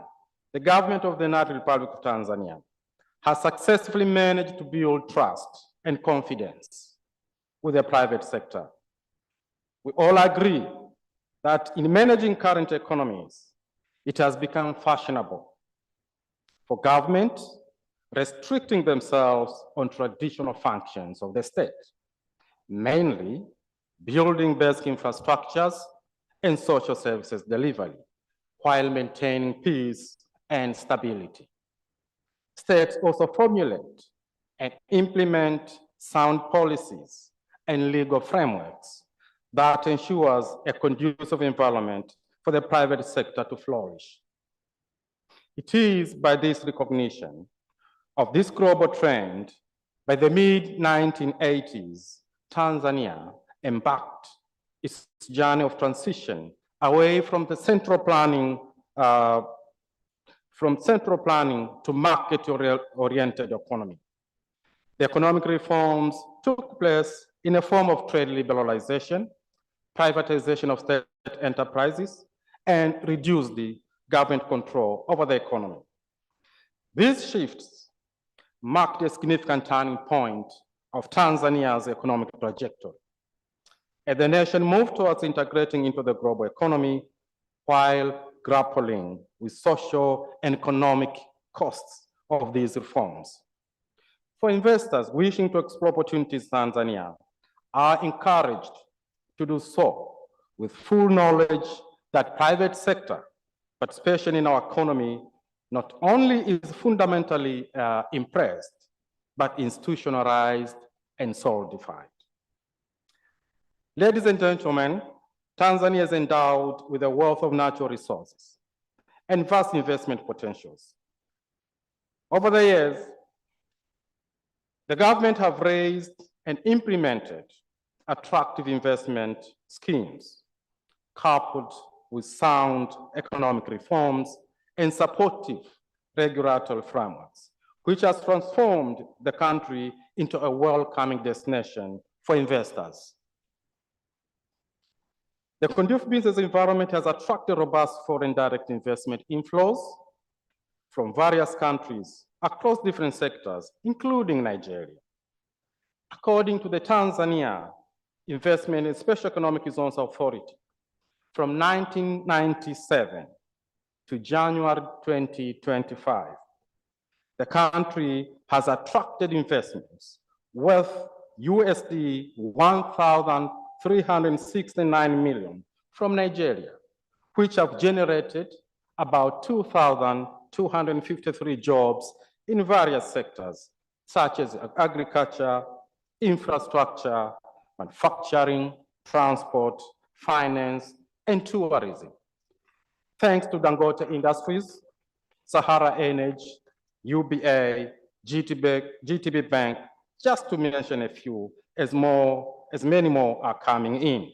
the government of the United Republic of Tanzania has successfully managed to build trust and confidence with the private sector. We all agree that in managing current economies, it has become fashionable for government restricting themselves on traditional functions of the state, mainly building basic infrastructures and social services delivery, while maintaining peace and stability. States also formulate and implement sound policies and legal frameworks that ensures a conducive environment for the private sector to flourish. It is by this recognition of this global trend, by the mid-1980s, Tanzania embarked its journey of transition away from the central planning to market-oriented economy. The economic reforms took place in a form of trade liberalization, privatization of state enterprises, and reduced the government control over the economy. These shifts marked a significant turning point of Tanzania's economic trajectory, as the nation moved towards integrating into the global economy while grappling with social and economic costs of these reforms. For investors wishing to explore opportunities in Tanzania are encouraged to do so with full knowledge that private sector participation in our economy not only is fundamentally impressed, but institutionalized and solidified. Ladies and gentlemen, Tanzania is endowed with a wealth of natural resources and vast investment potentials. Over the years, the government have raised and implemented attractive investment schemes coupled with sound economic reforms and supportive regulatory frameworks, which has transformed the country into a welcoming destination for investors. The conducive business environment has attracted robust foreign direct investment inflows from various countries across different sectors, including Nigeria. According to the Tanzania Investment in Special Economic Zones Authority, from 1997 to January 2025, the country has attracted investments worth USD 1,369 million from Nigeria, which have generated about 2,000 253 jobs in various sectors, such as agriculture, infrastructure, manufacturing, transport, finance, and tourism. Thanks to Dangote Industries, Sahara Energy, UBA, GTB Bank, just to mention a few, as many more are coming in.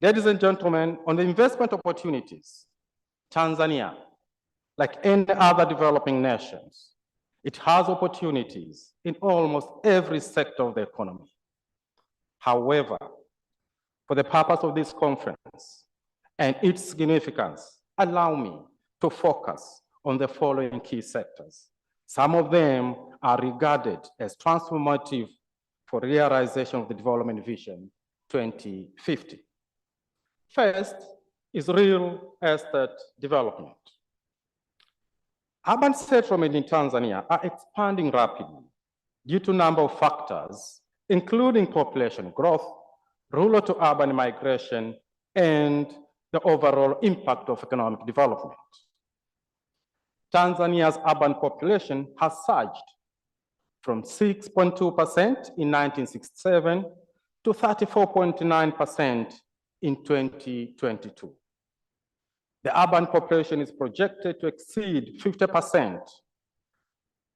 Ladies and gentlemen, on the investment opportunities, Tanzania, like any other developing nations, it has opportunities in almost every sector of the economy. However, for the purpose of this conference and its significance, allow me to focus on the following key sectors. Some of them are regarded as transformative for realization of the Development Vision 2050. First is real estate development. Urban settlement in Tanzania are expanding rapidly due to a number of factors, including population growth, rural to urban migration, and the overall impact of economic development. Tanzania's urban population has surged from 6.2% in 1967 to 34.9% in 2022. The urban population is projected to exceed 50%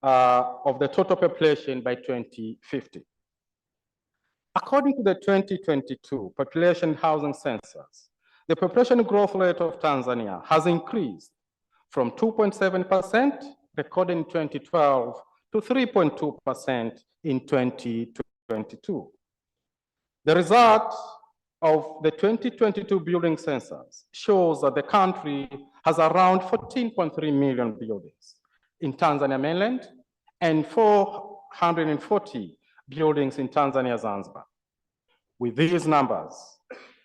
of the total population by 2050. According to the 2022 Population Housing Census, the population growth rate of Tanzania has increased from 2.7% recorded in 2012 to 3.2% in 2022. The result of the 2022 building census shows that the country has around 14.3 million buildings in Tanzania mainland and 440 buildings in Tanzania Zanzibar. With these numbers,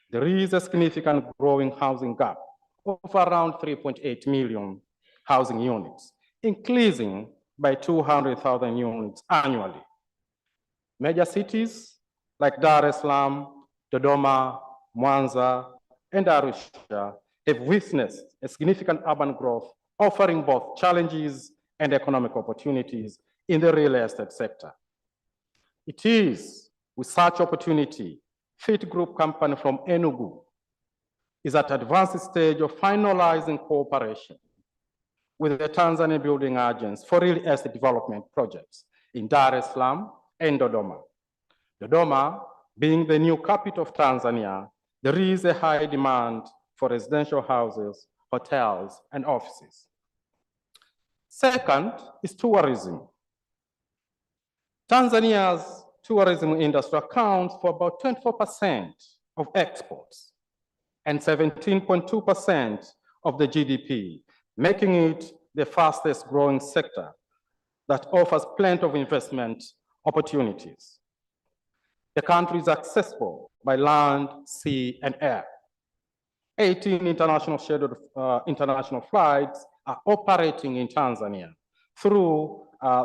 there is a significant growing housing gap of around 3.8 million housing units, increasing by 200,000 units annually. Major cities like Dar es Salaam, Dodoma, Mwanza, and Arusha have witnessed a significant urban growth, offering both challenges and economic opportunities in the real estate sector. It is with such opportunity, Fit Group company from Enugu is at advanced stage of finalizing cooperation with the Tanzania Building Agents for real estate development projects in Dar es Salaam and Dodoma. Dodoma, being the new capital of Tanzania, there is a high demand for residential houses, hotels, and offices. Second is tourism. Tanzania's tourism industry accounts for about 24% of exports and 17.2% of the GDP, making it the fastest growing sector that offers plenty of investment opportunities. The country is accessible by land, sea, and air. 18 international scheduled international flights are operating in Tanzania through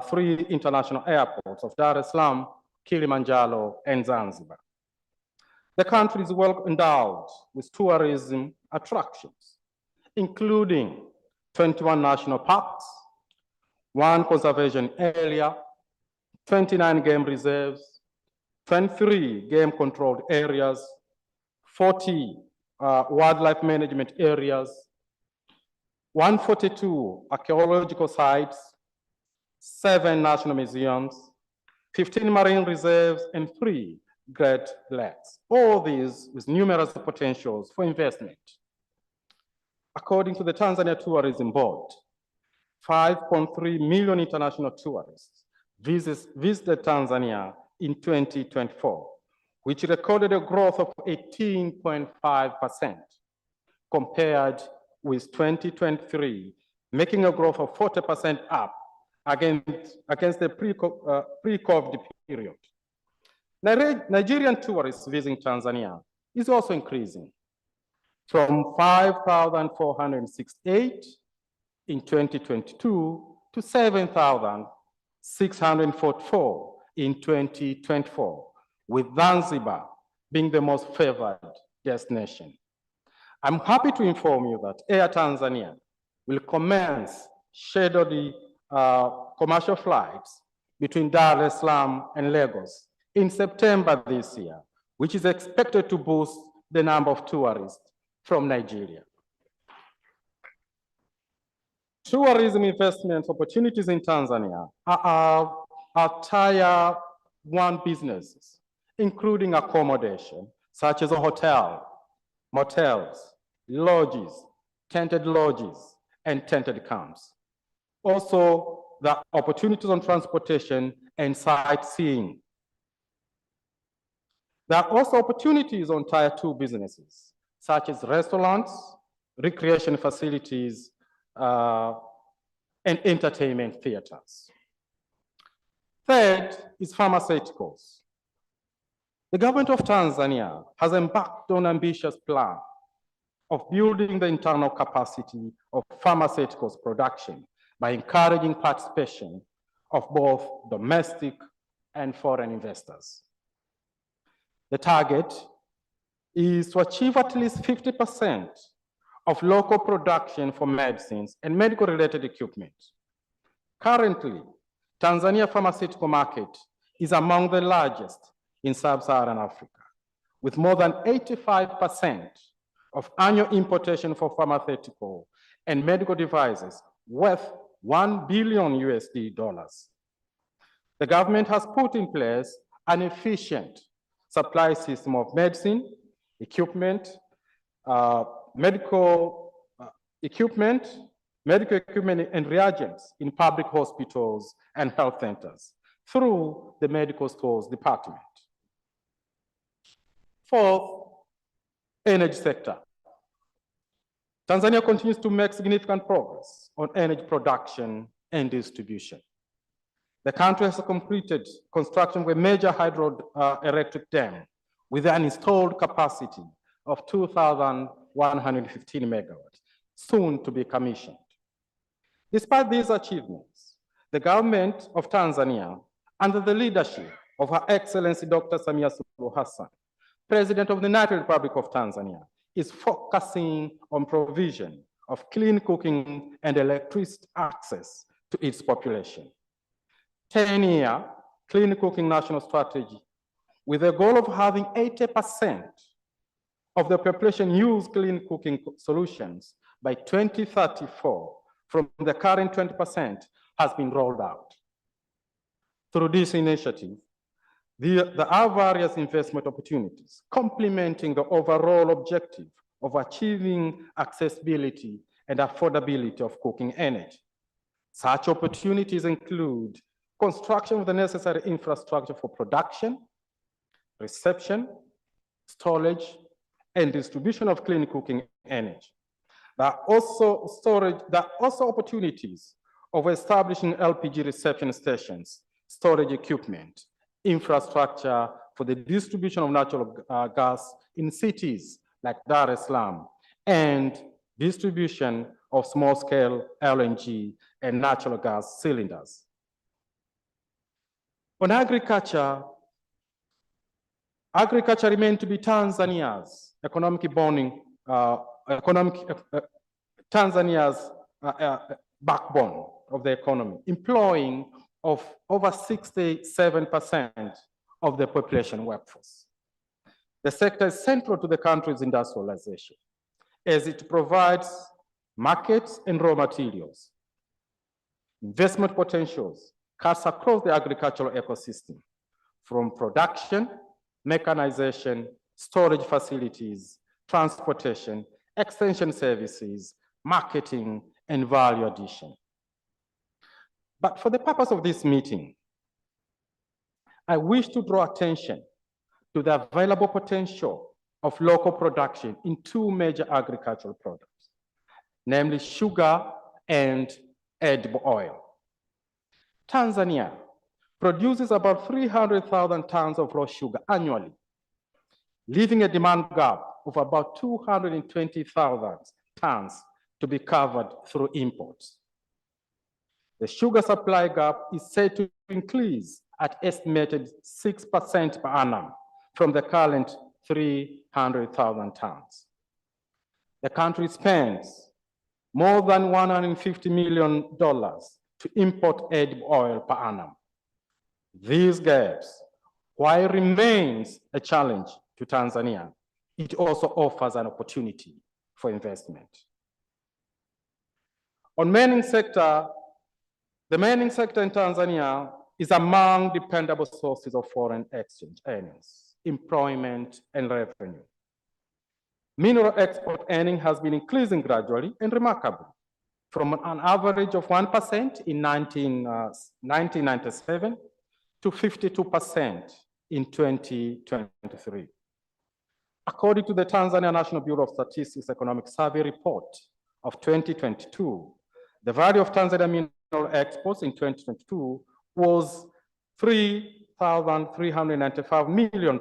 3 international airports of Dar es Salaam, Kilimanjaro, and Zanzibar. The country is well endowed with tourism attractions, including 21 national parks, 1 conservation area, 29 game reserves, 23 game-controlled areas, 40 wildlife management areas, 142 archaeological sites, 7 national museums, 15 marine reserves, and 3 Great Lakes. All these with numerous potentials for investment. According to the Tanzania Tourism Board, 5.3 million international tourists visited Tanzania in 2024, which recorded a growth of 18.5% compared with 2023, making a growth of 40% up against the pre-COVID period. Nigerian tourists visiting Tanzania is also increasing from 5,468 in 2022 to 7,644 in 2024, with Zanzibar being the most favored destination. I'm happy to inform you that Air Tanzania will commence scheduled commercial flights between Dar es Salaam and Lagos in September this year, which is expected to boost the number of tourists from Nigeria. Tourism investment opportunities in Tanzania are tier 1 businesses, including accommodation, such as a hotel, motels, lodges, tented lodges, and tented camps. Also, the opportunities on transportation and sightseeing. There are also opportunities on tier 2 businesses, such as restaurants, recreation facilities, and entertainment theaters. Third is pharmaceuticals. The government of Tanzania has embarked on an ambitious plan of building the internal capacity of pharmaceuticals production by encouraging participation of both domestic and foreign investors. The target is to achieve at least 50% of local production for medicines and medical-related equipment. Currently, Tanzania pharmaceutical market is among the largest in sub-Saharan Africa, with more than 85% of annual importation for pharmaceutical and medical devices worth $1 billion. The government has put in place an efficient supply system of medicine, medical equipment, and reagents in public hospitals and health centers through the medical stores department. Fourth, energy sector. Tanzania continues to make significant progress on energy production and distribution. The country has completed construction of a major hydroelectric dam with an installed capacity of 2,115 megawatts, soon to be commissioned. Despite these achievements, the government of Tanzania, under the leadership of Her Excellency Dr. Samia Suluhu Hassan, President of the United Republic of Tanzania, is focusing on provision of clean cooking and electricity access to its population. 10-year clean cooking national strategy with a goal of having 80% of the population use clean cooking solutions by 2034 from the current 20% has been rolled out. Through this initiative, there are various investment opportunities complementing the overall objective of achieving accessibility and affordability of cooking energy. Such opportunities include construction of the necessary infrastructure for production, reception, storage, and distribution of clean cooking energy. There are also opportunities of establishing LPG reception stations, storage equipment, infrastructure for the distribution of natural gas in cities like Dar es Salaam, and distribution of small-scale LNG and natural gas cylinders. On agriculture, agriculture remains to be Tanzania's backbone of the economy, employing of over 67% of the population workforce. The sector is central to the country's industrialization, as it provides markets and raw materials. Investment potentials cuts across the agricultural ecosystem, from production, mechanization, storage facilities, transportation, extension services, marketing, and value addition. But for the purpose of this meeting, I wish to draw attention to the available potential of local production in two major agricultural products, namely sugar and edible oil. Tanzania produces about 300,000 tons of raw sugar annually, leaving a demand gap of about 220,000 tons to be covered through imports. The sugar supply gap is said to increase at estimated 6% per annum from the current 300,000 tons. The country spends more than $150 million to import edible oil per annum. These gaps, while remains a challenge to Tanzania, it also offers an opportunity for investment. On mining sector, the mining sector in Tanzania is among dependable sources of foreign exchange earnings, employment, and revenue. Mineral export earning has been increasing gradually and remarkably, from an average of 1% in 1997 to 52% in 2023. According to the Tanzania National Bureau of Statistics Economic Survey report of 2022, the value of Tanzania mineral exports in 2022 was $3,395 million,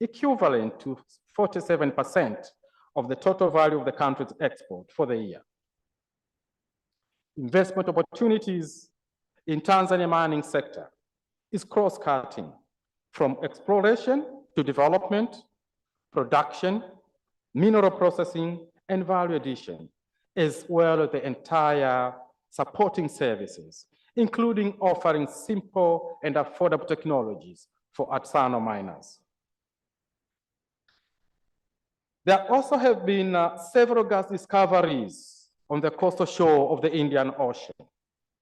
equivalent to 47% of the total value of the country's export for the year. Investment opportunities in Tanzania mining sector is cross-cutting from exploration to development, production, mineral processing, and value addition, as well as the entire supporting services, including offering simple and affordable technologies for artisanal miners. There also have been several gas discoveries on the coastal shore of the Indian Ocean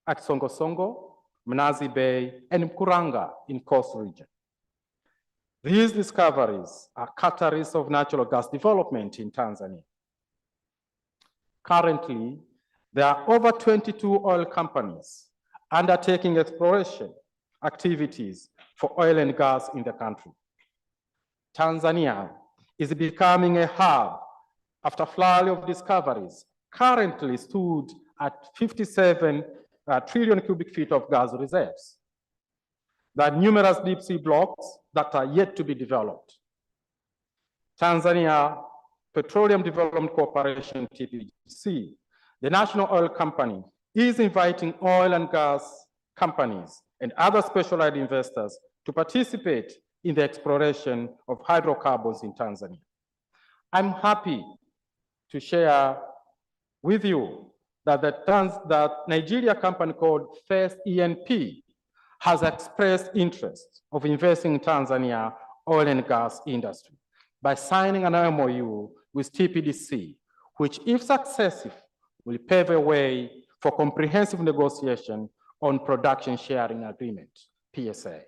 at Songosongo, Mnazi Bay, and Mkuranga in Coast region. These discoveries are catalysts of natural gas development in Tanzania. Currently, there are over 22 oil companies undertaking exploration activities for oil and gas in the country. Tanzania is becoming a hub after flurry of discoveries, currently stood at 57 trillion cubic feet of gas reserves. There are numerous deep sea blocks that are yet to be developed. Tanzania Petroleum Development Corporation, TPDC, the national oil company, is inviting oil and gas companies and other specialized investors to participate in the exploration of hydrocarbons in Tanzania. I'm happy to share with you that that Nigeria company called First ENP has expressed interest of investing in Tanzania oil and gas industry by signing an MOU with TPDC, which, if successful, will pave a way for comprehensive negotiation on production sharing agreement, PSA.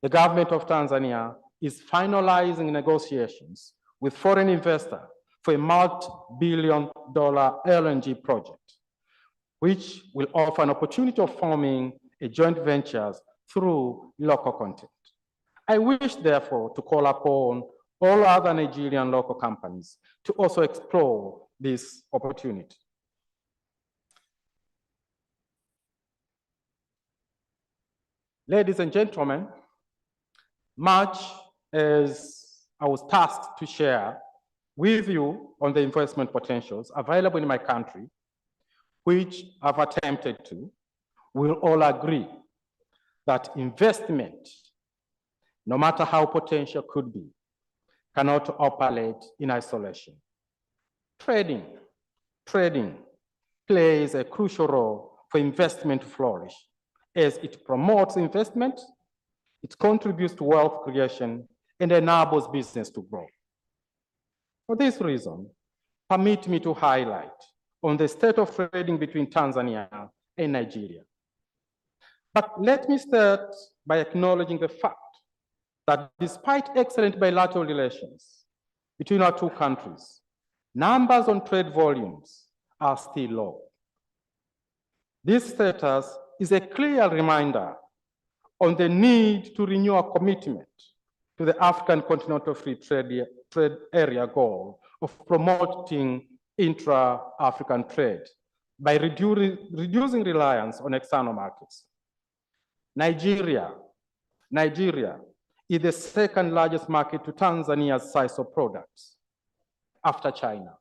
The government of Tanzania is finalizing negotiations with foreign investor for a multi-billion-dollar LNG project, which will offer an opportunity of forming a joint ventures through local content. I wish, therefore, to call upon all other Nigerian local companies to also explore this opportunity. Ladies and gentlemen, much as I was tasked to share with you on the investment potentials available in my country, which I've attempted to, we'll all agree that investment, no matter how potential could be, cannot operate in isolation. Trading plays a crucial role for investment to flourish, as it promotes investment, it contributes to wealth creation, and enables business to grow. For this reason, permit me to highlight on the state of trading between Tanzania and Nigeria. But let me start by acknowledging the fact that despite excellent bilateral relations between our two countries, numbers on trade volumes are still low. This status is a clear reminder on the need to renew our commitment to the African Continental Free Trade Area goal of promoting intra-African trade by reducing reliance on external markets. Nigeria is the second largest market to Tanzania's CISO products after China.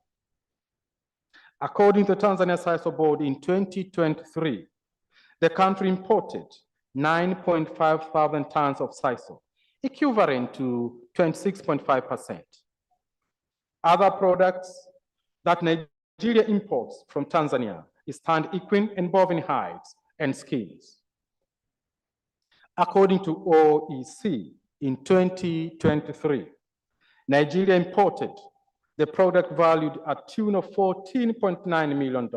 According to the Tanzania CISO board in 2023, the country imported 9.5 thousand tons of CISO, equivalent to 26.5%. Other products that Nigeria Nigeria imports from Tanzania is tanned equine and bovine hides and skins. According to OEC, in 2023, Nigeria imported the product valued at tune of $14.9 million.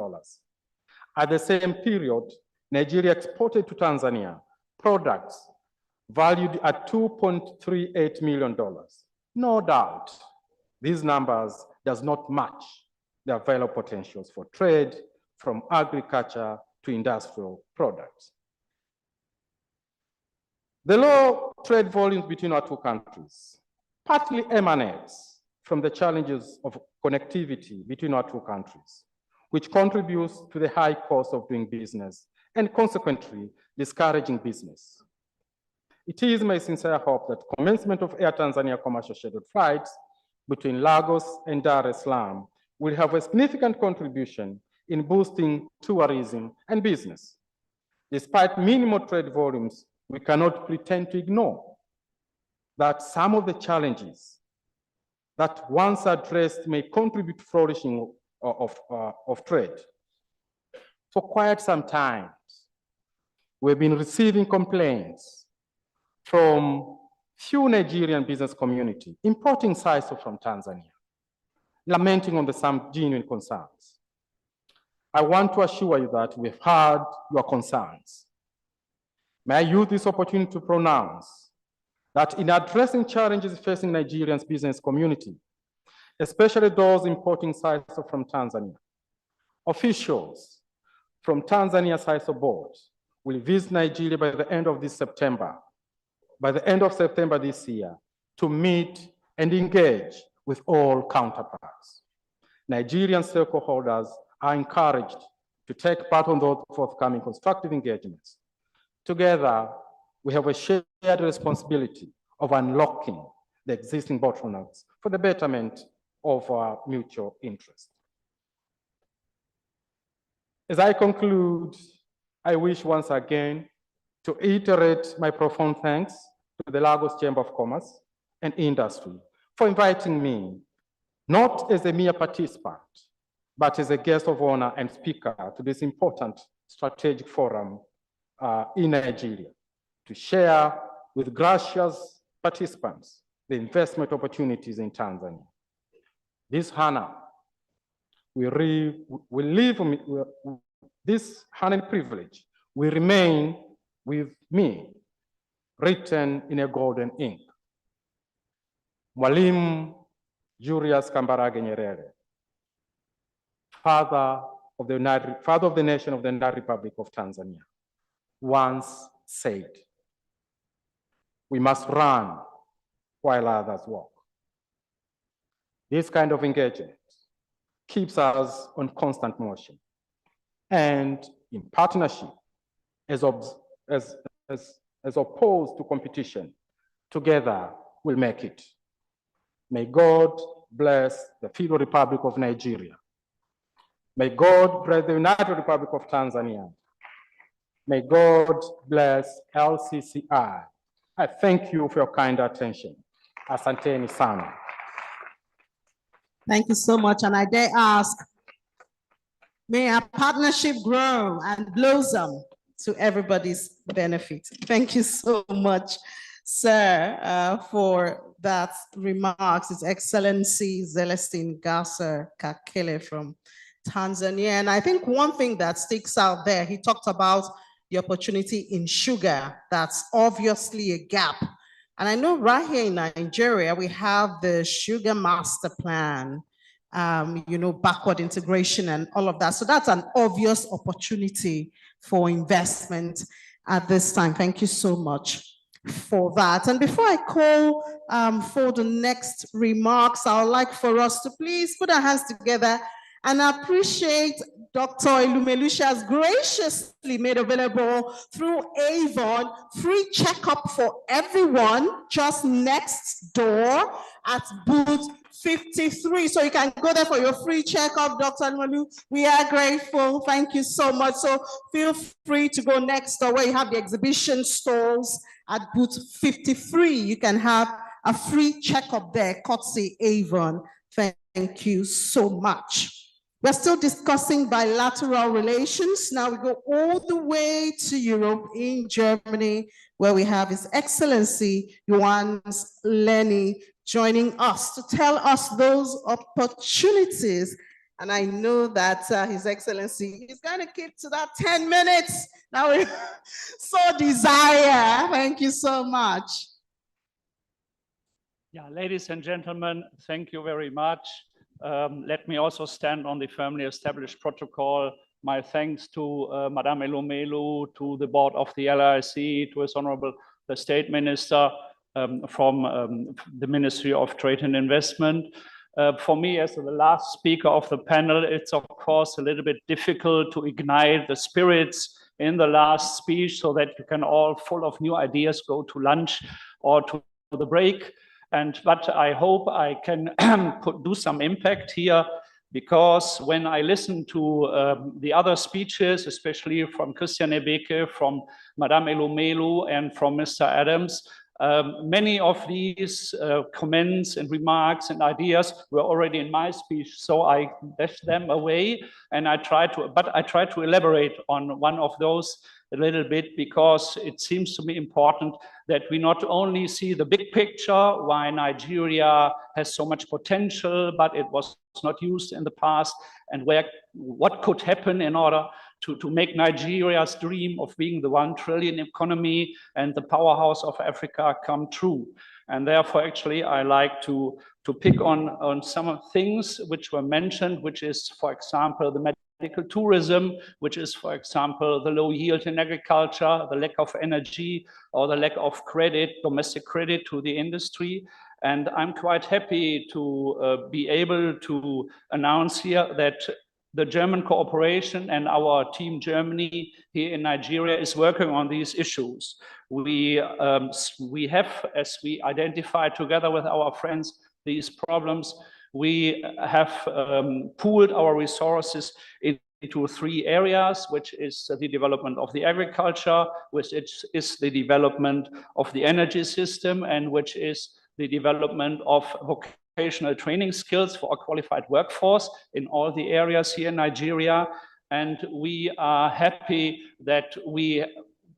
At the same period, Nigeria exported to Tanzania products valued at $2.38 million. No doubt, these numbers does not match the available potentials for trade from agriculture to industrial products. The low trade volumes between our two countries partly emanates from the challenges of connectivity between our two countries, which contributes to the high cost of doing business and consequently discouraging business. It is my sincere hope that commencement of Air Tanzania commercial scheduled flights between Lagos and Dar es Salaam will have a significant contribution in boosting tourism and business. Despite minimal trade volumes, we cannot pretend to ignore that some of the challenges that once addressed may contribute to flourishing of trade. For quite some time, we've been receiving complaints from few Nigerian business community importing sisal from Tanzania, lamenting on some genuine concerns. I want to assure you that we've heard your concerns. May I use this opportunity to pronounce that in addressing challenges facing Nigerians business community, especially those importing sisal from Tanzania, officials from Tanzania Sisal Board will visit Nigeria by the end of September this year, to meet and engage with all counterparts. Nigerian stakeholders are encouraged to take part on those forthcoming constructive engagements. Together, we have a shared responsibility of unlocking the existing bottlenecks for the betterment of our mutual interest. As I conclude, I wish once again to reiterate my profound thanks to the Lagos Chamber of Commerce and Industry for inviting me, not as a mere participant, but as a guest of honor and speaker to this important strategic forum in Nigeria, to share with gracious participants the investment opportunities in Tanzania. This honor this honor and privilege will remain with me, written in a golden ink. Mwalimu Julius Kambarage Nyerere, father of the nation of the United Republic of Tanzania, once said, "We must run while others walk." This kind of engagement keeps us on constant motion, and in partnership, as opposed to competition, together we'll make it. May God bless the Federal Republic of Nigeria. May God bless the United Republic of Tanzania. May God bless LCCI. I thank you for your kind attention. Asanteni sana. Thank you so much. And I dare ask, may our partnership grow and blossom to everybody's benefit. Thank you so much, sir, for that remarks. His Excellency Celestine Gasser Kakele from Tanzania. And I think one thing that sticks out there, he talked about the opportunity in sugar. That's obviously a gap. And I know right here in Nigeria, we have the Sugar Master Plan, backward integration and all of that. So that's an obvious opportunity for investment at this time. Thank you so much for that. And before I call for the next remarks, I would like for us to please put our hands together and appreciate Dr. Elumelushi has graciously made available through Avon free checkup for everyone just next door at booth 53. So you can go there for your free checkup, Dr. Elumelushi. We are grateful. Thank you so much. So feel free to go next door where you have the exhibition stalls at booth 53. You can have a free checkup there, courtesy Avon. Thank you so much. We're still discussing bilateral relations. Now we go all the way to Europe in Germany, where we have His Excellency Johannes Lenny joining us to tell us those opportunities. And I know that His Excellency is going to keep to that 10 minutes that we so desire. Thank you so much. Yeah, ladies and gentlemen, thank you very much. Let me also stand on the firmly established protocol. My thanks to Madame Elumelu, to the board of the LIC, to His Honorable the State Minister from the Ministry of Trade and Investment. For me, as the last speaker of the panel, it's of course a little bit difficult to ignite the spirits in the last speech so that you can all, full of new ideas, go to lunch or to the break. But I hope I can do some impact here, because when I listen to the other speeches, especially from Christian Ebeke, from Madame Elumelu, and from Mr. Adams, many of these comments and remarks and ideas were already in my speech, so I dashed them away, and I try to elaborate on one of those a little bit, because it seems to me important that we not only see the big picture, why Nigeria has so much potential, but it was not used in the past, and what could happen in order to make Nigeria's dream of being the 1 trillion economy and the powerhouse of Africa come true. And therefore, actually, I like to pick on some things which were mentioned, which is, for example, the medical tourism, which is, for example, the low yield in agriculture, the lack of energy, or the lack of credit, domestic credit to the industry. And I'm quite happy to be able to announce here that the German cooperation and our team Germany here in Nigeria is working on these issues. We have, as we identify together with our friends, these problems. We have pooled our resources into 3 areas, which is the development of the agriculture, which is the development of the energy system, and which is the development of vocational training skills for a qualified workforce in all the areas here in Nigeria. And we are happy that we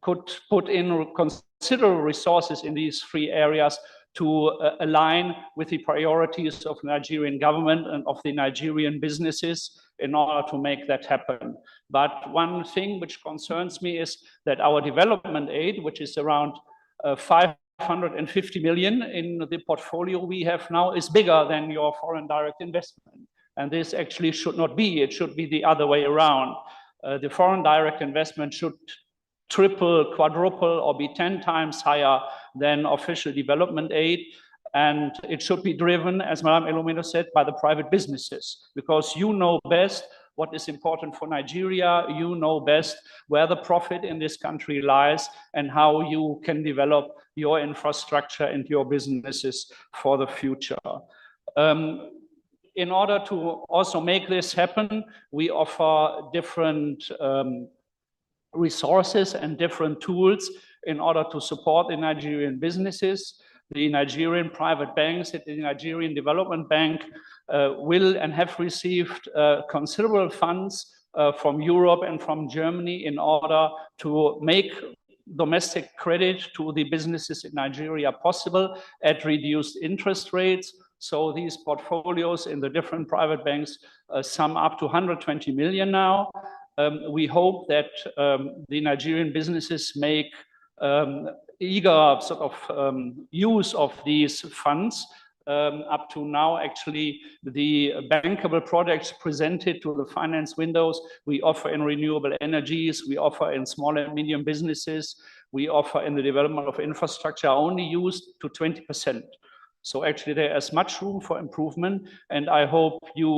could put in considerable resources in these 3 areas to align with the priorities of the Nigerian government and of the Nigerian businesses in order to make that happen. But one thing which concerns me is that our development aid, which is around 550 million in the portfolio we have now, is bigger than your foreign direct investment. And this actually should not be. It should be the other way around. The foreign direct investment should triple, quadruple, or be 10 times higher than official development aid. And it should be driven, as Madame Elumelu said, by the private businesses, because you know best what is important for Nigeria. You know best where the profit in this country lies and how you can develop your infrastructure and your businesses for the future. In order to also make this happen, we offer different resources and different tools in order to support the Nigerian businesses. The Nigerian private banks at the Nigerian Development Bank will and have received considerable funds from Europe and from Germany in order to make domestic credit to the businesses in Nigeria possible at reduced interest rates. So these portfolios in the different private banks sum up to 120 million now. We hope that the Nigerian businesses make eager sort of use of these funds. Up to now, actually, the bankable products presented to the finance windows, we offer in renewable energies, we offer in small and medium businesses, we offer in the development of infrastructure, are only used to 20%. So actually there is much room for improvement, and I hope you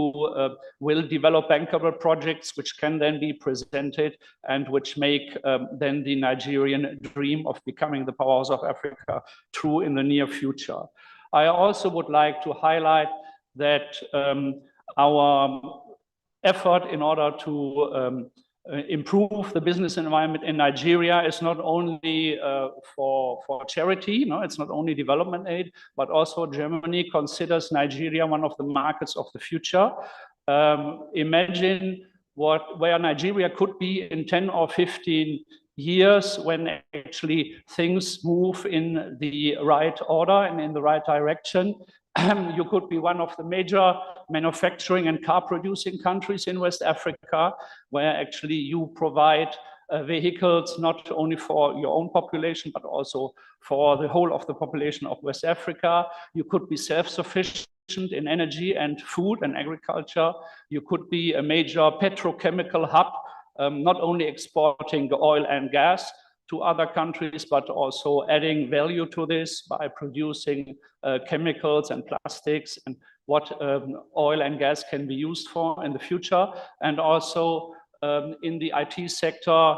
will develop bankable projects which can then be presented and which make then the Nigerian dream of becoming the powerhouse of Africa true in the near future. I also would like to highlight that our effort in order to improve the business environment in Nigeria is not only for charity, no, it's not only development aid, but also Germany considers Nigeria one of the markets of the future. Imagine where Nigeria could be in 10 or 15 years when actually things move in the right order and in the right direction. You could be one of the major manufacturing and car producing countries in West Africa, where actually you provide vehicles not only for your own population, but also for the whole of the population of West Africa. You could be self-sufficient in energy and food and agriculture. You could be a major petrochemical hub, not only exporting the oil and gas to other countries, but also adding value to this by producing chemicals and plastics and what oil and gas can be used for in the future. And also in the IT sector,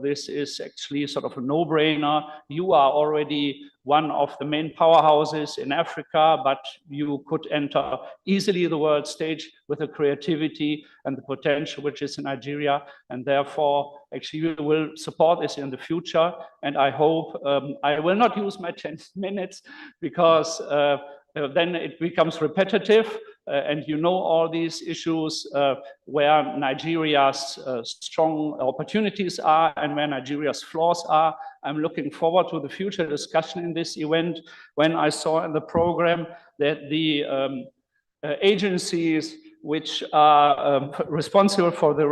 this is actually sort of a no-brainer. You are already one of the main powerhouses in Africa, but you could enter easily the world stage with the creativity and the potential which is in Nigeria. And therefore, actually, we will support this in the future. And I hope I will not use my 10 minutes because then it becomes repetitive. And you know all these issues where Nigeria's strong opportunities are and where Nigeria's flaws are. I'm looking forward to the future discussion in this event. When I saw in the program that the agencies which are responsible for the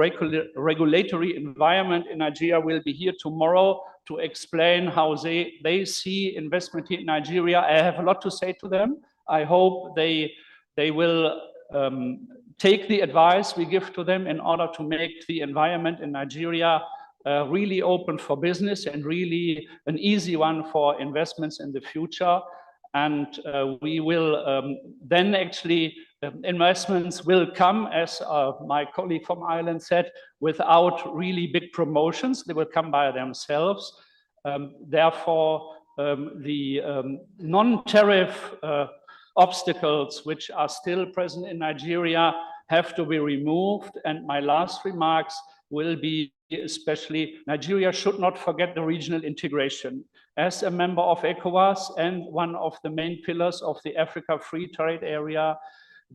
regulatory environment in Nigeria will be here tomorrow to explain how they see investment in Nigeria. I have a lot to say to them. I hope they will take the advice we give to them in order to make the environment in Nigeria really open for business and really an easy one for investments in the future. And we will then actually, investments will come, as my colleague from Ireland said, without really big promotions. They will come by themselves. Therefore, the non-tariff obstacles which are still present in Nigeria have to be removed. And my last remarks will be especially Nigeria should not forget the regional integration. As a member of ECOWAS and one of the main pillars of the Africa Free Trade Area,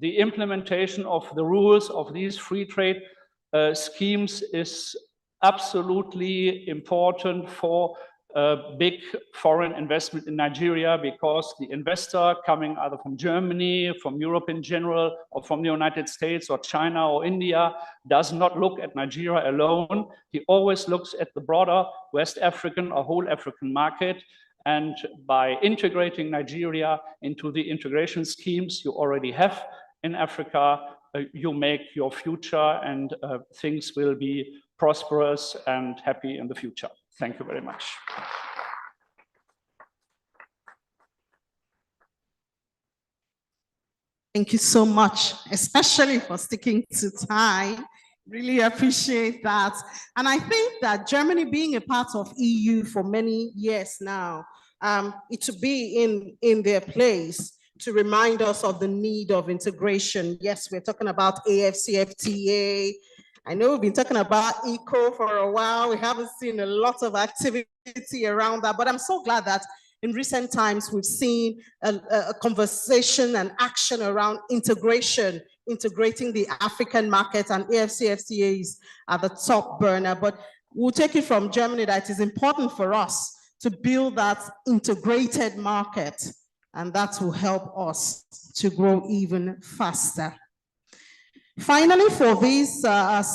the implementation of the rules of these free trade schemes is absolutely important for big foreign investment in Nigeria, because the investor coming either from Germany, from Europe in general, or from the United States or China or India does not look at Nigeria alone. He always looks at the broader West African or whole African market. And by integrating Nigeria into the integration schemes you already have in Africa, you make your future and things will be prosperous and happy in the future. Thank you very much. Thank you so much, especially for sticking to time. Really appreciate that. And I think that Germany being a part of EU for many years now, it should be in their place to remind us of the need of integration. Yes, we're talking about AFCFTA. I know we've been talking about ECO for a while. We haven't seen a lot of activity around that, but I'm so glad that in recent times we've seen a conversation and action around integration, integrating the African market, and AFCFTAs are the top burner. But we'll take it from Germany that it is important for us to build that integrated market, and that will help us to grow even faster. Finally, for this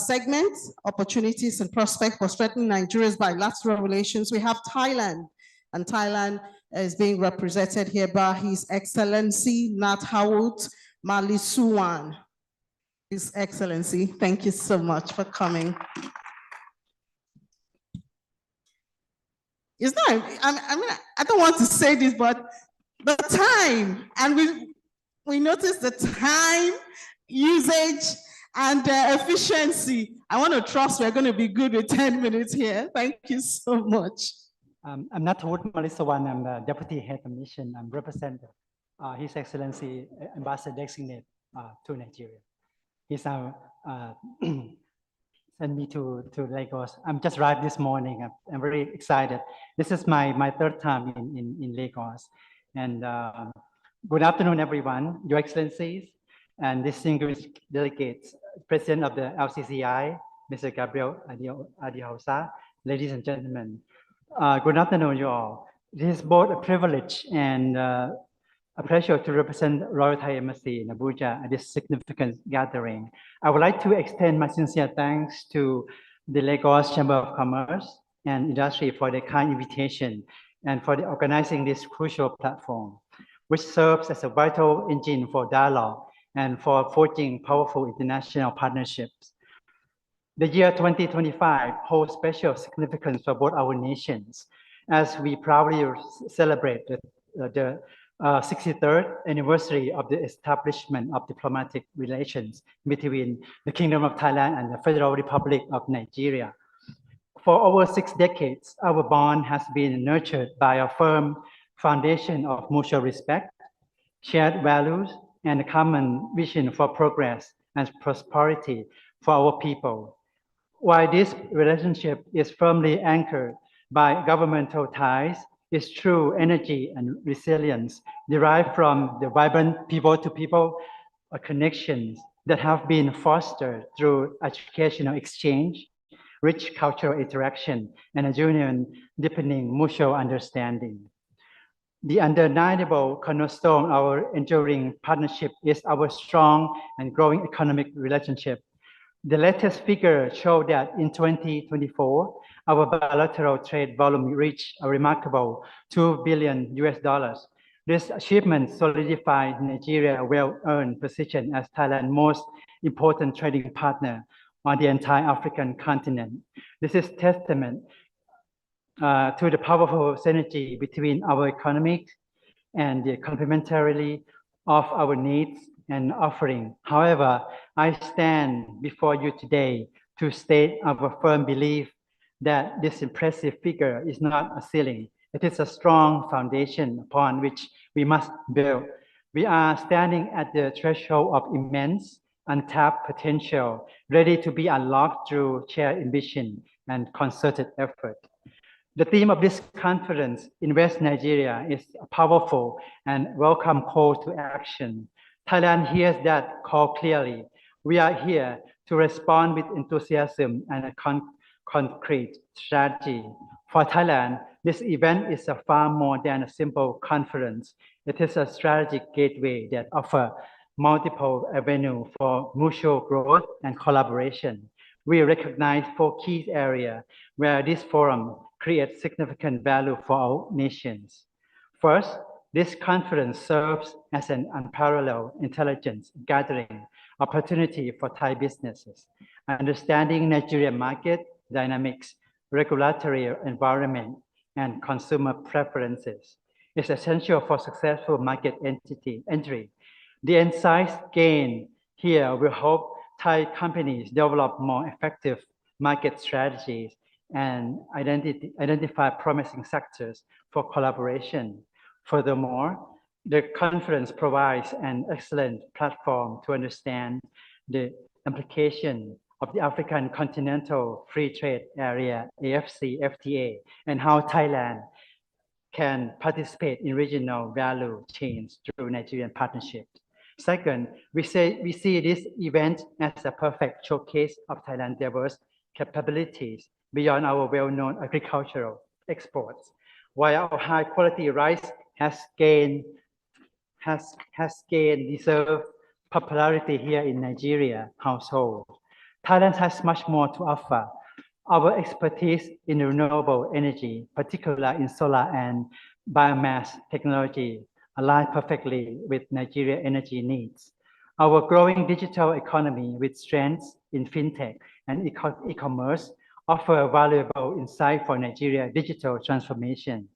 segment, opportunities and prospects for strengthening Nigeria's bilateral relations, we have Thailand, and Thailand is being represented here by His Excellency Nathawood Malisuan. His Excellency, thank you so much for coming. It's not, I mean, I don't want to say this, but the time, and we noticed the time, usage and efficiency. I want to trust we're going to be good with 10 minutes here. Thank you so much. I'm Nathawood Malisuan. I'm the Deputy Head of Mission. I'm representing His Excellency Ambassador Designate to Nigeria. He's now sent me to Lagos. I'm just arrived this morning. I'm very excited. This is my third time in Lagos. And good afternoon, everyone, Your Excellencies, and distinguished delegates, President of the LCCI, Mr. Gabriel Adiosa, ladies and gentlemen. Good afternoon, you all. It is both a privilege and a pleasure to represent Royal Thai Embassy in Abuja at this significant gathering. I would like to extend my sincere thanks to the Lagos Chamber of Commerce and Industry for their kind invitation and for organizing this crucial platform, which serves as a vital engine for dialogue and for forging powerful international partnerships. The year 2025 holds special significance for both our nations as we proudly celebrate the 63rd anniversary of the establishment of diplomatic relations between the Kingdom of Thailand and the Federal Republic of Nigeria. For over 6 decades, our bond has been nurtured by a firm foundation of mutual respect, shared values, and a common vision for progress and prosperity for our people. While this relationship is firmly anchored by governmental ties, its true energy and resilience derive from the vibrant people-to-people connections that have been fostered through educational exchange, rich cultural interaction, and a genuine deepening mutual understanding. The undeniable cornerstone of our enduring partnership is our strong and growing economic relationship. The latest figures show that in 2024, our bilateral trade volume reached a remarkable $2 billion. This achievement solidifies Nigeria's well-earned position as Thailand's most important trading partner on the entire African continent. This is testament to the powerful synergy between our economies and the complementarity of our needs and offering. However, I stand before you today to state our firm belief that this impressive figure is not a ceiling. It is a strong foundation upon which we must build. We are standing at the threshold of immense, untapped potential, ready to be unlocked through shared ambition and concerted effort. The theme of this conference, Invest Nigeria, is a powerful and welcome call to action. Thailand hears that call clearly. We are here to respond with enthusiasm and a concrete strategy. For Thailand, this event is far more than a simple conference. It is a strategic gateway that offers multiple avenues for mutual growth and collaboration. We recognize 4 key areas where this forum creates significant value for our nations. First, this conference serves as an unparalleled intelligence gathering opportunity for Thai businesses. Understanding Nigerian market dynamics, regulatory environment, and consumer preferences is essential for successful market entry. The insights gained here will help Thai companies develop more effective market strategies and identify promising sectors for collaboration. Furthermore, the conference provides an excellent platform to understand the implication of the African Continental Free Trade Area, AFCFTA, and how Thailand can participate in regional value chains through Nigerian partnerships. Second, we see this event as a perfect showcase of Thailand's diverse capabilities beyond our well-known agricultural exports. While our high-quality rice has gained deserved popularity here in Nigeria household, Thailand has much more to offer. Our expertise in renewable energy, particularly in solar and biomass technology, align perfectly with Nigeria's energy needs. Our growing digital economy with strengths in fintech and e-commerce offer valuable insight for Nigeria's digital transformation.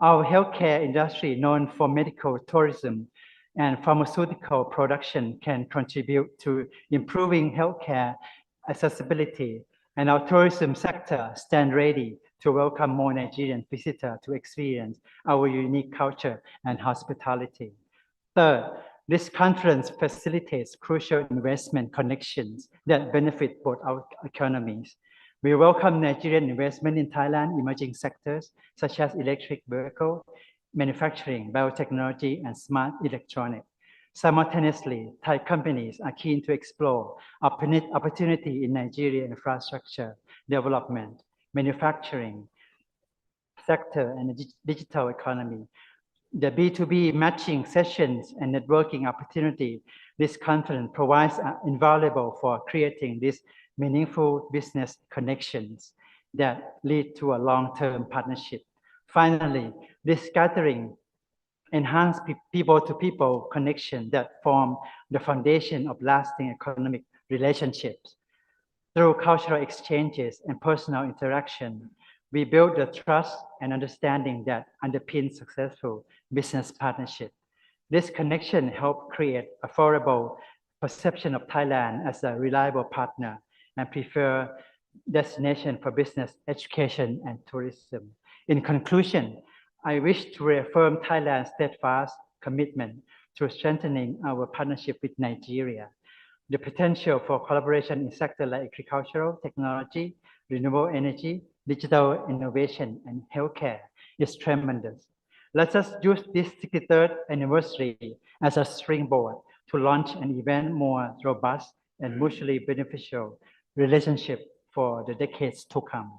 Our healthcare industry, known for medical tourism and pharmaceutical production, can contribute to improving healthcare accessibility, and our tourism sector stand ready to welcome more Nigerian visitors to experience our unique culture and hospitality. Third, this conference facilitates crucial investment connections that benefit both our economies. We welcome Nigerian investment in Thailand emerging sectors such as electric vehicle, manufacturing, biotechnology, and smart electronics. Simultaneously, Thai companies are keen to explore opportunity in Nigeria infrastructure development, manufacturing sector, and the digital economy. The B2B matching sessions and networking opportunity this conference provides are invaluable for creating these meaningful business connections that lead to a long-term partnership. Finally, this gathering enhance people-to-people connection that form the foundation of lasting economic relationships. Through cultural exchanges and personal interaction, we build the trust and understanding that underpins successful business partnership. This connection helps create a favorable perception of Thailand as a reliable partner and preferred destination for business, education, and tourism. In conclusion, I wish to reaffirm Thailand's steadfast commitment to strengthening our partnership with Nigeria. The potential for collaboration in sectors like agricultural, technology, renewable energy, digital innovation, and healthcare is tremendous. Let us use this 63rd anniversary as a springboard to launch an even more robust and mutually beneficial relationship for the decades to come.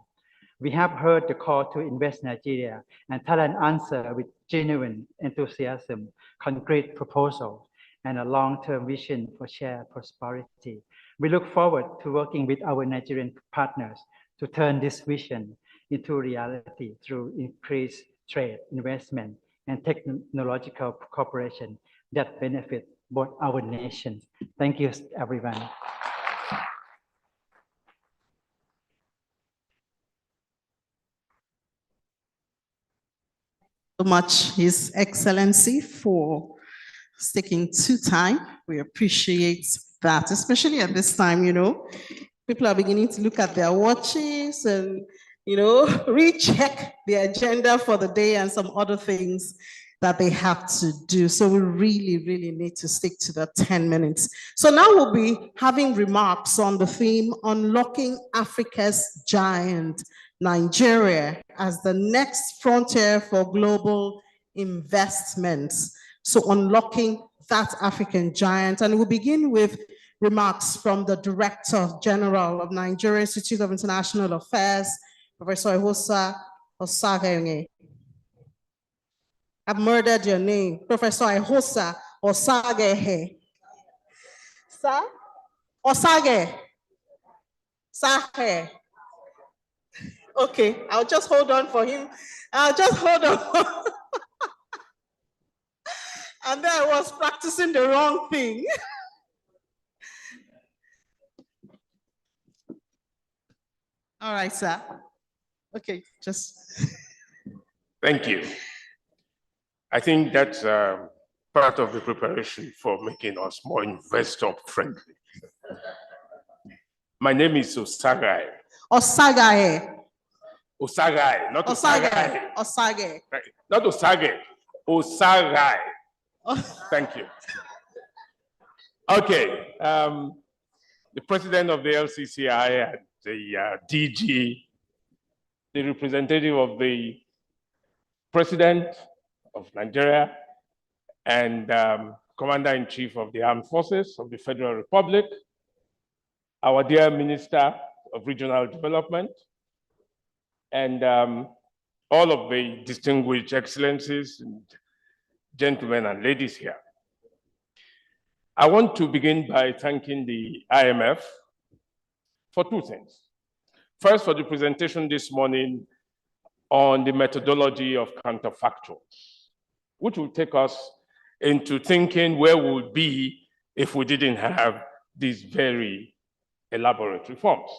We have heard the call to invest in Nigeria, and Thailand answer with genuine enthusiasm, concrete proposals, and a long-term vision for shared prosperity. We look forward to working with our Nigerian partners to turn this vision into reality through increased trade, investment, and technological cooperation that benefit both our nations. Thank you, everyone. So much, His Excellency, for sticking to time. We appreciate that, especially at this time, you know, people are beginning to look at their watches and, you know, recheck the agenda for the day and some other things that they have to do. So we really, really need to stick to the 10 minutes. So now we'll be having remarks on the theme, Unlocking Africa's Giant, Nigeria as the next frontier for global investments. So unlocking that African giant. And we'll begin with remarks from the Director General of Nigeria Institute of International Affairs, Professor Ihosa Osagenge. I've murdered your name, Professor Ihosa Osagenge. Sir? Osage. Sahe. Okay, I'll just hold on for him. I'll just hold on. And then I was practicing the wrong thing. All right, sir. Okay, just. Thank you. I think that's part of the preparation for making us more investor friendly. My name is Osagai. Osagae. Osagai, not Osagai. Osage. Not Osage. Osagai. Thank you. Okay. The president of the LCCI and the DG, the representative of the president of Nigeria, and commander-in-chief of the armed forces of the Federal Republic, our dear Minister of Regional Development, and all of the distinguished excellencies, and gentlemen and ladies here. I want to begin by thanking the IMF for two things. First, for the presentation this morning on the methodology of counterfactuals, which will take us into thinking where we would be if we didn't have these very elaborate reforms.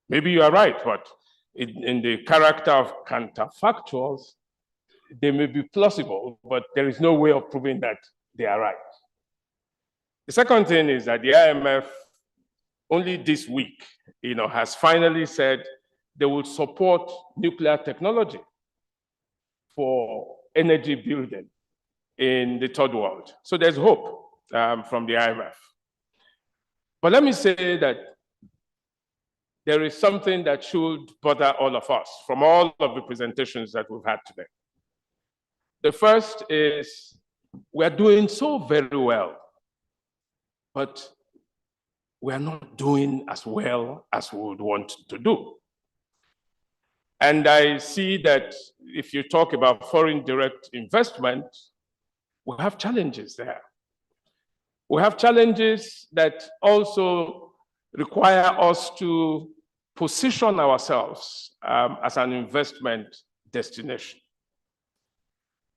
Maybe you are right, but in the character of counterfactuals, they may be plausible, but there is no way of proving that they are right. The second thing is that the IMF only this week, has finally said they will support nuclear technology for energy building in the third world. So there's hope from the IMF. But let me say that there is something that should bother all of us from all of the presentations that we've had today. The first is we are doing so very well, but we are not doing as well as we would want to do. And I see that if you talk about foreign direct investment, we have challenges there. We have challenges that also require us to position ourselves as an investment destination.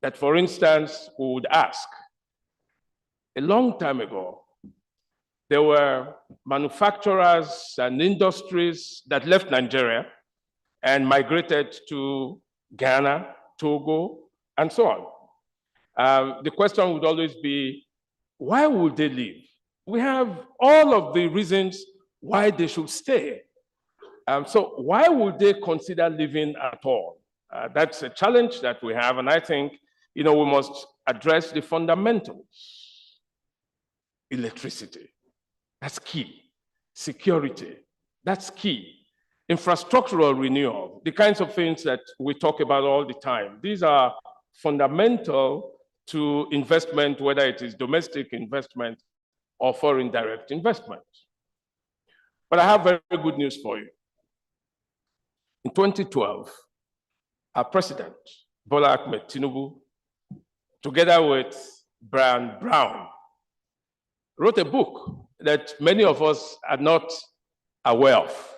That, for instance, we would ask, a long time ago, there were manufacturers and industries that left Nigeria and migrated to Ghana, Togo, and so on. The question would always be, why would they leave? We have all of the reasons why they should stay. So why would they consider leaving at all? That's a challenge that we have, and I think we must address the fundamentals. Electricity, that's key. Security, that's key. Infrastructural renewal, the kinds of things that we talk about all the time. These are fundamental to investment, whether it is domestic investment or foreign direct investment. But I have very good news for you. In 2012, our president, Bola Ahmed Tinubu, together with Brian Brown, wrote a book that many of us are not aware of.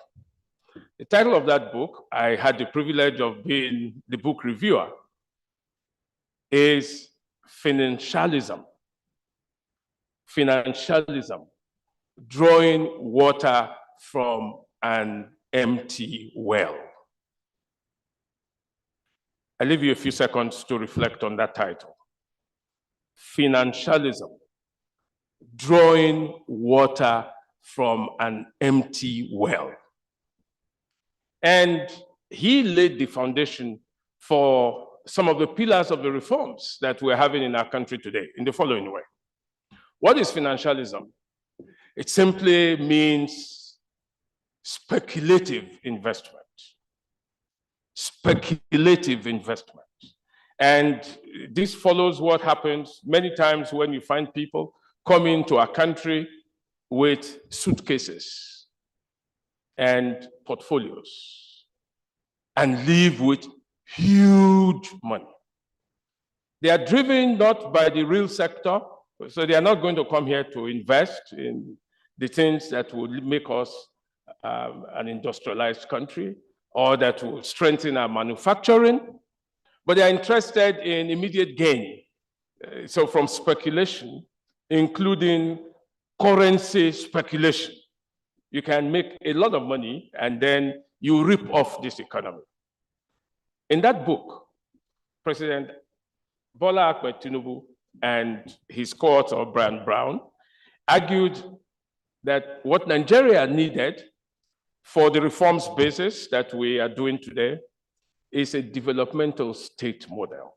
The title of that book, I had the privilege of being the book reviewer, is Financialism. Financialism, drawing water from an empty well. I'll leave you a few seconds to reflect on that title. Financialism, drawing water from an empty well. And he laid the foundation for some of the pillars of the reforms that we're having in our country today in the following way. What is financialism? It simply means speculative investment. Speculative investment. And this follows what happens many times when you find people coming to our country with suitcases and portfolios and leave with huge money. They are driven not by the real sector, so they are not going to come here to invest in the things that will make us an industrialized country or that will strengthen our manufacturing, but they are interested in immediate gain. So from speculation, including currency speculation, you can make a lot of money and then you rip off this economy. In that book, President Bola Ahmed Tinubu and his co-author, Brian Brown, argued that what Nigeria needed for the reforms basis that we are doing today is a developmental state model.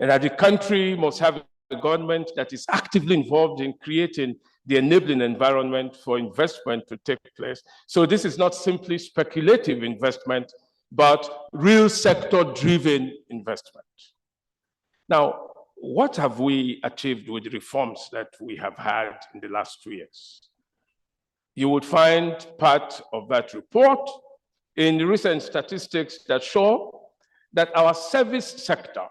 And that the country must have a government that is actively involved in creating the enabling environment for investment to take place. So this is not simply speculative investment, but real sector-driven investment. Now, what have we achieved with the reforms that we have had in the last 2 years? You would find part of that report in the recent statistics that show that our service sector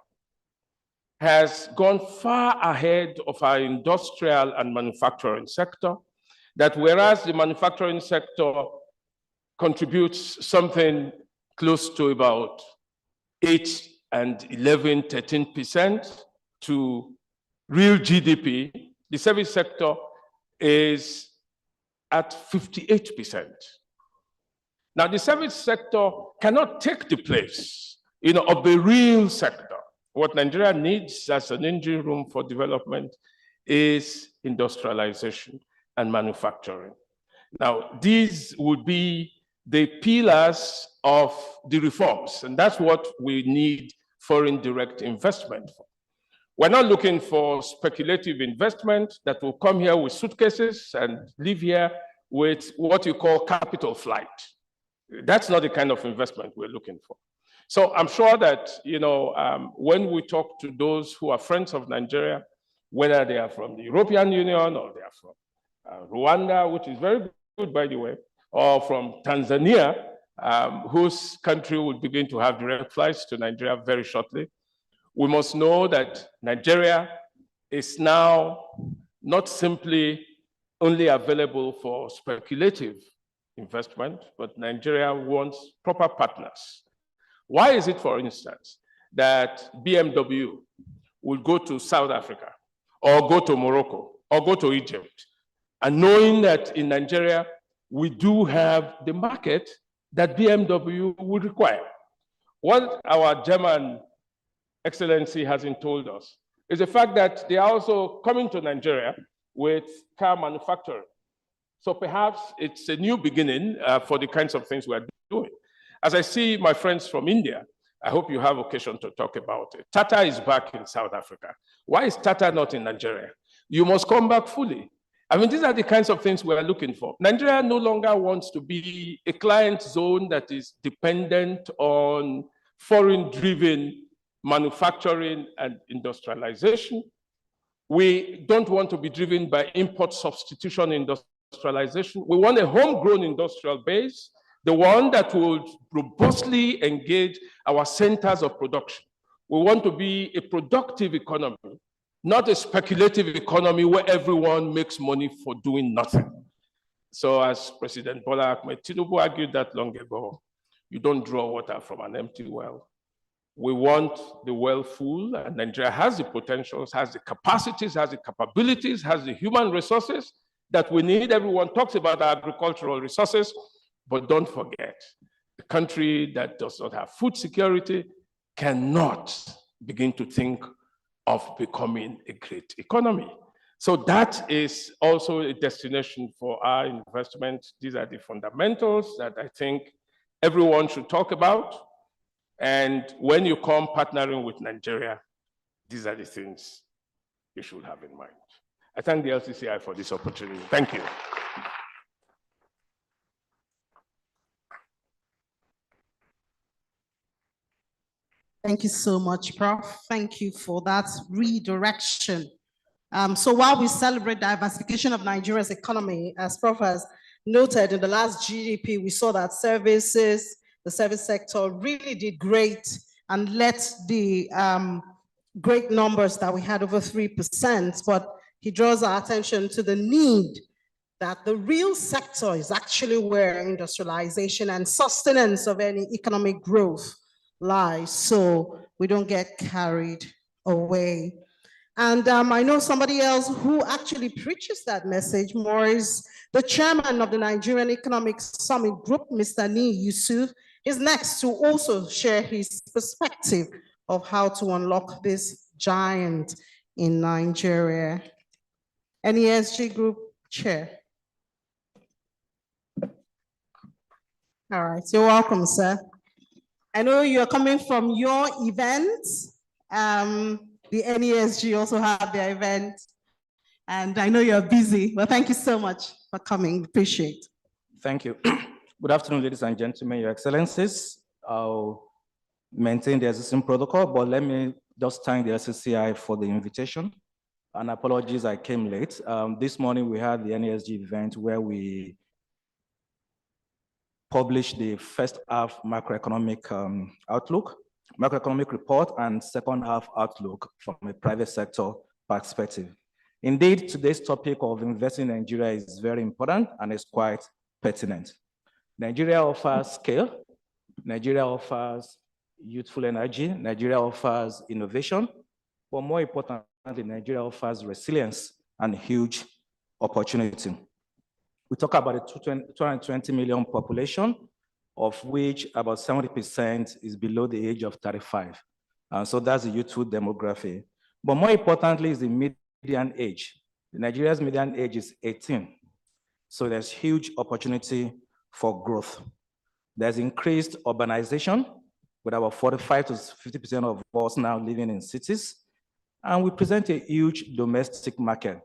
has gone far ahead of our industrial and manufacturing sector, that whereas the manufacturing sector contributes something close to about 8 and 11, 13% to real GDP, the service sector is at 58%. Now, the service sector cannot take the place, of the real sector. What Nigeria needs as an engine room for development is industrialization and manufacturing. Now, these would be the pillars of the reforms, and that's what we need foreign direct investment for. We're not looking for speculative investment that will come here with suitcases and live here with what you call capital flight. That's not the kind of investment we're looking for. So I'm sure that, when we talk to those who are friends of Nigeria, whether they are from the European Union or they are from Rwanda, which is very good, by the way, or from Tanzania, whose country will begin to have direct flights to Nigeria very shortly. We must know that Nigeria is now not simply only available for speculative investment, but Nigeria wants proper partners. Why is it, for instance, that BMW will go to South Africa or go to Morocco or go to Egypt, and knowing that in Nigeria, we do have the market that BMW would require? What our German Excellency hasn't told us is the fact that they are also coming to Nigeria with car manufacturing. So perhaps it's a new beginning for the kinds of things we're doing. As I see my friends from India, I hope you have occasion to talk about it. Tata is back in South Africa. Why is Tata not in Nigeria? You must come back fully. I mean, these are the kinds of things we're looking for. Nigeria no longer wants to be a client zone that is dependent on foreign-driven manufacturing and industrialization. We don't want to be driven by import substitution industrialization. We want a homegrown industrial base, the one that will robustly engage our centers of production. We want to be a productive economy, not a speculative economy where everyone makes money for doing nothing. So as President Bola Ahmed Tinubu argued that long ago, you don't draw water from an empty well. We want the well full, and Nigeria has the potentials, has the capacities, has the capabilities, has the human resources that we need. Everyone talks about agricultural resources, but don't forget, a country that does not have food security cannot begin to think of becoming a great economy. So that is also a destination for our investment. These are the fundamentals that I think everyone should talk about. And when you come partnering with Nigeria, these are the things you should have in mind. I thank the LCCI for this opportunity. Thank you. Thank you so much, Prof. Thank you for that redirection. So while we celebrate diversification of Nigeria's economy, as Prof has noted, in the last GDP, we saw that services, the service sector really did great and led the great numbers that we had, over 3%, but he draws our attention to the need that the real sector is actually where industrialization and sustenance of any economic growth lies, so we don't get carried away. And I know somebody else who actually preaches that message more is the chairman of the Nigerian Economic Summit Group, Mr. Ni Yusuf, is next to also share his perspective of how to unlock this giant in Nigeria. NESG Group Chair. All right, you're welcome, sir. I know you're coming from your event. The NESG also have their event, and I know you're busy, but thank you so much for coming. Appreciate. Thank you. Good afternoon, ladies and gentlemen, Your Excellencies. I'll maintain the existing protocol, but let me just thank the LCCI for the invitation. And apologies, I came late. This morning we had the NESG event where we published the first half macroeconomic outlook, macroeconomic report, and second half outlook from a private sector perspective. Indeed, today's topic of investing in Nigeria is very important and is quite pertinent. Nigeria offers scale, Nigeria offers youthful energy, Nigeria offers innovation, but more importantly, Nigeria offers resilience and huge opportunity. We talk about a 220 million population, of which about 70% is below the age of 35. So that's the youthful demography. But more importantly is the median age. Nigeria's median age is 18. So there's huge opportunity for growth. There's increased urbanization, with about 45 to 50% of us now living in cities. And we present a huge domestic market.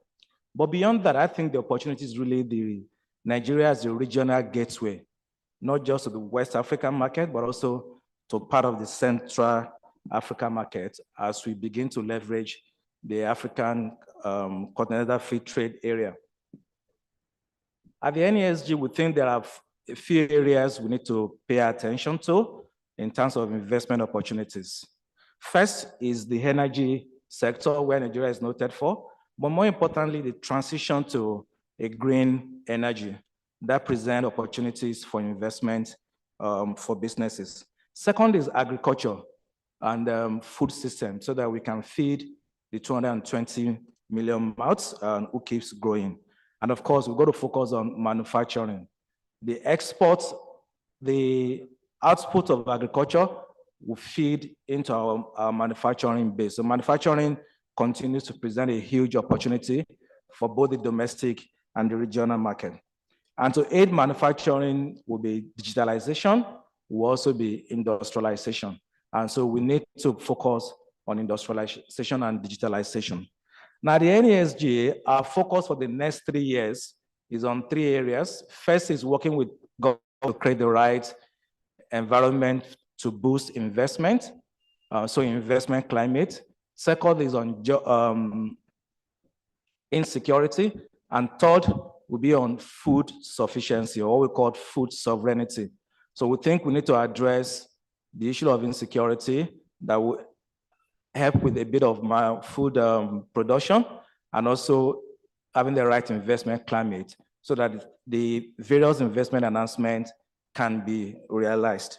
But beyond that, I think the opportunity is really Nigeria as a regional gateway, not just to the West African market, but also to part of the Central African market as we begin to leverage the African Continental Free Trade Area. At the NESG, we think there are a few areas we need to pay attention to in terms of investment opportunities. First is the energy sector, where Nigeria is noted for, but more importantly, the transition to a green energy that present opportunities for investment for businesses. Second is agriculture and food system, so that we can feed the 220 million mouths who keeps growing. And of course, we've got to focus on manufacturing. The exports, the output of agriculture will feed into our manufacturing base. So manufacturing continues to present a huge opportunity for both the domestic and the regional market. And to aid manufacturing will be digitalization, will also be industrialization. And so we need to focus on industrialization and digitalization. Now, the NESG, our focus for the next 3 years is on 3 areas. First is working with government to create the right environment to boost investment, so investment climate. Second is on insecurity. And third will be on food sufficiency, or what we call food sovereignty. So we think we need to address the issue of insecurity that will help with a bit of food production, and also having the right investment climate so that the various investment announcements can be realized.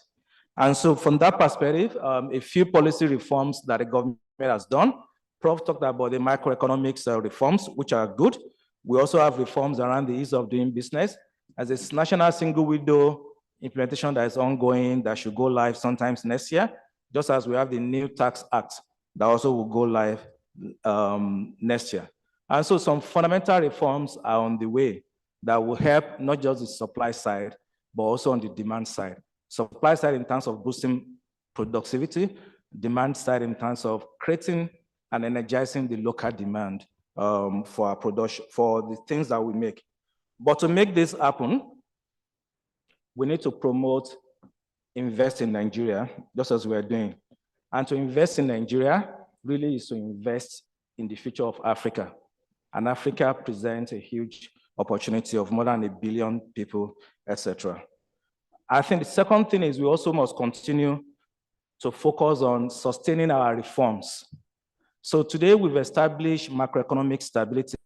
And so from that perspective, a few policy reforms that the government has done. Prof talked about the macroeconomics reforms, which are good. We also have reforms around the ease of doing business. As a national single window implementation that is ongoing, that should go live sometimes next year, just as we have the new tax act that also will go live next year. And so some fundamental reforms are on the way that will help not just the supply side, but also on the demand side. Supply side in terms of boosting productivity, demand side in terms of creating and energizing the local demand for our production, for the things that we make. But to make this happen, we need to promote invest in Nigeria, just as we're doing. And to invest in Nigeria really is to invest in the future of Africa. And Africa presents a huge opportunity of more than 1 billion people, etc. I think the second thing is we also must continue to focus on sustaining our reforms. So today we've established macroeconomic stability,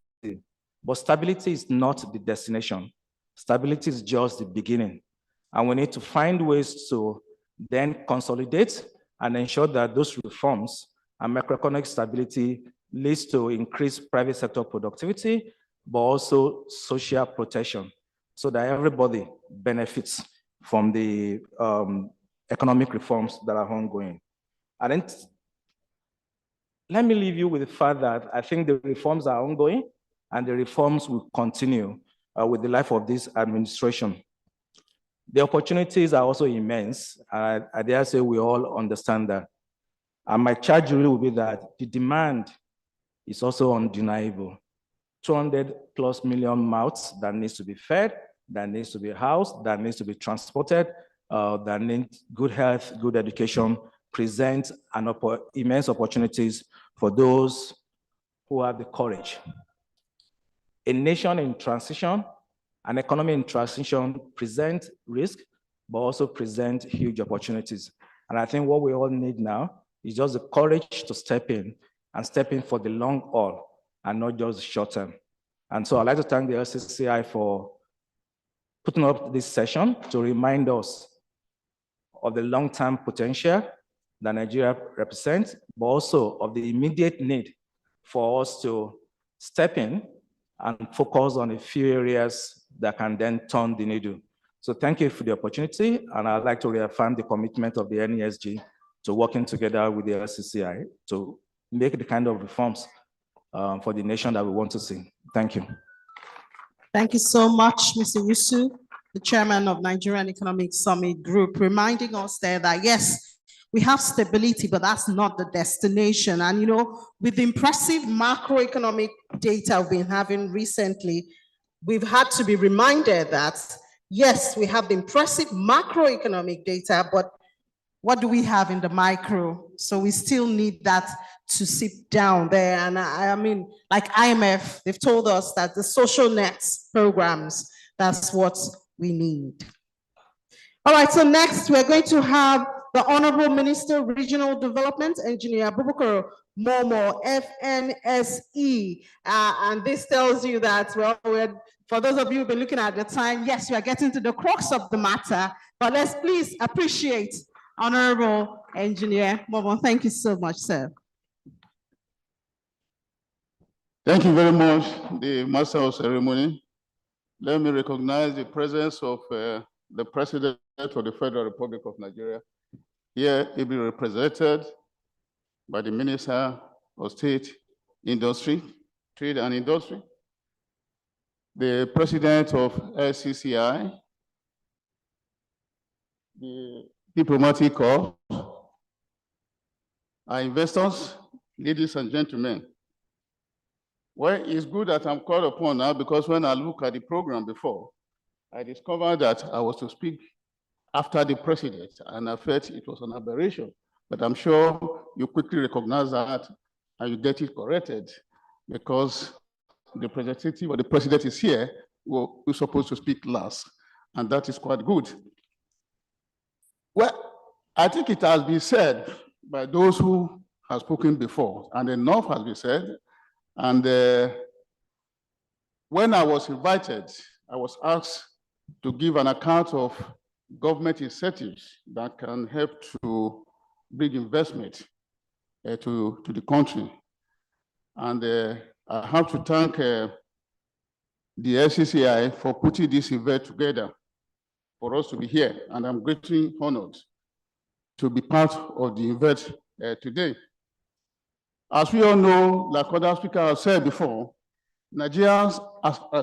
but stability is not the destination. Stability is just the beginning. And we need to find ways to then consolidate and ensure that those reforms and macroeconomic stability leads to increased private sector productivity, but also social protection, so that everybody benefits from the economic reforms that are ongoing. And then let me leave you with the fact that I think the reforms are ongoing and the reforms will continue with the life of this administration. The opportunities are also immense. I dare say we all understand that. And my charge really will be that the demand is also undeniable. 200+ million mouths that needs to be fed, that needs to be housed, that needs to be transported, that needs good health, good education, present immense opportunities for those who have the courage. A nation in transition, an economy in transition present risk, but also present huge opportunities. And I think what we all need now is just the courage to step in and step in for the long haul and not just the short term. And so I'd like to thank the LCCI for putting up this session to remind us of the long-term potential that Nigeria represents, but also of the immediate need for us to step in and focus on a few areas that can then turn the needle. So thank you for the opportunity, and I'd like to reaffirm the commitment of the NESG to working together with the LCCI to make the kind of reforms for the nation that we want to see. Thank you. Thank you so much, Mr. Yusuf, the chairman of Nigerian Economic Summit Group, reminding us there that yes, we have stability, but that's not the destination. And you know, with the impressive macroeconomic data we've been having recently, we've had to be reminded that yes, we have the impressive macroeconomic data, but what do we have in the micro? So we still need that to sit down there. And I mean, like IMF, they've told us that the social nets programs, that's what we need. All right, so next we're going to have the Honorable Minister, Regional Development, Engineer Abubakar Momo, FNSE. And this tells you that, well, for those of you who've been looking at the time, yes, we are getting to the crux of the matter, but let's please appreciate Honorable Engineer Momo. Thank you so much, sir. Thank you very much, the Master of Ceremony. Let me recognize the presence of the President of the Federal Republic of Nigeria. Here, he will be represented by the Minister of State, Industry, Trade and Industry, the President of LCCI, the Diplomatic Corps, our investors, ladies and gentlemen. Well, it's good that I'm called upon now because when I look at the program before, I discovered that I was to speak after the president, and I felt it was an aberration. But I'm sure you quickly recognize that and you get it corrected because the representative or the president is here, who's supposed to speak last, and that is quite good. Well, I think it has been said by those who have spoken before, and enough has been said. And when I was invited, I was asked to give an account of government incentives that can help to bring investment to the country. And I have to thank the LCCI for putting this event together for us to be here. And I'm greatly honored to be part of the event today. As we all know, like other speakers have said before, Nigeria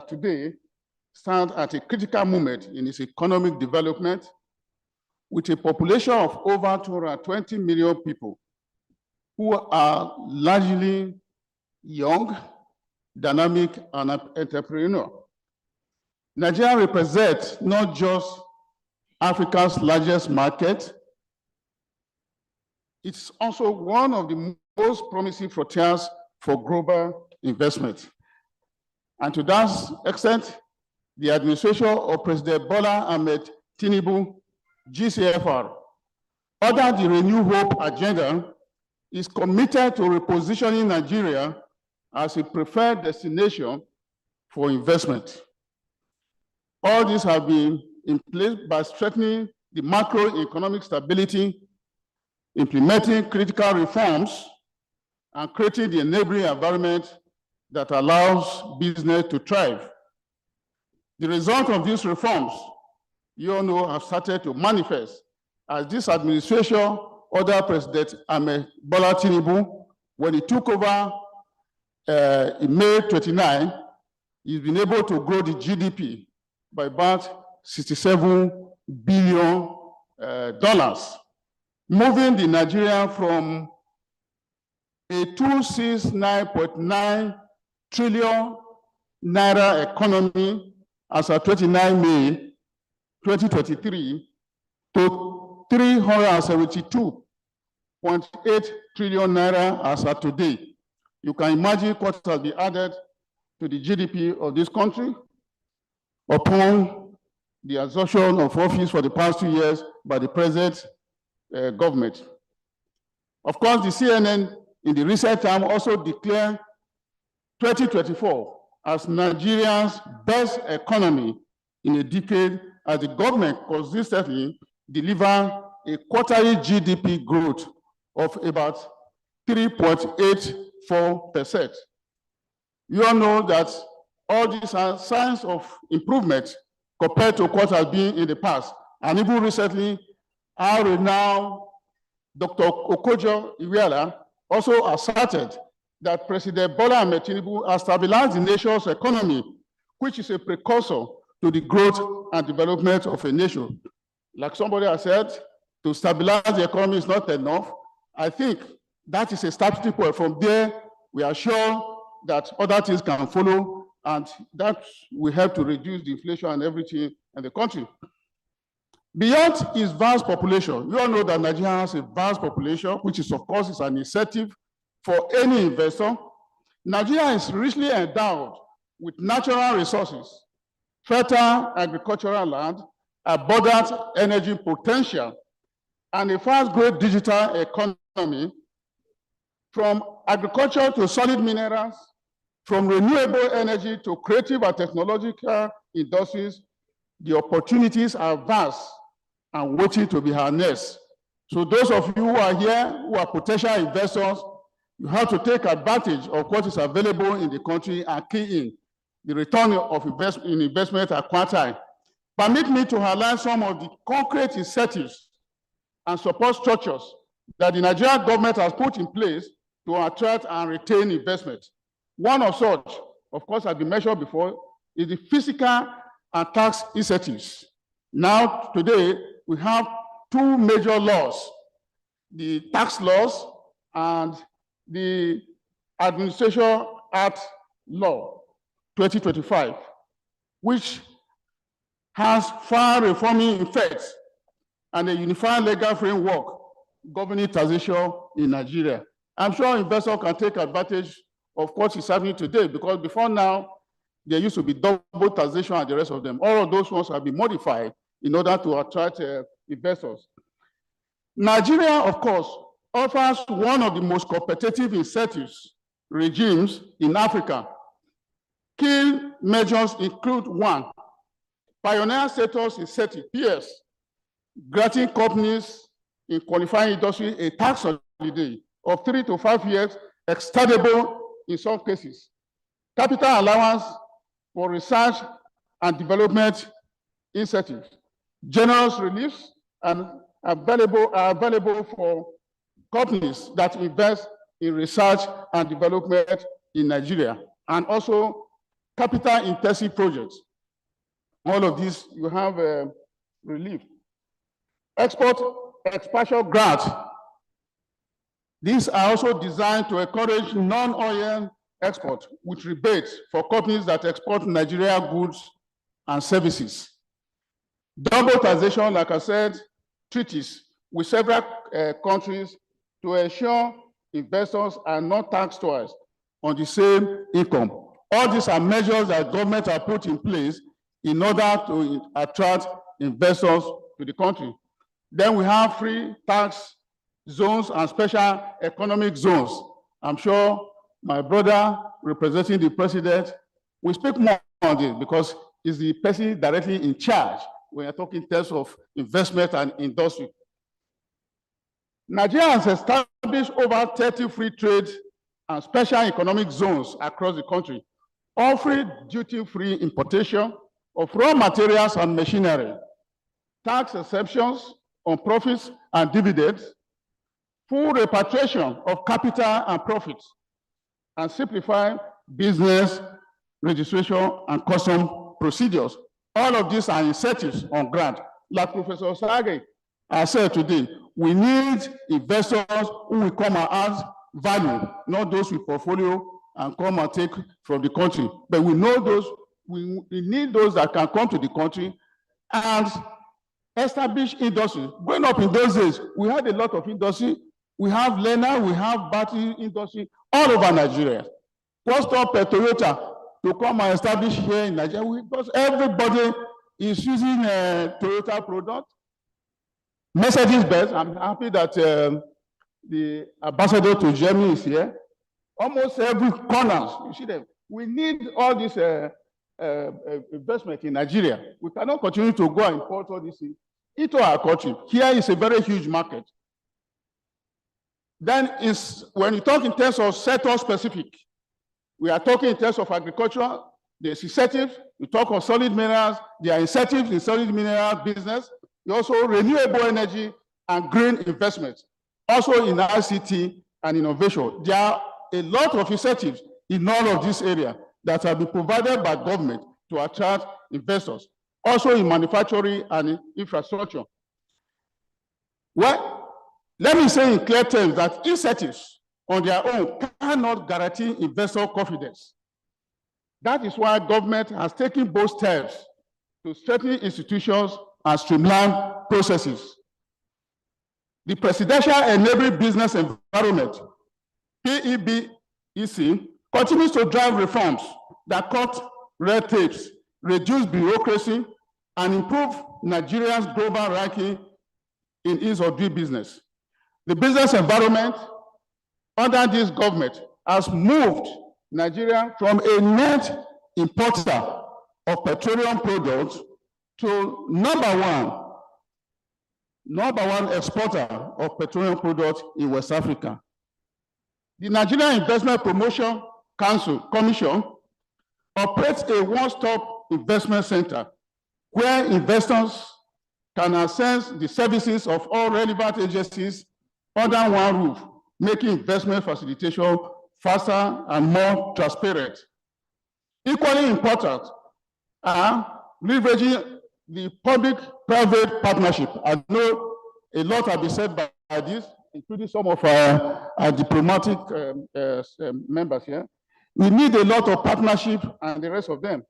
today stands at a critical moment in its economic development with a population of over 220 million people who are largely young, dynamic, and entrepreneurial. Nigeria represents not just Africa's largest market, it's also one of the most promising frontiers for global investment. And to that extent, the administration of President Bola Ahmed Tinubu, GCFR, under the Renew Hope agenda, is committed to repositioning Nigeria as a preferred destination for investment. All these have been in place by strengthening the macroeconomic stability, implementing critical reforms, and creating the enabling environment that allows business to thrive. The result of these reforms, you all know, have started to manifest as this administration ordered President Ahmed Bola Tinubu, when he took over in May 29, he's been able to grow the GDP by about $67 billion, moving the Nigeria from a 269.9 trillion naira economy as of 29 May 2023 to 372.8 trillion naira as of today. You can imagine what has been added to the GDP of this country upon the assumption of office for the past 2 years by the present government. Of course, the CNN in the recent time also declared 2024 as Nigeria's best economy in a decade, as the government consistently delivered a quarterly GDP growth of about 3.84%. You all know that all these are signs of improvement compared to what has been in the past. And even recently, our renowned Dr. Okojo-Iweala also asserted that President Bola Ahmed Tinubu has stabilized the nation's economy, which is a precursor to the growth and development of a nation. Like somebody has said, to stabilize the economy is not enough. I think that is a starting point. From there, we are sure that other things can follow, and that will help to reduce the inflation and everything in the country. Beyond its vast population, you all know that Nigeria has a vast population, which is, of course, is an incentive for any investor. Nigeria is richly endowed with natural resources, fertile agricultural land, abundant energy potential, and a fast-growing digital economy. From agriculture to solid minerals, from renewable energy to creative and technological industries, the opportunities are vast and waiting to be harnessed. So those of you who are here, who are potential investors, you have to take advantage of what is available in the country and key in. The return of investment are quite high. Permit me to highlight some of the concrete incentives and support structures that the Nigerian government has put in place to attract and retain investment. One of such, of course, as we mentioned before, is the fiscal and tax incentives. Now, today, we have two major laws, the tax laws and the Administration Act Law 2025, which has far-reforming effects and a unified legal framework governing taxation in Nigeria. I'm sure investors can take advantage of what is happening today, because before now, there used to be double taxation and the rest of them. All of those ones have been modified in order to attract investors. Nigeria, of course, offers one of the most competitive incentives regimes in Africa. Key measures include: one, pioneer status incentive, PS, granting companies in qualifying industry a tax holiday of 3 to 5 years, extendable in some cases. Capital allowance for research and development incentives. Generous reliefs are available for companies that invest in research and development in Nigeria, and also capital-intensive projects. All of these, you have relief. Export expansion grants. These are also designed to encourage non-oil export with rebates for companies that export Nigeria goods and services. Double taxation, like I said, treaties with several countries to ensure investors are not taxed twice on the same income. All these are measures that government have put in place in order to attract investors to the country. Then we have free tax zones and special economic zones. I'm sure my brother representing the president will speak more on this, because he's the person directly in charge when you're talking in terms of investment and industry. Nigeria has established over 30 free trade and special economic zones across the country, offering duty-free importation of raw materials and machinery, tax exemptions on profits and dividends, full repatriation of capital and profits, and simplify business registration and custom procedures. All of these are incentives on grant. Like Professor Sage has said today, we need investors who will come and add value, not those with portfolio and come and take from the country. But we know those, we need those that can come to the country and establish industry. Growing up in those days, we had a lot of industry. We have learner, we have battery industry all over Nigeria. What stopped Toyota to come and establish here in Nigeria? Because everybody is using a Toyota product. Mercedes-Benz, I'm happy that the ambassador to Germany is here. Almost every corner, you see them. We need all this investment in Nigeria. We cannot continue to go and import all this into our country. Here is a very huge market. Then when you talk in terms of sector specific, we are talking in terms of agriculture, there's incentives. We talk of solid minerals, there are incentives in solid mineral business. Also renewable energy and green investments. Also in ICT and innovation. There are a lot of incentives in all of this area that have been provided by government to attract investors. Also in manufacturing and infrastructure. Well, let me say in clear terms that incentives on their own cannot guarantee investor confidence. That is why government has taken both steps to strengthen institutions and streamline processes. The Presidential Enabling Business Environment, PEBEC, continues to drive reforms that cut red tapes, reduce bureaucracy, and improve Nigeria's global ranking in ease of doing business. The business environment under this government has moved Nigeria from a net importer of petroleum products to number one exporter of petroleum products in West Africa. The Nigerian Investment Promotion Commission operates a one-stop investment center where investors can access the services of all relevant agencies under one roof, making investment facilitation faster and more transparent. Equally important are leveraging the public-private partnership. I know a lot has been said by this, including some of our diplomatic members here. We need a lot of partnership and the rest of them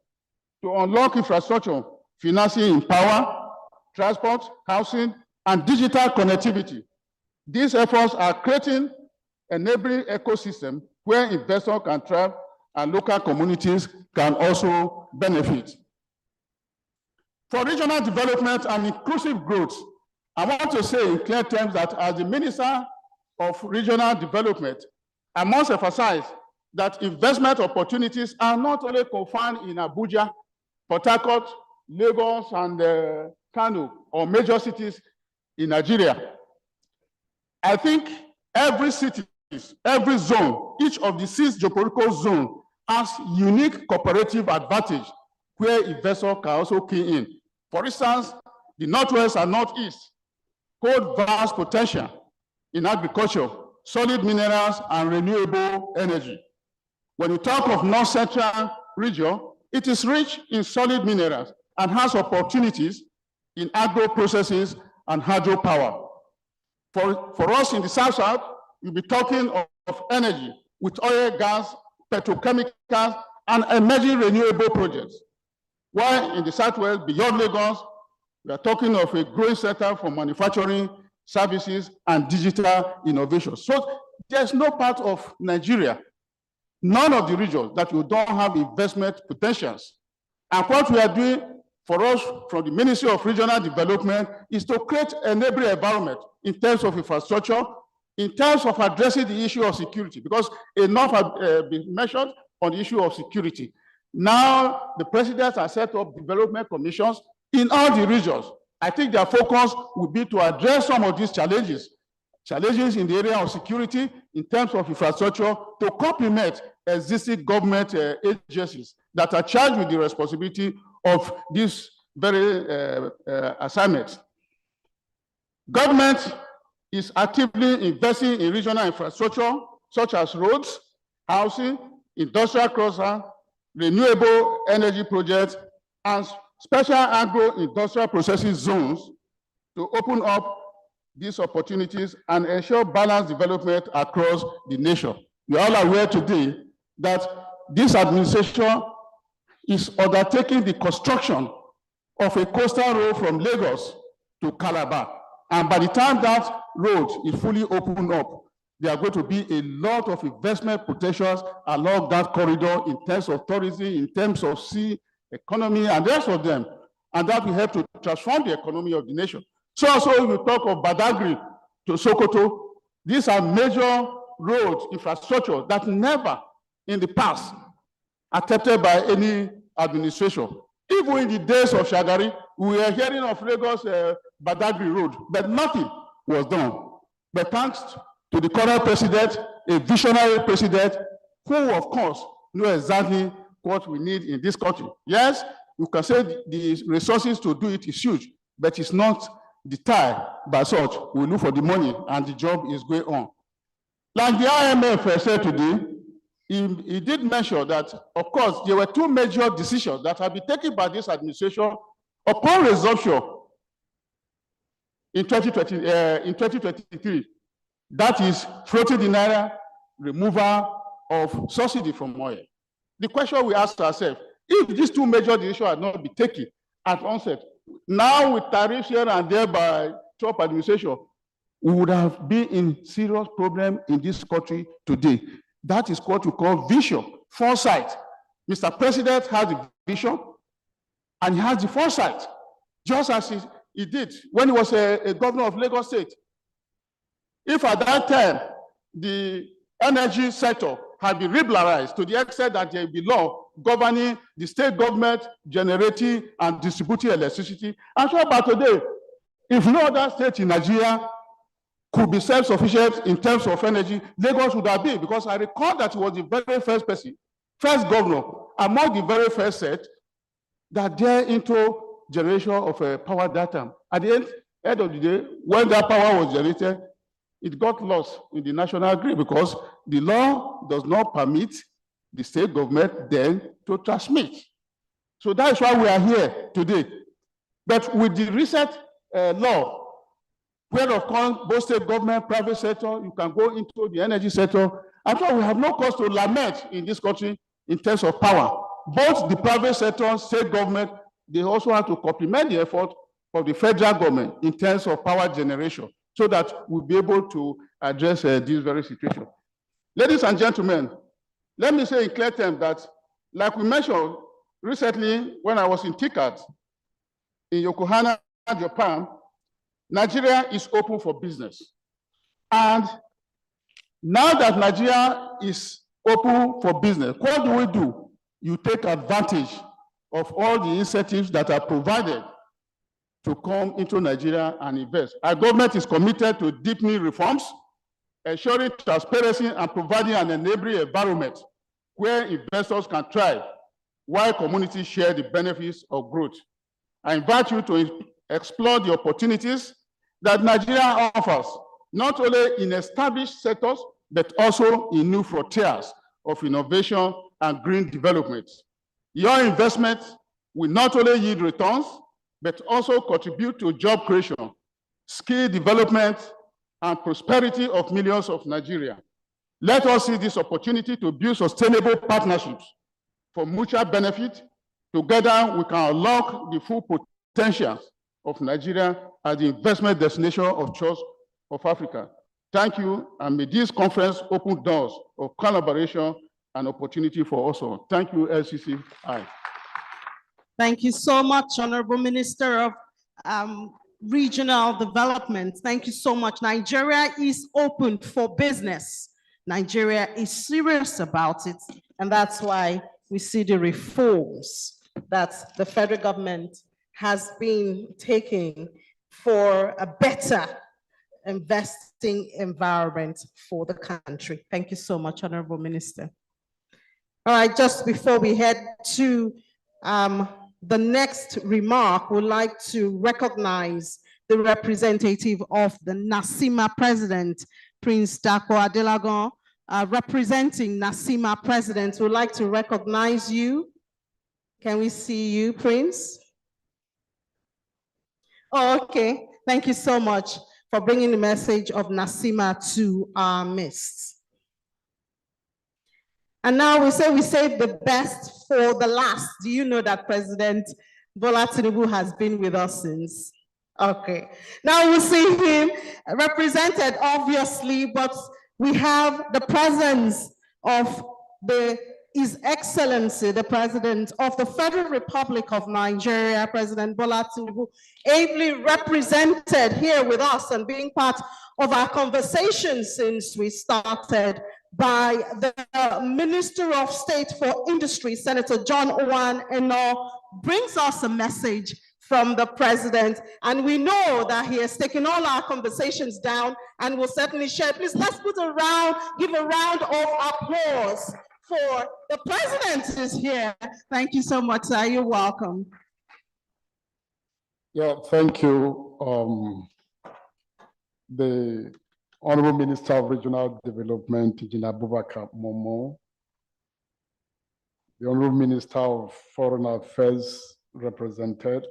to unlock infrastructure, financing in power, transport, housing, and digital connectivity. These efforts are creating an enabling ecosystem where investors can thrive and local communities can also benefit. For regional development and inclusive growth, I want to say in clear terms that as the Minister of Regional Development, I must emphasize that investment opportunities are not only confined in Abuja, Port Harcourt, Lagos, and Kano, or major cities in Nigeria. I think every city, every zone, each of the 6 geopolitical zones has unique cooperative advantage where investors can also key in. For instance, the Northwest and Northeast hold vast potential in agriculture, solid minerals, and renewable energy. When we talk of North Central region, it is rich in solid minerals and has opportunities in agro processes and hydropower. For us in the South-South, we'll be talking of energy with oil, gas, petrochemicals, and emerging renewable projects. While in the Southwest, beyond Lagos, we are talking of a growing center for manufacturing, services, and digital innovation. So there's no part of Nigeria, none of the regions that we don't have investment potentials. And what we are doing for us from the Ministry of Regional Development is to create an enabling environment in terms of infrastructure, in terms of addressing the issue of security, because enough has been mentioned on the issue of security. Now, the president has set up development commissions in all the regions. I think their focus will be to address some of these challenges in the area of security, in terms of infrastructure, to complement existing government agencies that are charged with the responsibility of this very assignment. Government is actively investing in regional infrastructure, such as roads, housing, industrial cluster, renewable energy projects, and special agro-industrial processing zones to open up these opportunities and ensure balanced development across the nation. We are all aware today that this administration is undertaking the construction of a coastal road from Lagos to Calabar. And by the time that road is fully opened up, there are going to be a lot of investment potentials along that corridor in terms of tourism, in terms of sea economy, and the rest of them. And that will help to transform the economy of the nation. So also we talk of Badagry to Sokoto. These are major road infrastructure that never in the past attempted by any administration. Even in the days of Shagari, we were hearing of Lagos Badagry Road, but nothing was done. But thanks to the current president, a visionary president, who of course knows exactly what we need in this country. Yes, you can say the resources to do it is huge, but it's not deterred by such. We look for the money and the job is going on. Like the IMF said today, he did mention that, of course, there were 2 major decisions that have been taken by this administration upon resumption in 2023. That is floating the naira, removal of subsidy from oil. The question we ask ourselves, if these 2 major decisions had not been taken at onset, Now with tariffs here and there by Trump administration, we would have been in serious problem in this country today. That is what we call vision, foresight. Mr. President has the vision and he has the foresight, just as he did when he was a governor of Lagos State. If at that time, the energy sector had been liberalized to the extent that there be law governing the state government generating and distributing electricity, I'm sure about today, if no other state in Nigeria could be self-sufficient in terms of energy, Lagos would have been, because I recall that he was the very first person, first governor among the very first set that dare into generation of power data. At the end of the day, when that power was generated, it got lost in the national grid because the law does not permit the state government then to transmit. So that's why we are here today. But with the recent law, where of course both state government, private sector, you can go into the energy sector, I'm sure we have no cause to lament in this country in terms of power. Both the private sector, state government, they also have to complement the effort of the federal government in terms of power generation, so that we'll be able to address this very situation. Ladies and gentlemen, let me say in clear terms that, like we mentioned recently when I was in TICAD in Yokohama, Japan, Nigeria is open for business. And now that Nigeria is open for business, what do? You take advantage of all the incentives that are provided to come into Nigeria and invest. Our government is committed to deepening reforms, ensuring transparency and providing an enabling environment where investors can thrive while communities share the benefits of growth. I invite you to explore the opportunities that Nigeria offers, not only in established sectors, but also in new frontiers of innovation and green development. Your investment will not only yield returns, but also contribute to job creation, skill development, and prosperity of millions of Nigerians. Let us see this opportunity to build sustainable partnerships for mutual benefit. Together, we can unlock the full potential of Nigeria as the investment destination of choice of Africa. Thank you, and may this conference open doors of collaboration and opportunity for us all. Thank you, LCCI. Thank you so much, Honorable Minister of Regional Development. Thank you so much. Nigeria is open for business. Nigeria is serious about it, and that's why we see the reforms that the federal government has been taking for a better investing environment for the country. Thank you so much, Honorable Minister. All right, just before we head to the next remark, we'd like to recognize the representative of the NACIMA president, Prince Dapo Adelagon. Representing NACIMA president, we'd like to recognize you. Can we see you, Prince? Oh, okay, thank you so much for bringing the message of NACIMA to our midst. And now we say we save the best for the last. Do you know that President Bola Tinubu has been with us since? Okay. Now we see him represented, obviously, but we have the presence of His Excellency, the President of the Federal Republic of Nigeria, President Bola Tinubu, ably represented here with us and being part of our conversation since we started, by the Minister of State for Industry, Senator John Owan Eno, brings us a message from the President. And we know that he has taken all our conversations down and will certainly share. Please, let's give a round of applause for the President is here. Thank you so much, sir. You're welcome. Yeah, thank you. The Honorable Minister of Regional Development, Engineer Abubakar Momo, the Honorable Minister of Foreign Affairs represented,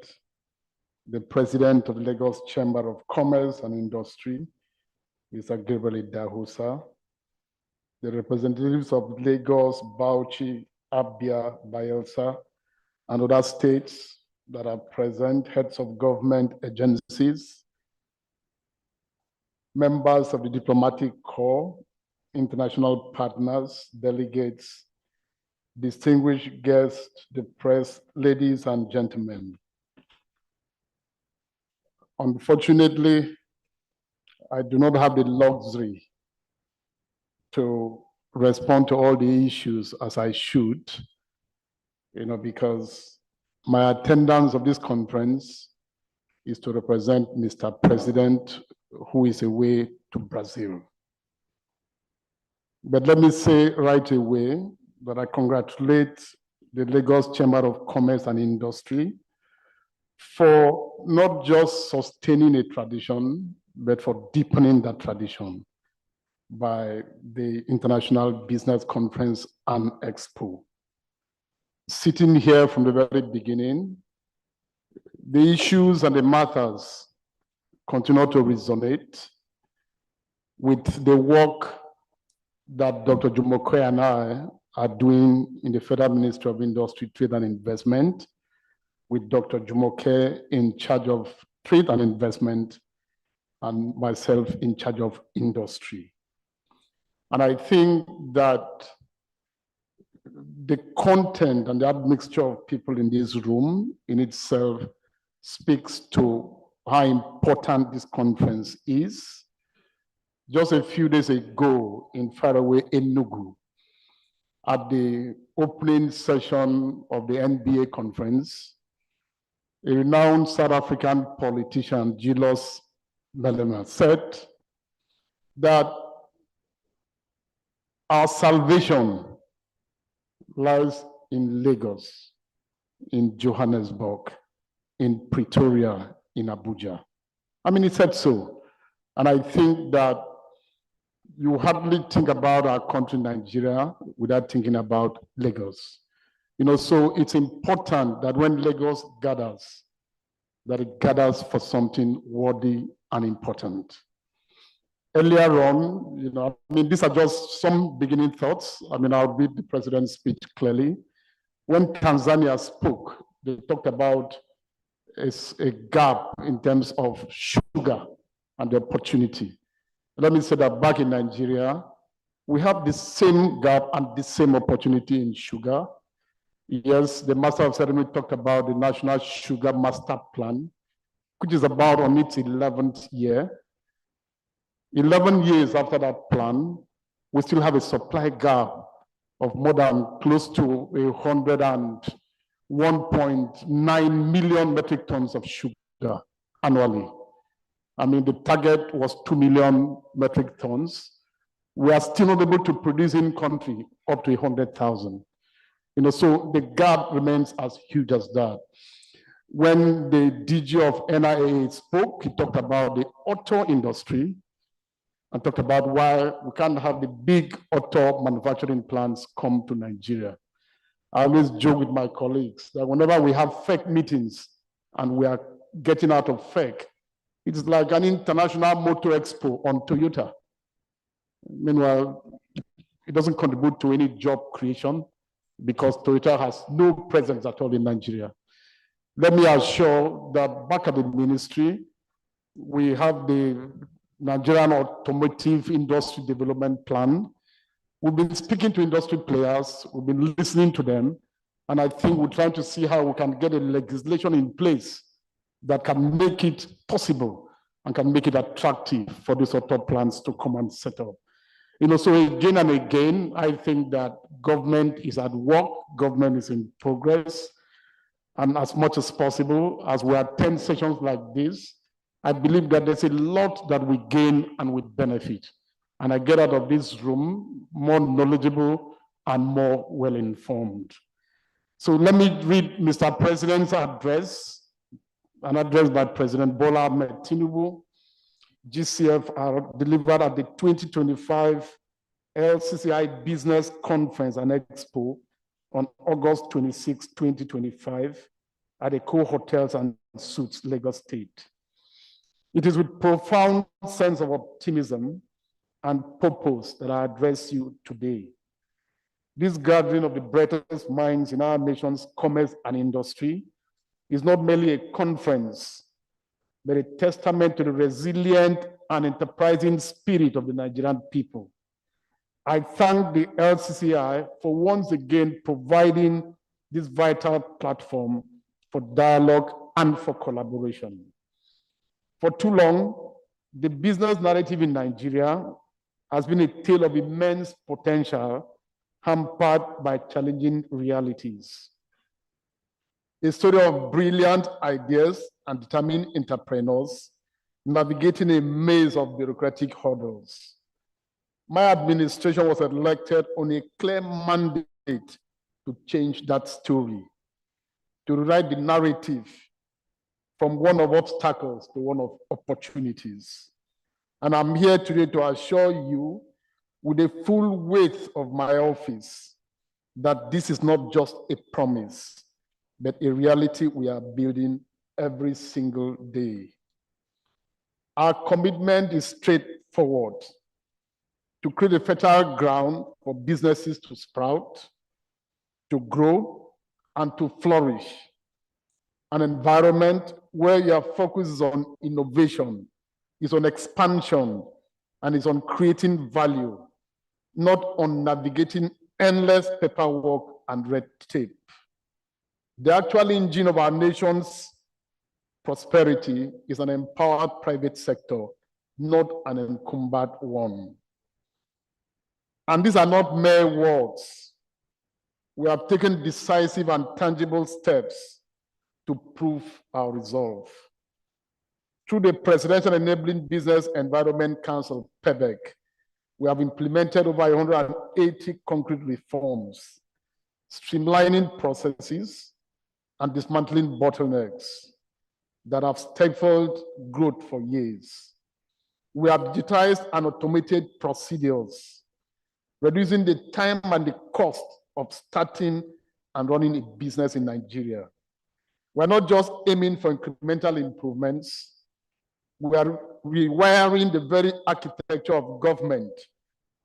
the President of Lagos Chamber of Commerce and Industry, Mr. Gabriel Dahusa, the representatives of Lagos, Bauchi, Abia, Bayelsa, and other states, that are present, heads of government agencies, members of the diplomatic corps, international partners, delegates, distinguished guests, the press, ladies and gentlemen. Unfortunately, I do not have the luxury to respond to all the issues as I should, because my attendance of this conference is to represent Mr. President, who is away to Brazil. But let me say right away that I congratulate the Lagos Chamber of Commerce and Industry for not just sustaining a tradition, but for deepening that tradition by the International Business Conference and Expo. Sitting here from the very beginning, the issues and the matters continue to resonate with the work that Dr. Jumoke and I are doing in the Federal Ministry of Industry, Trade and Investment, with Dr. Jumoke in charge of trade and investment, and myself in charge of industry. And I think that the content and the admixture of people in this room in itself speaks to how important this conference is. Just a few days ago in faraway Enugu, at the opening session of the NBA conference, a renowned South African politician, Julius Malema, said that our salvation lies in Lagos, in Johannesburg, in Pretoria, in Abuja. I mean, he said so. And I think that you hardly think about our country, Nigeria, without thinking about Lagos. So it's important that when Lagos gathers, that it gathers for something worthy and important. Earlier on, these are just some beginning thoughts. I'll read the president's speech clearly. When Tanzania spoke, they talked about a gap in terms of sugar and the opportunity. Let me say that back in Nigeria, we have the same gap and the same opportunity in sugar. Yes, the Master of Ceremony talked about the National Sugar Master Plan, which is about on its 11th year. 11 years after that plan, we still have a supply gap of more than close to 101.9 million metric tons of sugar annually. The target was 2 million metric tons. We are still not able to produce in country up to 100,000. So the gap remains as huge as that. When the DG of NIA spoke, he talked about the auto industry and talked about why we can't have the big auto manufacturing plants come to Nigeria. I always joke with my colleagues that whenever we have fake meetings and we are getting out of fake, it's like an international motor expo on Toyota. Meanwhile, it doesn't contribute to any job creation because Toyota has no presence at all in Nigeria. Let me assure that back at the ministry, we have the Nigerian Automotive Industry Development Plan. We've been speaking to industry players, we've been listening to them, and I think we're trying to see how we can get a legislation in place that can make it possible and can make it attractive for these auto plants to come and set up. So again and again, I think that government is at work, government is in progress, and as much as possible, as we attend sessions like this, I believe that there's a lot that we gain and we benefit. And I get out of this room more knowledgeable and more well-informed. So let me read Mr. President's address, an address by President Bola Ahmed Tinubu, GCF, delivered at the 2025 LCCI Business Conference and Expo on August 26, 2025 at Eco Hotels and Suites, Lagos State. It is with profound sense of optimism and purpose that I address you today. This gathering of the brightest minds in our nation's commerce and industry is not merely a conference, but a testament to the resilient and enterprising spirit of the Nigerian people. I thank the LCCI for once again providing this vital platform for dialogue and for collaboration. For too long, the business narrative in Nigeria has been a tale of immense potential hampered by challenging realities. A story of brilliant ideas and determined entrepreneurs navigating a maze of bureaucratic hurdles. My administration was elected on a clear mandate to change that story, to rewrite the narrative from one of obstacles to one of opportunities. And I'm here today to assure you, with the full weight of my office, that this is not just a promise, but a reality we are building every single day. Our commitment is straightforward: to create a fertile ground for businesses to sprout, to grow, and to flourish. An environment where your focus is on innovation, is on expansion, and is on creating value, not on navigating endless paperwork and red tape. The actual engine of our nation's prosperity is an empowered private sector, not an encumbered one. And these are not mere words. We have taken decisive and tangible steps to prove our resolve. Through the Presidential Enabling Business Environment Council, PEBEC, we have implemented over 180 concrete reforms, streamlining processes and dismantling bottlenecks that have stifled growth for years. We have digitized and automated procedures, reducing the time and the cost of starting and running a business in Nigeria. We're not just aiming for incremental improvements, we are rewiring the very architecture of government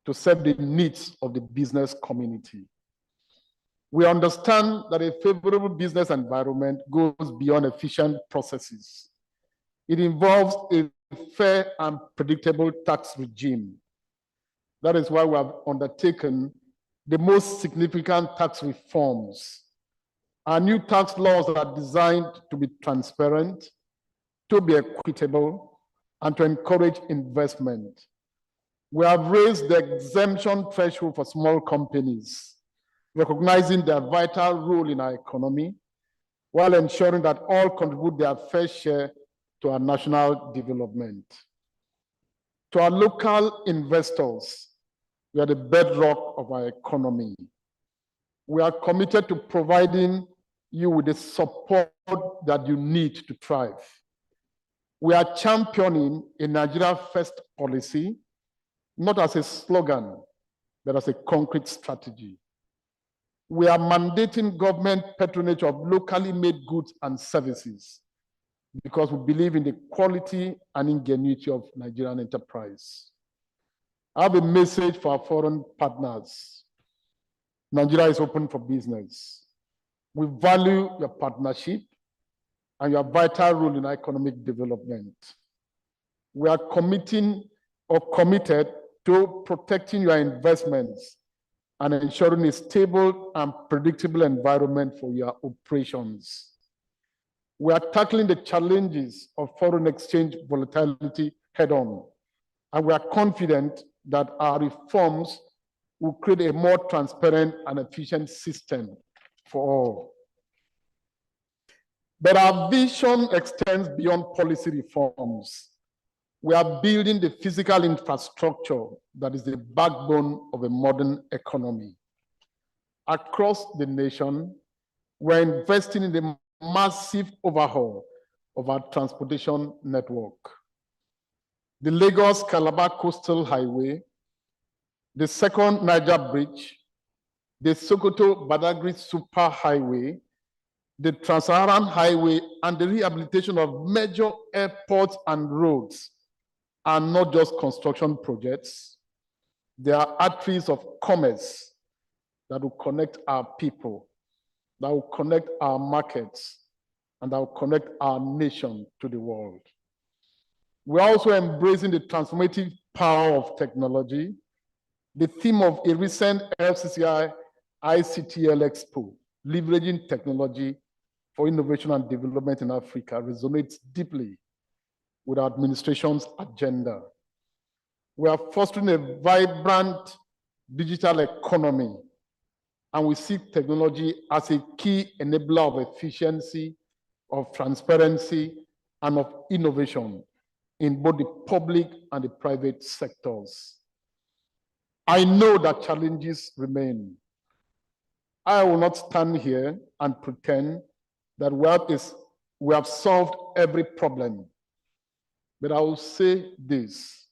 to serve the needs of the business community. We understand that a favorable business environment goes beyond efficient processes. It involves a fair and predictable tax regime. That is why we have undertaken the most significant tax reforms. Our new tax laws are designed to be transparent, to be equitable, and to encourage investment. We have raised the exemption threshold for small companies, recognizing their vital role in our economy, while ensuring that all contribute their fair share to our national development. To our local investors, we are the bedrock of our economy. We are committed to providing you with the support that you need to thrive. We are championing a Nigeria First policy, not as a slogan, but as a concrete strategy. We are mandating government patronage of locally made goods and services because we believe in the quality and ingenuity of Nigerian enterprise. I have a message for our foreign partners. Nigeria is open for business. We value your partnership and your vital role in economic development. We are committed to protecting your investments and ensuring a stable and predictable environment for your operations. We are tackling the challenges of foreign exchange volatility head-on, and we are confident that our reforms will create a more transparent and efficient system for all. But our vision extends beyond policy reforms. We are building the physical infrastructure that is the backbone of a modern economy. Across the nation, we're investing in the massive overhaul of our transportation network. The Lagos-Calabar Coastal Highway, the second Niger Bridge, the Sokoto-Badagry Super Highway, the Trans-Saharan Highway, and the rehabilitation of major airports and roads are not just construction projects. They are arteries of commerce that will connect our people, that will connect our markets, and that will connect our nation to the world. We're also embracing the transformative power of technology. The theme of a recent FCCI ICTL Expo, leveraging technology for innovation and development in Africa, resonates deeply with our administration's agenda. We are fostering a vibrant digital economy, and we see technology as a key enabler of efficiency, of transparency, and of innovation in both the public and the private sectors. I know that challenges remain. I will not stand here and pretend that we have solved every problem. But I will say this: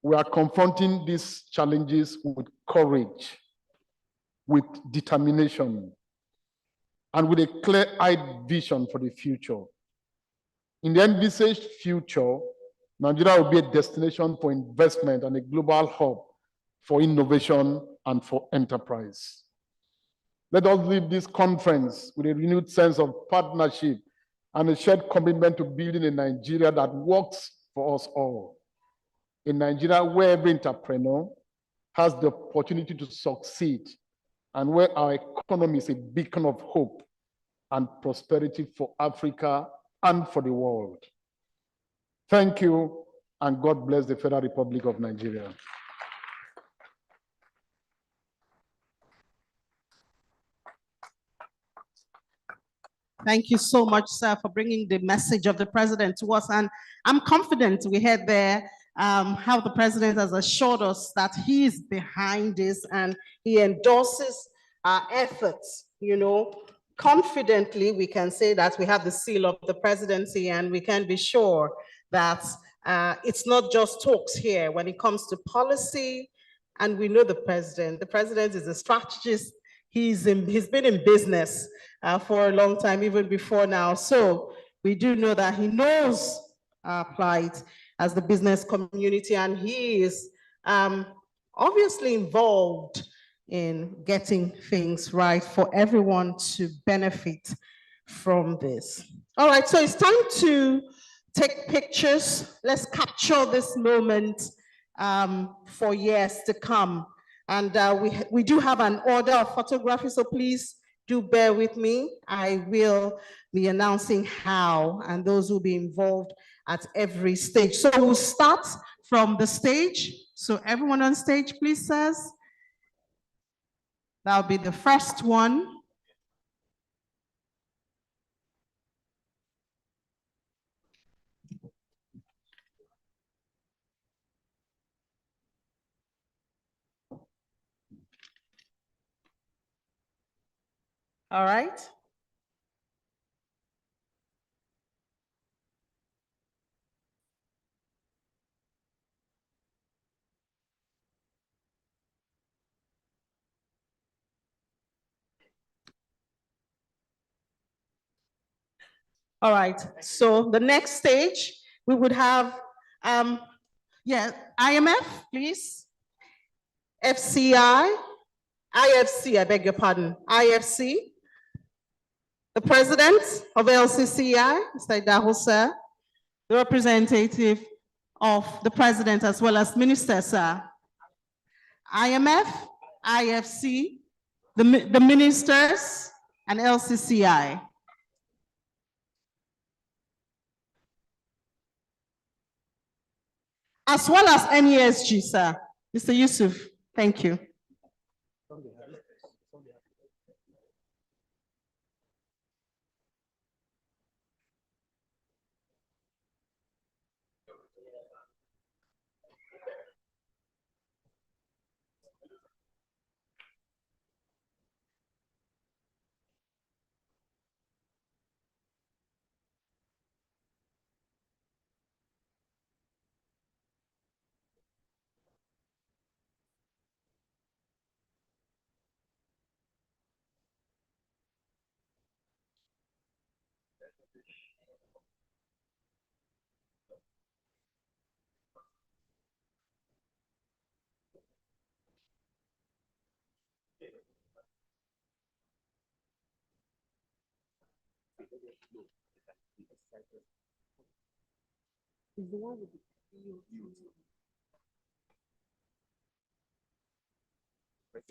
we are confronting these challenges with courage, with determination, and with a clear-eyed vision for the future. In the envisaged future, Nigeria will be a destination for investment and a global hub for innovation and for enterprise. Let us leave this conference with a renewed sense of partnership and a shared commitment to building a Nigeria that works for us all. A Nigeria where every entrepreneur has the opportunity to succeed and where our economy is a beacon of hope and prosperity for Africa and for the world. Thank you, and God bless the Federal Republic of Nigeria. Thank you so much, sir, for bringing the message of the president to us. And I'm confident we heard there how the president has assured us that he is behind this and he endorses our efforts. You know, confidently, we can say that we have the seal of the presidency, and we can be sure that it's not just talks here when it comes to policy. And we know the president. The president is a strategist. He's been in business for a long time, even before now. So we do know that he knows our plight as the business community, and he is obviously involved in getting things right for everyone to benefit from this. All right, so it's time to take pictures. Let's capture this moment for years to come. And we do have an order of photography, so please do bear with me. I will be announcing how, and those will be involved at every stage. So we'll start from the stage. So everyone on stage, please, sirs. That'll be the first one. All right. All right, so the next stage, we would have, IMF, please. FCI, IFC, I beg your pardon, IFC. The president of LCCI, Mr. Idaho, sir. The representative of the president as well as minister, sir. IMF, IFC, the ministers, and LCCI. As well as NESG, sir. Mr. Yusuf, thank you.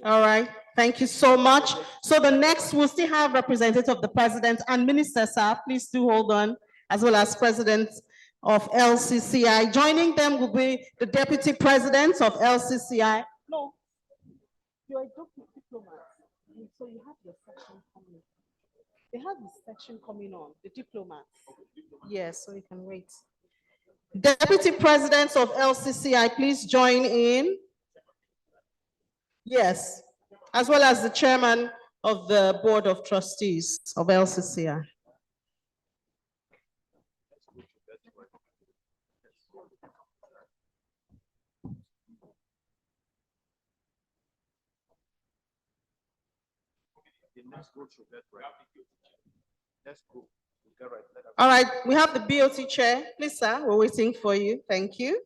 All right, thank you so much. So the next, we'll still have representative of the president and minister, sir. Please do hold on, as well as president of LCCI. Joining them will be the deputy president of LCCI. No, you're a diplomat, so you have your section coming. They have this section coming on, the diplomats. Yes, so you can wait. Deputy presidents of LCCI, please join in. Yes, as well as the chairman of the board of trustees of LCCI. All right, we have the BOT chair. Please, sir, we're waiting for you. Thank you.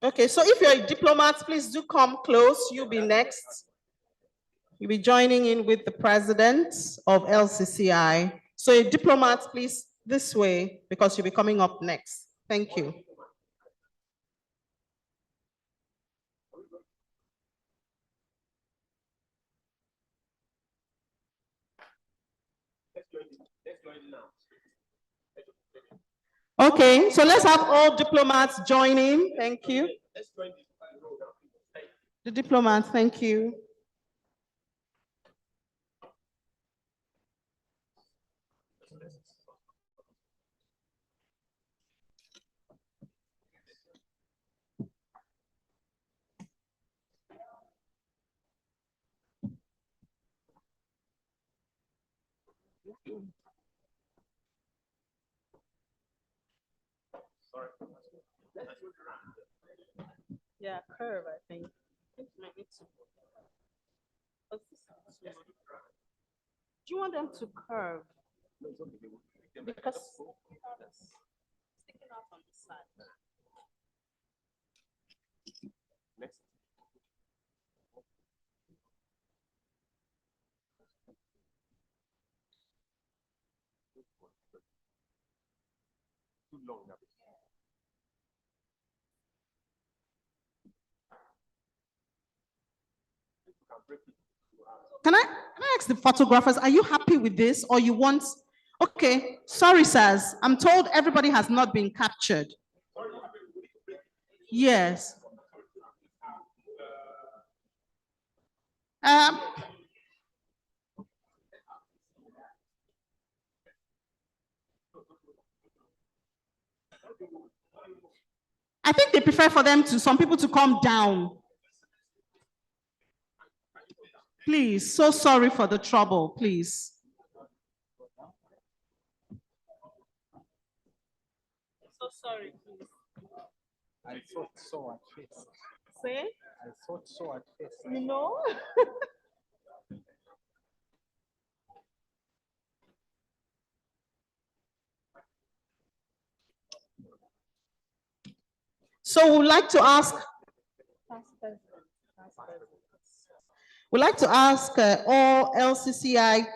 Okay, so if you're a diplomat, please do come close. You'll be next. You'll be joining in with the president of LCCI. So a diplomat, please, this way, because you'll be coming up next. Thank you. Okay, so let's have all diplomats join in. Thank you. The diplomats, thank you. Yeah, curve, I think. Do you want them to curve? Because sticking out on the side. Next. Too long now. Can I ask the photographers, are you happy with this or you want, okay, sorry, sirs. I'm told everybody has not been captured. Yes. I think they prefer for them to, some people to come down. Please, so sorry for the trouble, please. So sorry, please. I thought so at first. Say? I thought so at first. You know? So we'd like to ask, all LCCI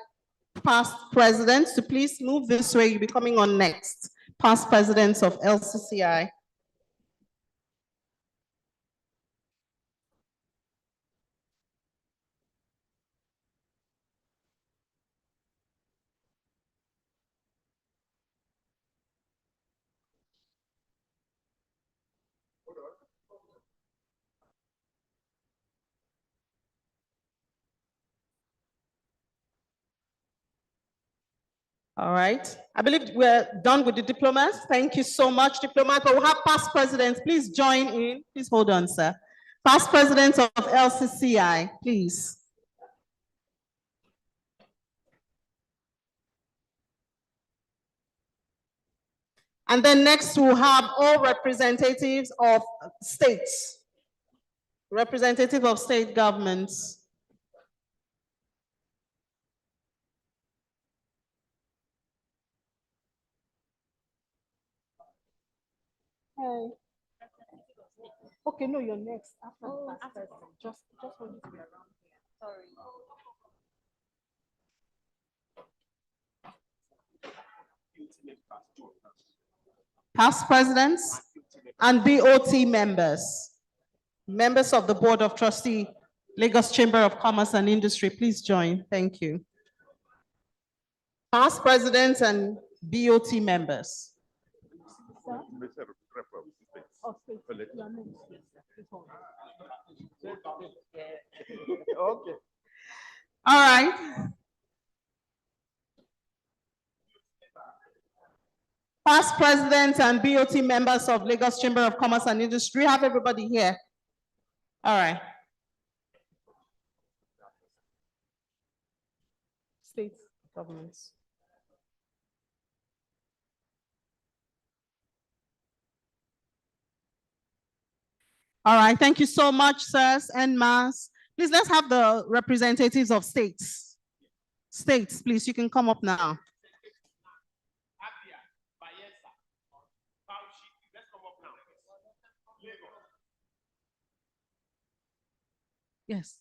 past presidents to please move this way. You'll be coming on next. Past presidents of LCCI. All right, I believe we're done with the diplomats. Thank you so much, diplomat. But we'll have past presidents, please join in. Please hold on, sir. Past presidents of LCCI, please. And then next we'll have all representatives of states, representative of state governments. Hey. Okay, no, you're next. After the past person. Just want you to be around here. Sorry. Past presidents and BOT members, members of the Board of Trustee, Lagos Chamber of Commerce and Industry, please join. Thank you. Past presidents and BOT members. Okay. All right. Past presidents and BOT members of Lagos Chamber of Commerce and Industry, have everybody here. All right. State governments. All right, thank you so much, sirs and ma'ams. Please, let's have the representatives of states. States, please, you can come up now. Yes.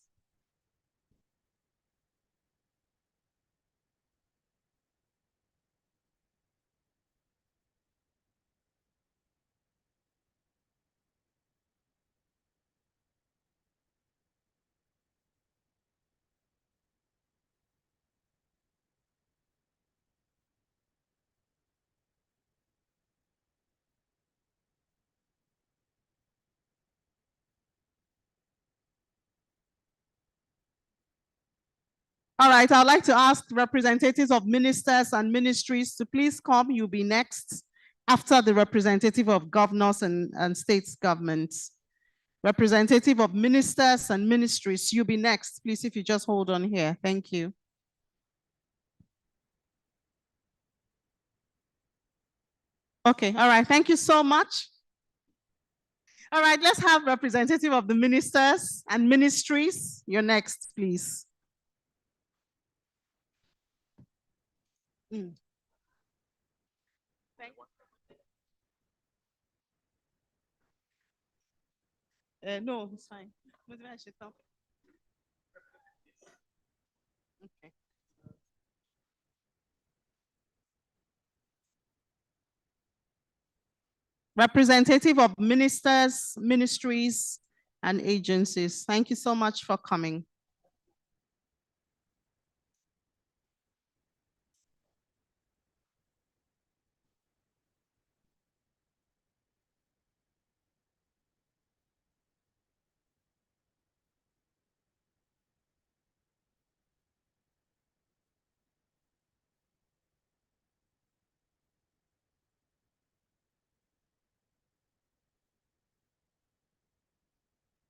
All right, I'd like to ask representatives of ministers and ministries to please come. You'll be next after the representative of governors and states governments. Representative of ministers and ministries, you'll be next. Please, if you just hold on here. Thank you. Okay, all right, thank you so much. All right, let's have representative of the ministers and ministries. You're next, please. Mm. No, it's fine. Okay. Representative of ministers, ministries, and agencies. Thank you so much for coming.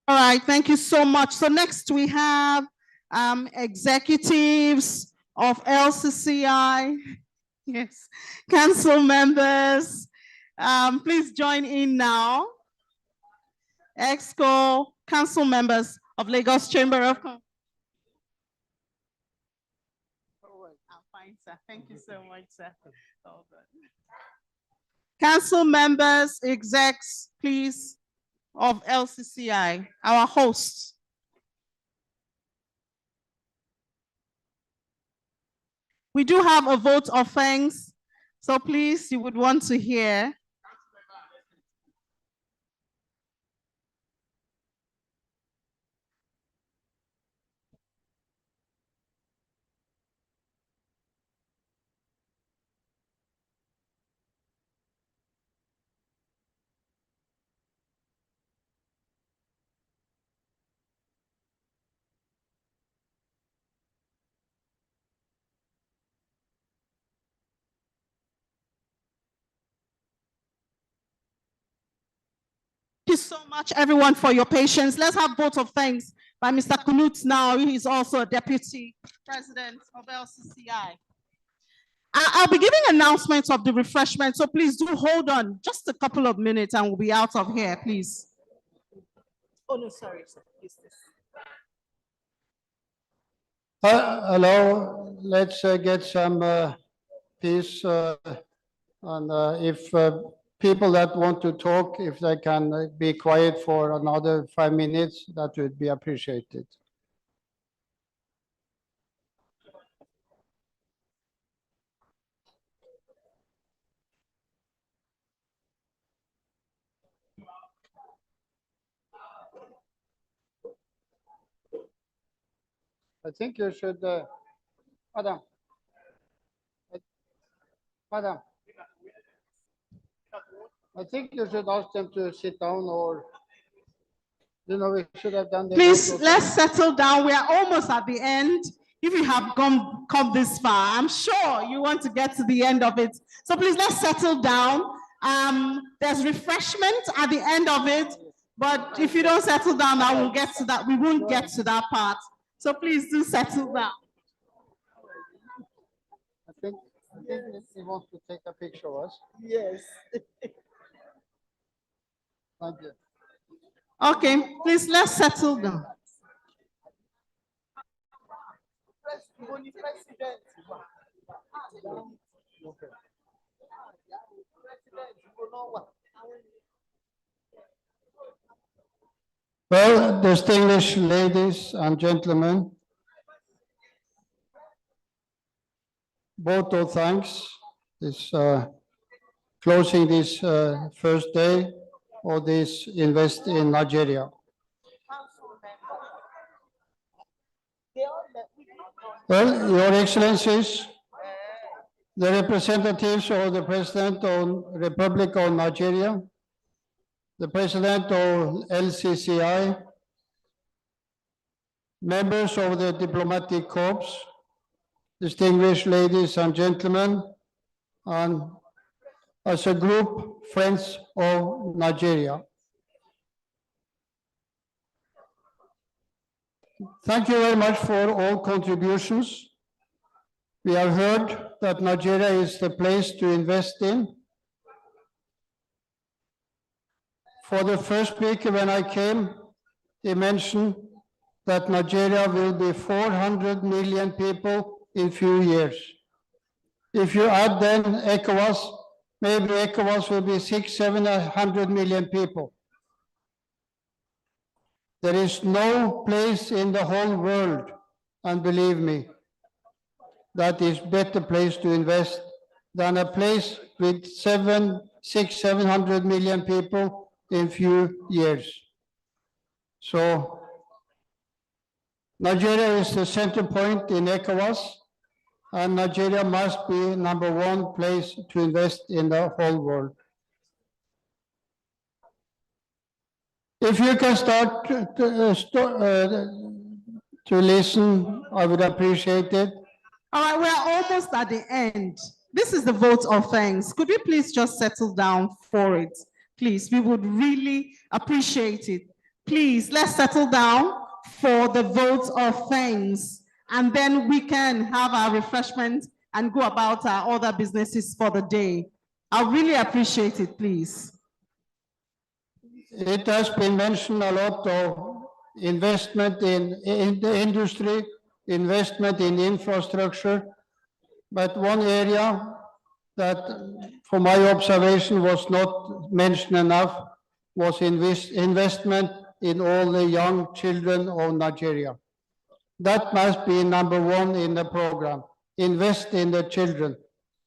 All right, thank you so much. So next we have executives of LCCI, yes, council members. Please join in now. EXCO, council members of Lagos Chamber of Commerce. Oh, I'm fine, sir. Thank you so much, sir. Oh, council members, execs, please, of LCCI, our hosts. We do have a vote of thanks, so please, you would want to hear. Thank you so much, everyone, for your patience. Let's have vote of thanks by Mr. Knut now. He's also a deputy president of LCCI. I'll be giving announcements of the refreshment, so please do hold on just a couple of minutes and we'll be out of here, please. Oh, no, sorry, sir. Hello, let's get some peace. And if people that want to talk, if they can be quiet for another 5 minutes, that would be appreciated. I think you should, Madam. Madam. I think you should ask them to sit down, or, you know, we should have done. Please, let's settle down. We are almost at the end. If you have come this far, I'm sure you want to get to the end of it. So please, let's settle down. There's refreshment at the end of it, but if you don't settle down, I will get to that. We won't get to that part. So please do settle down. I think he wants to take a picture of us. Yes. Thank you. Okay, please, let's settle down. Well, distinguished ladies and gentlemen, vote of thanks is closing this first day of this Invest in Nigeria. Well, Your Excellencies, the representatives of the President of Republic of Nigeria, the President of LCCI, members of the Diplomatic Corps, distinguished ladies and gentlemen, and as a group, friends of Nigeria. Thank you very much for all contributions. We have heard that Nigeria is the place to invest in. For the first speaker, when I came, he mentioned that Nigeria will be 400 million people in few years. If you add then ECOWAS, maybe ECOWAS will be 600-700 million people. There is no place in the whole world, and believe me, that is better place to invest than a place with 600-700 million people in few years. So Nigeria is the center point in ECOWAS, and Nigeria must be #1 place to invest in the whole world. If you can start to listen, I would appreciate it. All right, we're almost at the end. This is the vote of thanks. Could we please just settle down for it? Please, we would really appreciate it. Please, let's settle down for the vote of thanks, and then we can have our refreshment and go about our other businesses for the day. I really appreciate it, please. It has been mentioned a lot of investment in the industry, investment in infrastructure, but one area that, for my observation, was not mentioned enough was investment in all the young children of Nigeria. That must be #1 in the program. Invest in the children,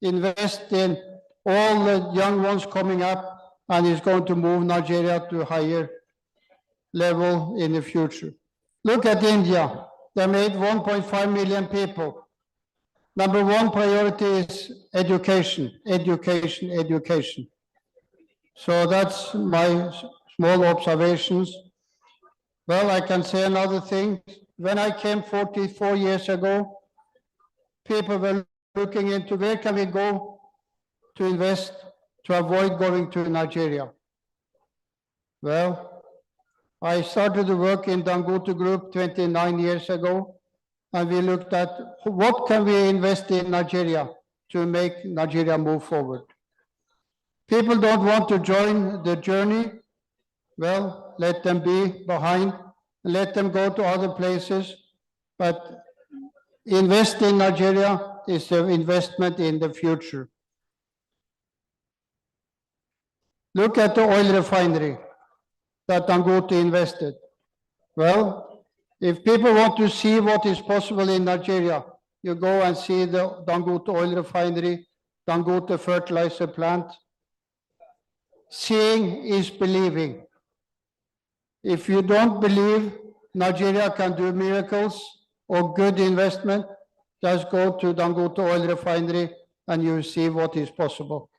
invest in all the young ones coming up, and is going to move Nigeria to a higher level in the future. Look at India. They made 1.5 million people. #1 priority is education, education, education. So that's my small observations. Well, I can say another thing. When I came 44 years ago, people were looking into where can we go to invest to avoid going to Nigeria. Well, I started to work in Dangote Group 29 years ago, and we looked at what can we invest in Nigeria to make Nigeria move forward. People don't want to join the journey. Well, let them be behind, let them go to other places, but invest in Nigeria is the investment in the future. Look at the oil refinery that Dangote invested. Well, if people want to see what is possible in Nigeria, you go and see the Dangote oil refinery, Dangote fertilizer plant. Seeing is believing. If you don't believe Nigeria can do miracles or good investment, just go to Dangote oil refinery and you see what is possible.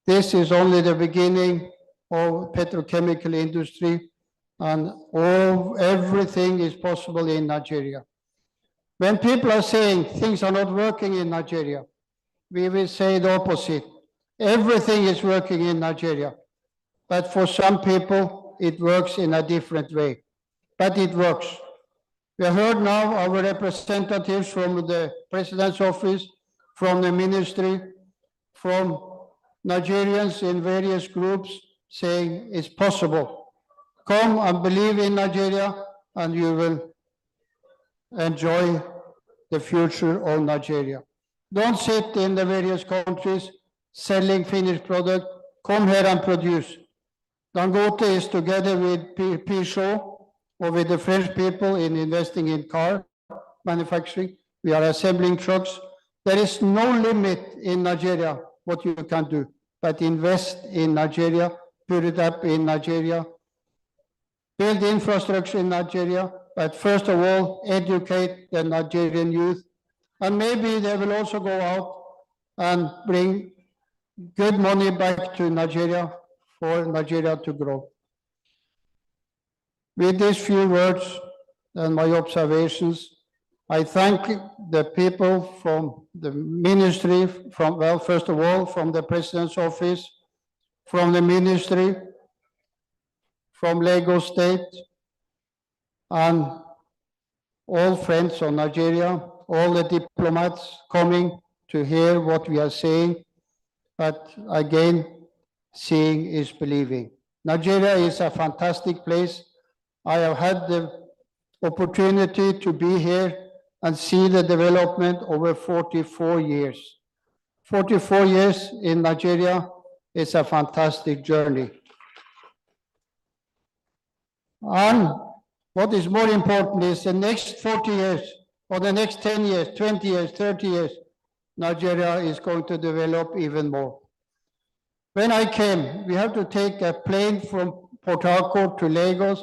This is only the beginning of petrochemical industry, and everything is possible in Nigeria. When people are saying things are not working in Nigeria, we will say the opposite. Everything is working in Nigeria, but for some people, it works in a different way, but it works. We heard now our representatives from the President's office, from the ministry, from Nigerians in various groups saying it's possible. Come and believe in Nigeria and you will enjoy the future of Nigeria. Don't sit in the various countries selling finished product. Come here and produce. Dangote is together with Peugeot or with the French people in investing in car manufacturing. We are assembling trucks. There is no limit in Nigeria what you can do, but invest in Nigeria, put it up in Nigeria, build infrastructure in Nigeria, but first of all, educate the Nigerian youth. And maybe they will also go out and bring good money back to Nigeria for Nigeria to grow. With these few words and my observations, I thank the people from the ministry, well, first of all, from the President's office, from the ministry, from Lagos State, and all friends of Nigeria, all the diplomats coming to hear what we are saying. But again, seeing is believing. Nigeria is a fantastic place. I have had the opportunity to be here and see the development over 44 years. 44 years in Nigeria is a fantastic journey. And what is more important is the next 40 years, or the next 10 years, 20 years, 30 years, Nigeria is going to develop even more. When I came, we had to take a plane from Port Harcourt to Lagos,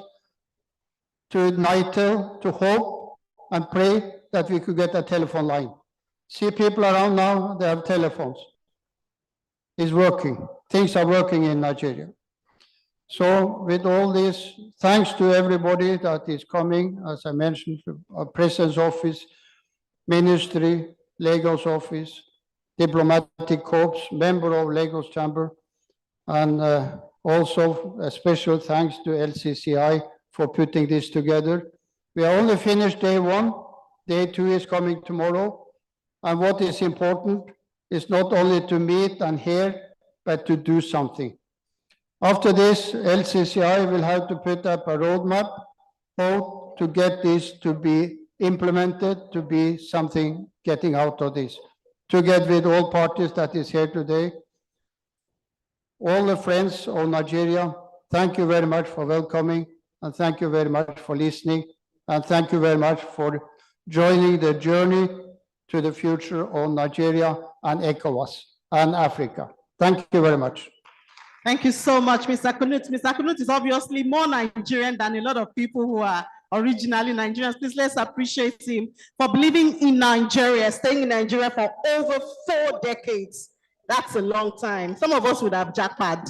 to Nitel, to hope and pray that we could get a telephone line. See people around now, they have telephones. It's working. Things are working in Nigeria. So with all this, thanks to everybody that is coming, as I mentioned, our President's office, ministry, Lagos office, diplomatic corps, member of Lagos Chamber, and also a special thanks to LCCI for putting this together. We are only finished day one. Day two is coming tomorrow. And what is important is not only to meet and hear, but to do something. After this, LCCI will have to put up a roadmap how to get this to be implemented, to be something getting out of this. Together with all parties that is here today, all the friends of Nigeria, thank you very much for welcoming, and thank you very much for listening, and thank you very much for joining the journey to the future of Nigeria and ECOWAS and Africa. Thank you very much. Thank you so much, Mr. Knut. Mr. Knut is obviously more Nigerian than a lot of people who are originally Nigerians. Please let's appreciate him for believing in Nigeria, staying in Nigeria for over 4 decades. That's a long time. Some of us would have jackpot.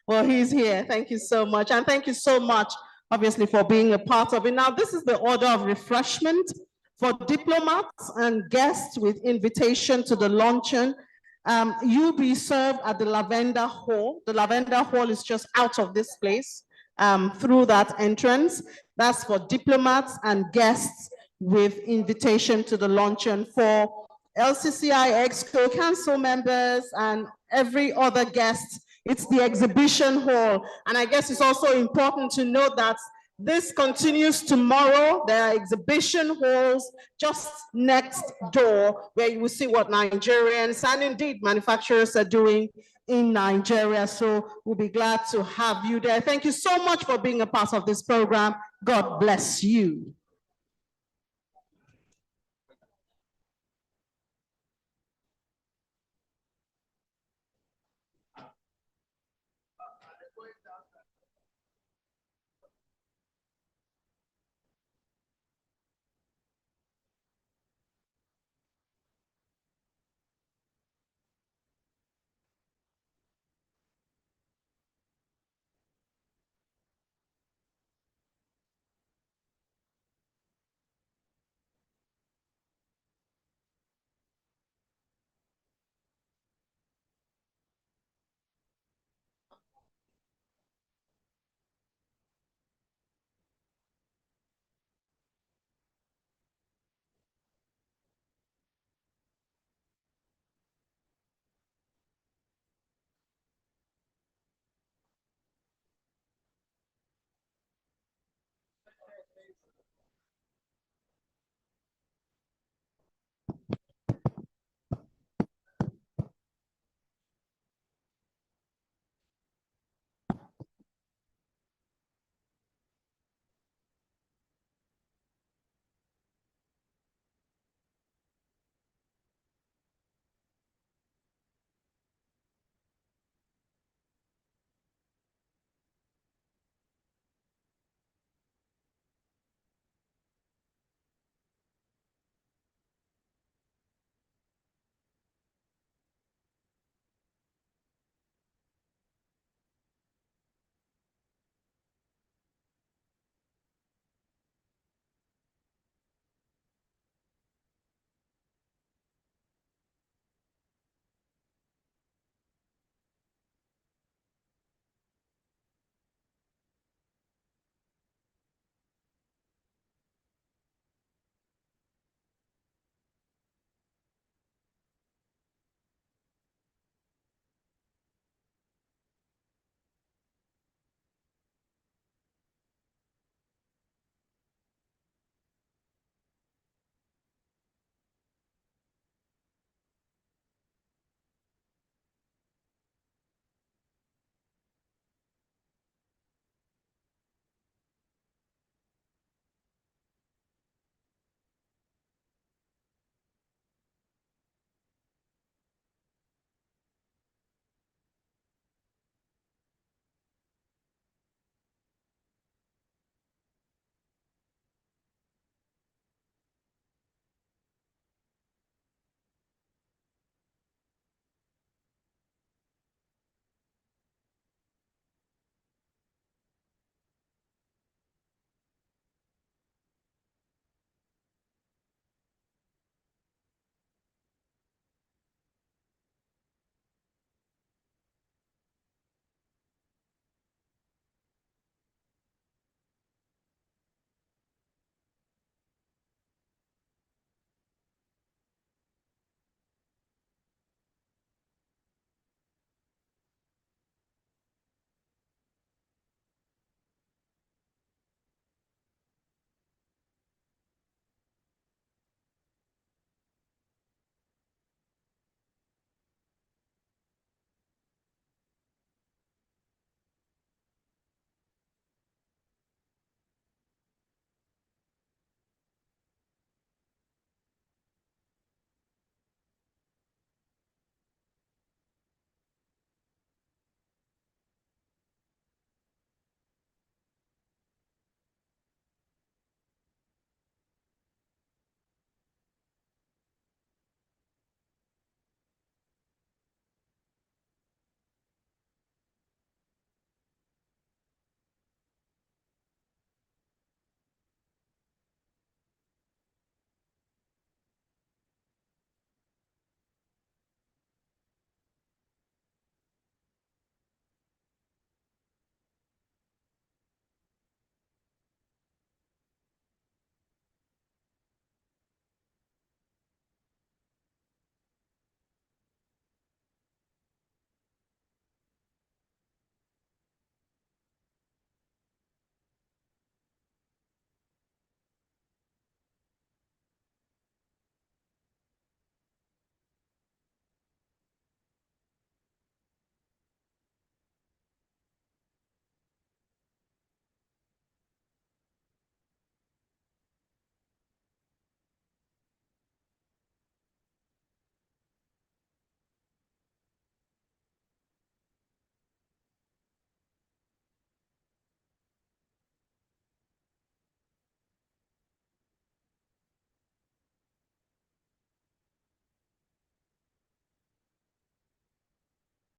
Well, he's here. Thank you so much. And thank you so much, obviously, for being a part of it. Now, this is the order of refreshment for diplomats and guests with invitation to the luncheon. You'll be served at the Lavender Hall. The Lavender Hall is just out of this place through that entrance. That's for diplomats and guests with invitation to the luncheon. For LCCI Exco Council members and every other guest, it's the exhibition hall. And I guess it's also important to note that This continues tomorrow. There are exhibition halls just next door where you will see what Nigerians and indeed manufacturers are doing in Nigeria. So we'll be glad to have you there. Thank you so much for being a part of this program. God bless you.